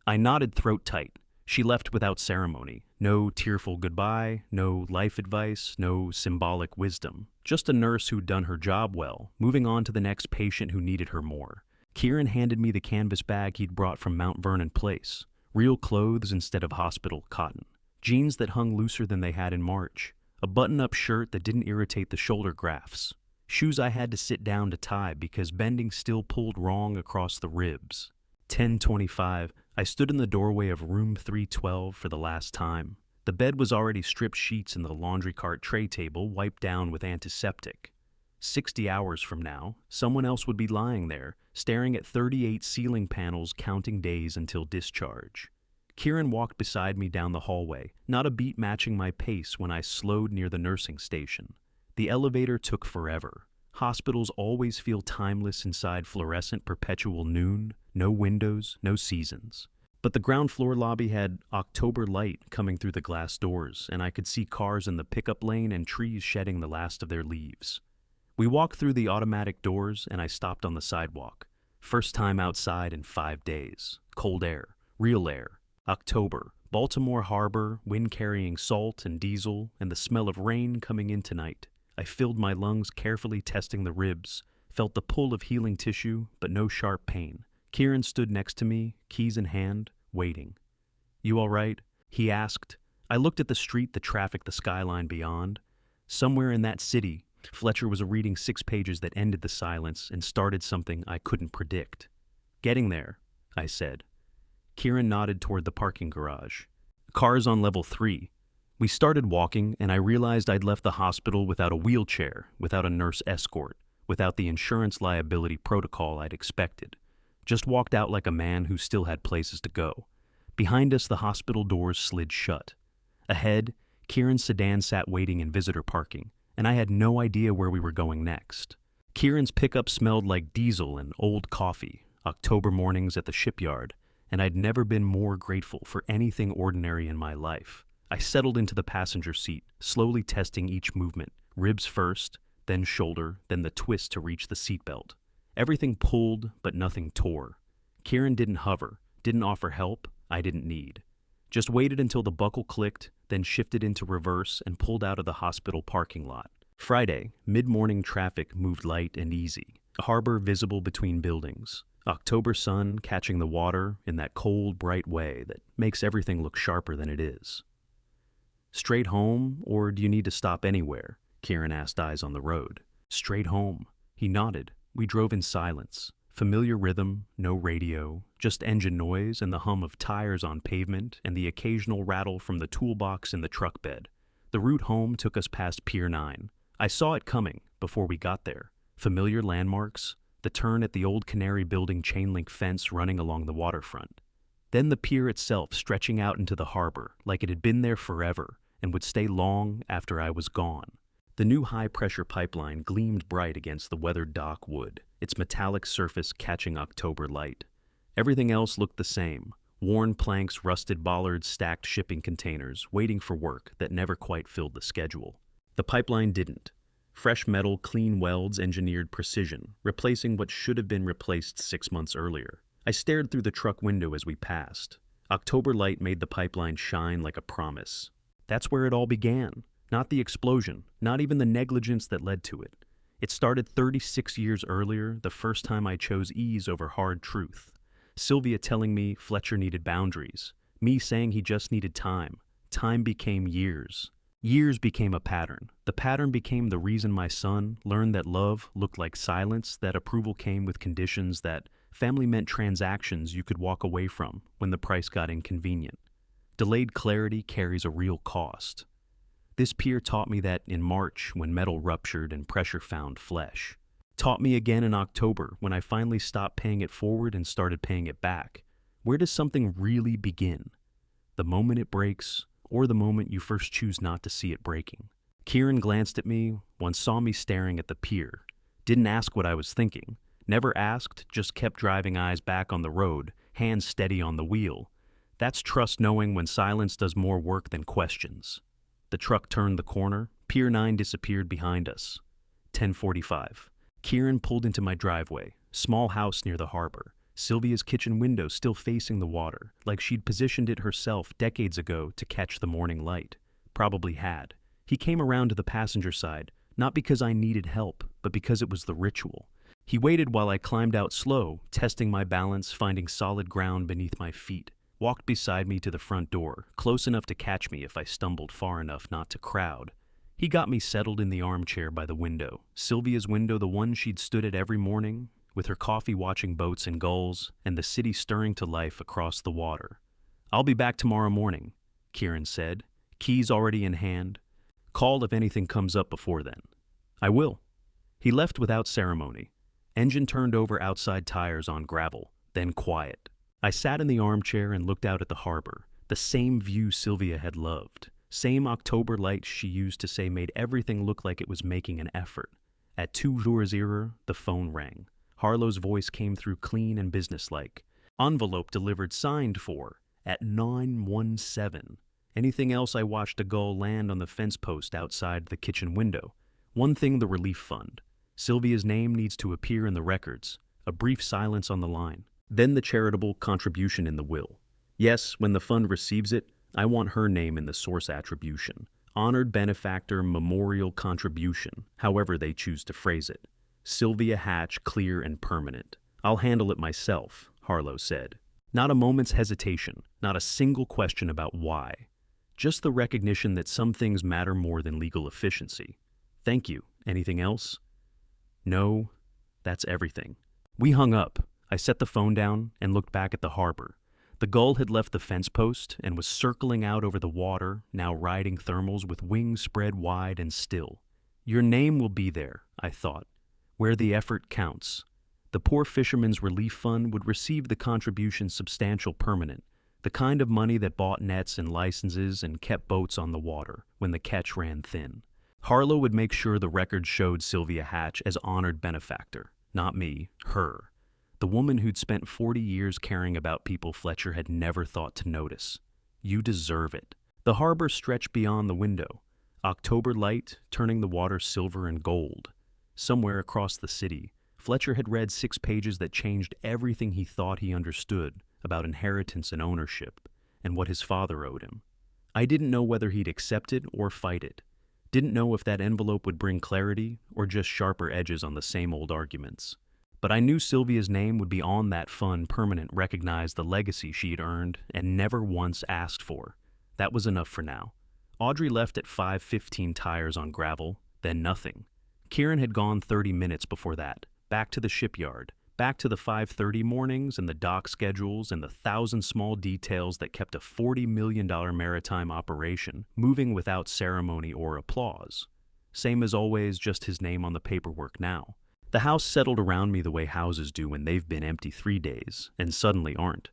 Speaker 1: I nodded throat tight. She left without ceremony. No tearful goodbye, no life advice, no symbolic wisdom. Just a nurse who'd done her job well, moving on to the next patient who needed her more. Kieran handed me the canvas bag he'd brought from Mount Vernon Place. Real clothes instead of hospital cotton. Jeans that hung looser than they had in March. A button-up shirt that didn't irritate the shoulder grafts. Shoes I had to sit down to tie because bending still pulled wrong across the ribs. 10:25, I stood in the doorway of room 312 for the last time. The bed was already stripped sheets and the laundry cart tray table wiped down with antiseptic. 60 hours from now, someone else would be lying there, staring at 38 ceiling panels, counting days until discharge. Kieran walked beside me down the hallway, not a beat matching my pace when I slowed near the nursing station. The elevator took forever. Hospitals always feel timeless inside fluorescent perpetual noon, no windows, no seasons. But the ground floor lobby had October light coming through the glass doors, and I could see cars in the pickup lane and trees shedding the last of their leaves. We walked through the automatic doors, and I stopped on the sidewalk. First time outside in 5 days. Cold air, real air. October, Baltimore Harbor, wind carrying salt and diesel, and the smell of rain coming in tonight. I filled my lungs, carefully testing the ribs, felt the pull of healing tissue, but no sharp pain. Kieran stood next to me, keys in hand, waiting. You all right? He asked. I looked at the street, the traffic, the skyline beyond. Somewhere in that city, Fletcher was reading 6 pages that ended the silence and started something I couldn't predict. Getting there, I said. Kieran nodded toward the parking garage. Cars on level 3. We started walking, and I realized I'd left the hospital without a wheelchair, without a nurse escort, without the insurance liability protocol I'd expected. Just walked out like a man who still had places to go. Behind us, the hospital doors slid shut. Ahead, Kieran's sedan sat waiting in visitor parking, and I had no idea where we were going next. Kieran's pickup smelled like diesel and old coffee, October mornings at the shipyard, and I'd never been more grateful for anything ordinary in my life. I settled into the passenger seat, slowly testing each movement, ribs first, then shoulder, then the twist to reach the seatbelt. Everything pulled, but nothing tore. Kieran didn't hover, didn't offer help I didn't need. Just waited until the buckle clicked, then shifted into reverse and pulled out of the hospital parking lot. Friday, mid-morning traffic moved light and easy, a harbor visible between buildings. October sun catching the water in that cold, bright way that makes everything look sharper than it is. Straight home, or do you need to stop anywhere? Kieran asked, eyes on the road. Straight home. He nodded. We drove in silence. Familiar rhythm, no radio, just engine noise and the hum of tires on pavement and the occasional rattle from the toolbox in the truck bed. The route home took us past Pier 9. I saw it coming before we got there. Familiar landmarks, the turn at the old Canary Building chain-link fence running along the waterfront. Then the pier itself stretching out into the harbor like it had been there forever and would stay long after I was gone. The new high-pressure pipeline gleamed bright against the weathered dock wood, its metallic surface catching October light. Everything else looked the same. Worn planks, rusted bollards, stacked shipping containers, waiting for work that never quite filled the schedule. The pipeline didn't. Fresh metal, clean welds, engineered precision, replacing what should have been replaced 6 months earlier. I stared through the truck window as we passed. October light made the pipeline shine like a promise. That's where it all began. Not the explosion, not even the negligence that led to it. It started 36 years earlier, the first time I chose ease over hard truth. Sylvia telling me Fletcher needed boundaries. Me saying he just needed time. Time became years. Years became a pattern. The pattern became the reason my son learned that love looked like silence, that approval came with conditions, that family meant transactions you could walk away from when the price got inconvenient. Delayed clarity carries a real cost. This pier taught me that in March when metal ruptured and pressure found flesh. Taught me again in October when I finally stopped paying it forward and started paying it back. Where does something really begin? The moment it breaks, or the moment you first choose not to see it breaking? Kieran glanced at me, once saw me staring at the pier. Didn't ask what I was thinking. Never asked, just kept driving eyes back on the road, hands steady on the wheel. That's trust, knowing when silence does more work than questions. The truck turned the corner. Pier 9 disappeared behind us. 10:45. Kieran pulled into my driveway. Small house near the harbor. Sylvia's kitchen window still facing the water, like she'd positioned it herself decades ago to catch the morning light. Probably had. He came around to the passenger side, not because I needed help, but because it was the ritual. He waited while I climbed out slow, testing my balance, finding solid ground beneath my feet. Walked beside me to the front door, close enough to catch me if I stumbled far enough not to crowd. He got me settled in the armchair by the window. Sylvia's window, the one she'd stood at every morning, with her coffee watching boats and gulls, and the city stirring to life across the water. "I'll be back tomorrow morning," Kieran said, keys already in hand. "Call if anything comes up before then." "I will." He left without ceremony. Engine turned over, outside tires on gravel, then quiet. I sat in the armchair and looked out at the harbor, the same view Sylvia had loved, same October light she used to say made everything look like it was making an effort. At 2:00, the phone rang. Harlow's voice came through clean and businesslike. Envelope delivered, signed for, at 9:17. Anything else, I watched a gull land on the fence post outside the kitchen window. One thing, the relief fund. Sylvia's name needs to appear in the records. A brief silence on the line. Then the charitable contribution in the will. Yes, when the fund receives it, I want her name in the source attribution. Honored benefactor memorial contribution, however they choose to phrase it. Sylvia Hatch, clear and permanent. "I'll handle it myself," Harlow said. Not a moment's hesitation, not a single question about why. Just the recognition that some things matter more than legal efficiency. "Thank you. Anything else?" "No, that's everything." We hung up. I set the phone down and looked back at the harbor. The gull had left the fence post and was circling out over the water, now riding thermals with wings spread wide and still. Your name will be there, I thought, where the effort counts. The poor fisherman's relief fund would receive the contribution, substantial, permanent, the kind of money that bought nets and licenses and kept boats on the water when the catch ran thin. Harlow would make sure the record showed Sylvia Hatch as honored benefactor, not me, her. The woman who'd spent 40 years caring about people Fletcher had never thought to notice. You deserve it. The harbor stretched beyond the window, October light turning the water silver and gold. Somewhere across the city, Fletcher had read 6 pages that changed everything he thought he understood about inheritance and ownership, and what his father owed him. I didn't know whether he'd accept it or fight it. Didn't know if that envelope would bring clarity or just sharper edges on the same old arguments. But I knew Sylvia's name would be on that fund, permanent, recognized the legacy she'd earned and never once asked for. That was enough for now. Audrey left at 5:15, tires on gravel, then nothing. Kieran had gone 30 minutes before that, back to the shipyard, Back to the 5:30 mornings and the dock schedules and the thousand small details that kept a $40 million maritime operation moving without ceremony or applause. Same as always, just his name on the paperwork now. The house settled around me the way houses do when they've been empty 3 days and suddenly aren't.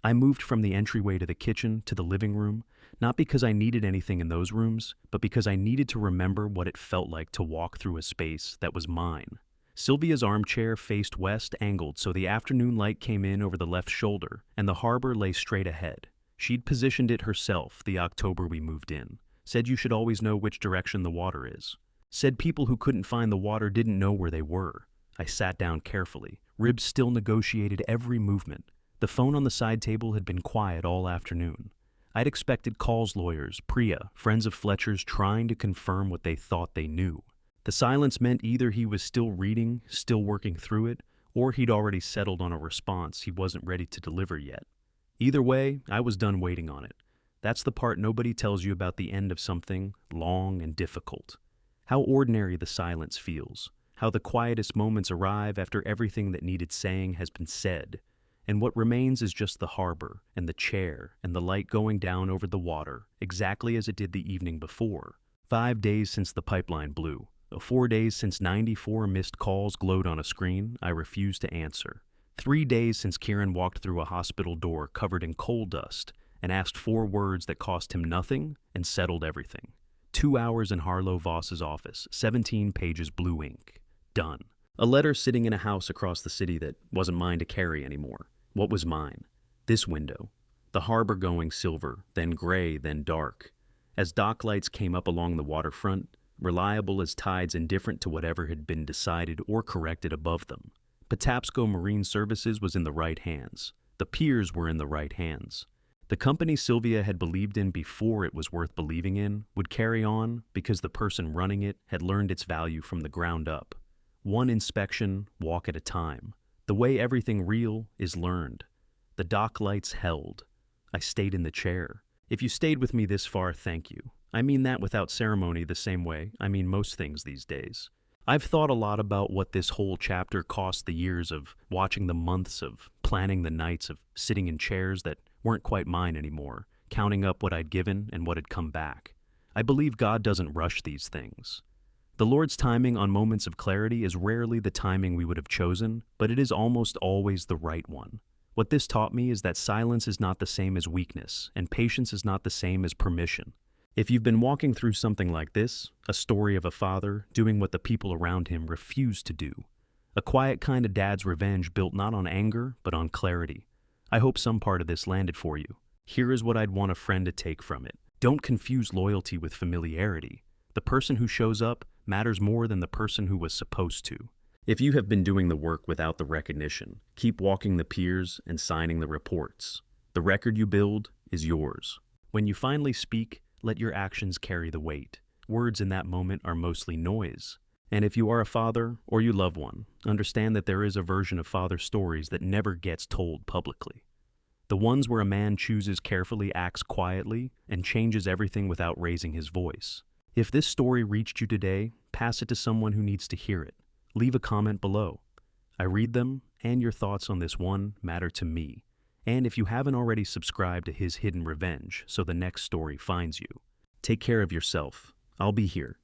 Speaker 1: I moved from the entryway to the kitchen to the living room, not because I needed anything in those rooms, but because I needed to remember what it felt like to walk through a space that was mine. Sylvia's armchair faced west, angled so the afternoon light came in over the left shoulder, and the harbor lay straight ahead. She'd positioned it herself the October we moved in. Said you should always know which direction the water is. Said people who couldn't find the water didn't know where they were. I sat down carefully. Ribs still negotiated every movement. The phone on the side table had been quiet all afternoon. I'd expected calls, lawyers, Priya, friends of Fletcher's trying to confirm what they thought they knew. The silence meant either he was still reading, still working through it, or he'd already settled on a response he wasn't ready to deliver yet. Either way, I was done waiting on it. That's the part nobody tells you about the end of something long and difficult. How ordinary the silence feels, how the quietest moments arrive after everything that needed saying has been said, and what remains is just the harbor and the chair and the light going down over the water, exactly as it did the evening before. 5 days since the pipeline blew. 4 days since 94 missed calls glowed on a screen I refused to answer. 3 days since Kieran walked through a hospital door covered in coal dust and asked 4 words that cost him nothing and settled everything. 2 hours in Harlow Voss's office, 17 pages blue ink. Done. A letter sitting in a house across the city that wasn't mine to carry anymore. What was mine? This window. The harbor going silver, then gray, then dark. As dock lights came up along the waterfront, reliable as tides, indifferent to whatever had been decided or corrected above them. Patapsco Marine Services was in the right hands. The piers were in the right hands. The company Sylvia had believed in before it was worth believing in would carry on because the person running it had learned its value from the ground up. One inspection, walk at a time. The way everything real is learned. The dock lights held. I stayed in the chair. If you stayed with me this far, thank you. I mean that without ceremony, the same way I mean most things these days. I've thought a lot about what this whole chapter cost, the years of watching, the months of planning, the nights of sitting in chairs that weren't quite mine anymore, counting up what I'd given and what had come back. I believe God doesn't rush these things. The Lord's timing on moments of clarity is rarely the timing we would have chosen, but it is almost always the right one. What this taught me is that silence is not the same as weakness, and patience is not the same as permission. If you've been walking through something like this, a story of a father doing what the people around him refused to do, a quiet kind of dad's revenge built not on anger, but on clarity, I hope some part of this landed for you. Here is what I'd want a friend to take from it. Don't confuse loyalty with familiarity. The person who shows up matters more than the person who was supposed to. If you have been doing the work without the recognition, keep walking the piers and signing the reports. The record you build is yours. When you finally speak, let your actions carry the weight. Words in that moment are mostly noise. And if you are a father or you love one, understand that there is a version of father stories that never gets told publicly. The ones where a man chooses carefully, acts quietly, and changes everything without raising his voice. If this story reached you today, pass it to someone who needs to hear it. Leave a comment below. I read them, and your thoughts on this one matter to me. And if you haven't already subscribed to His Hidden Revenge so the next story finds you, take care of yourself. I'll be here.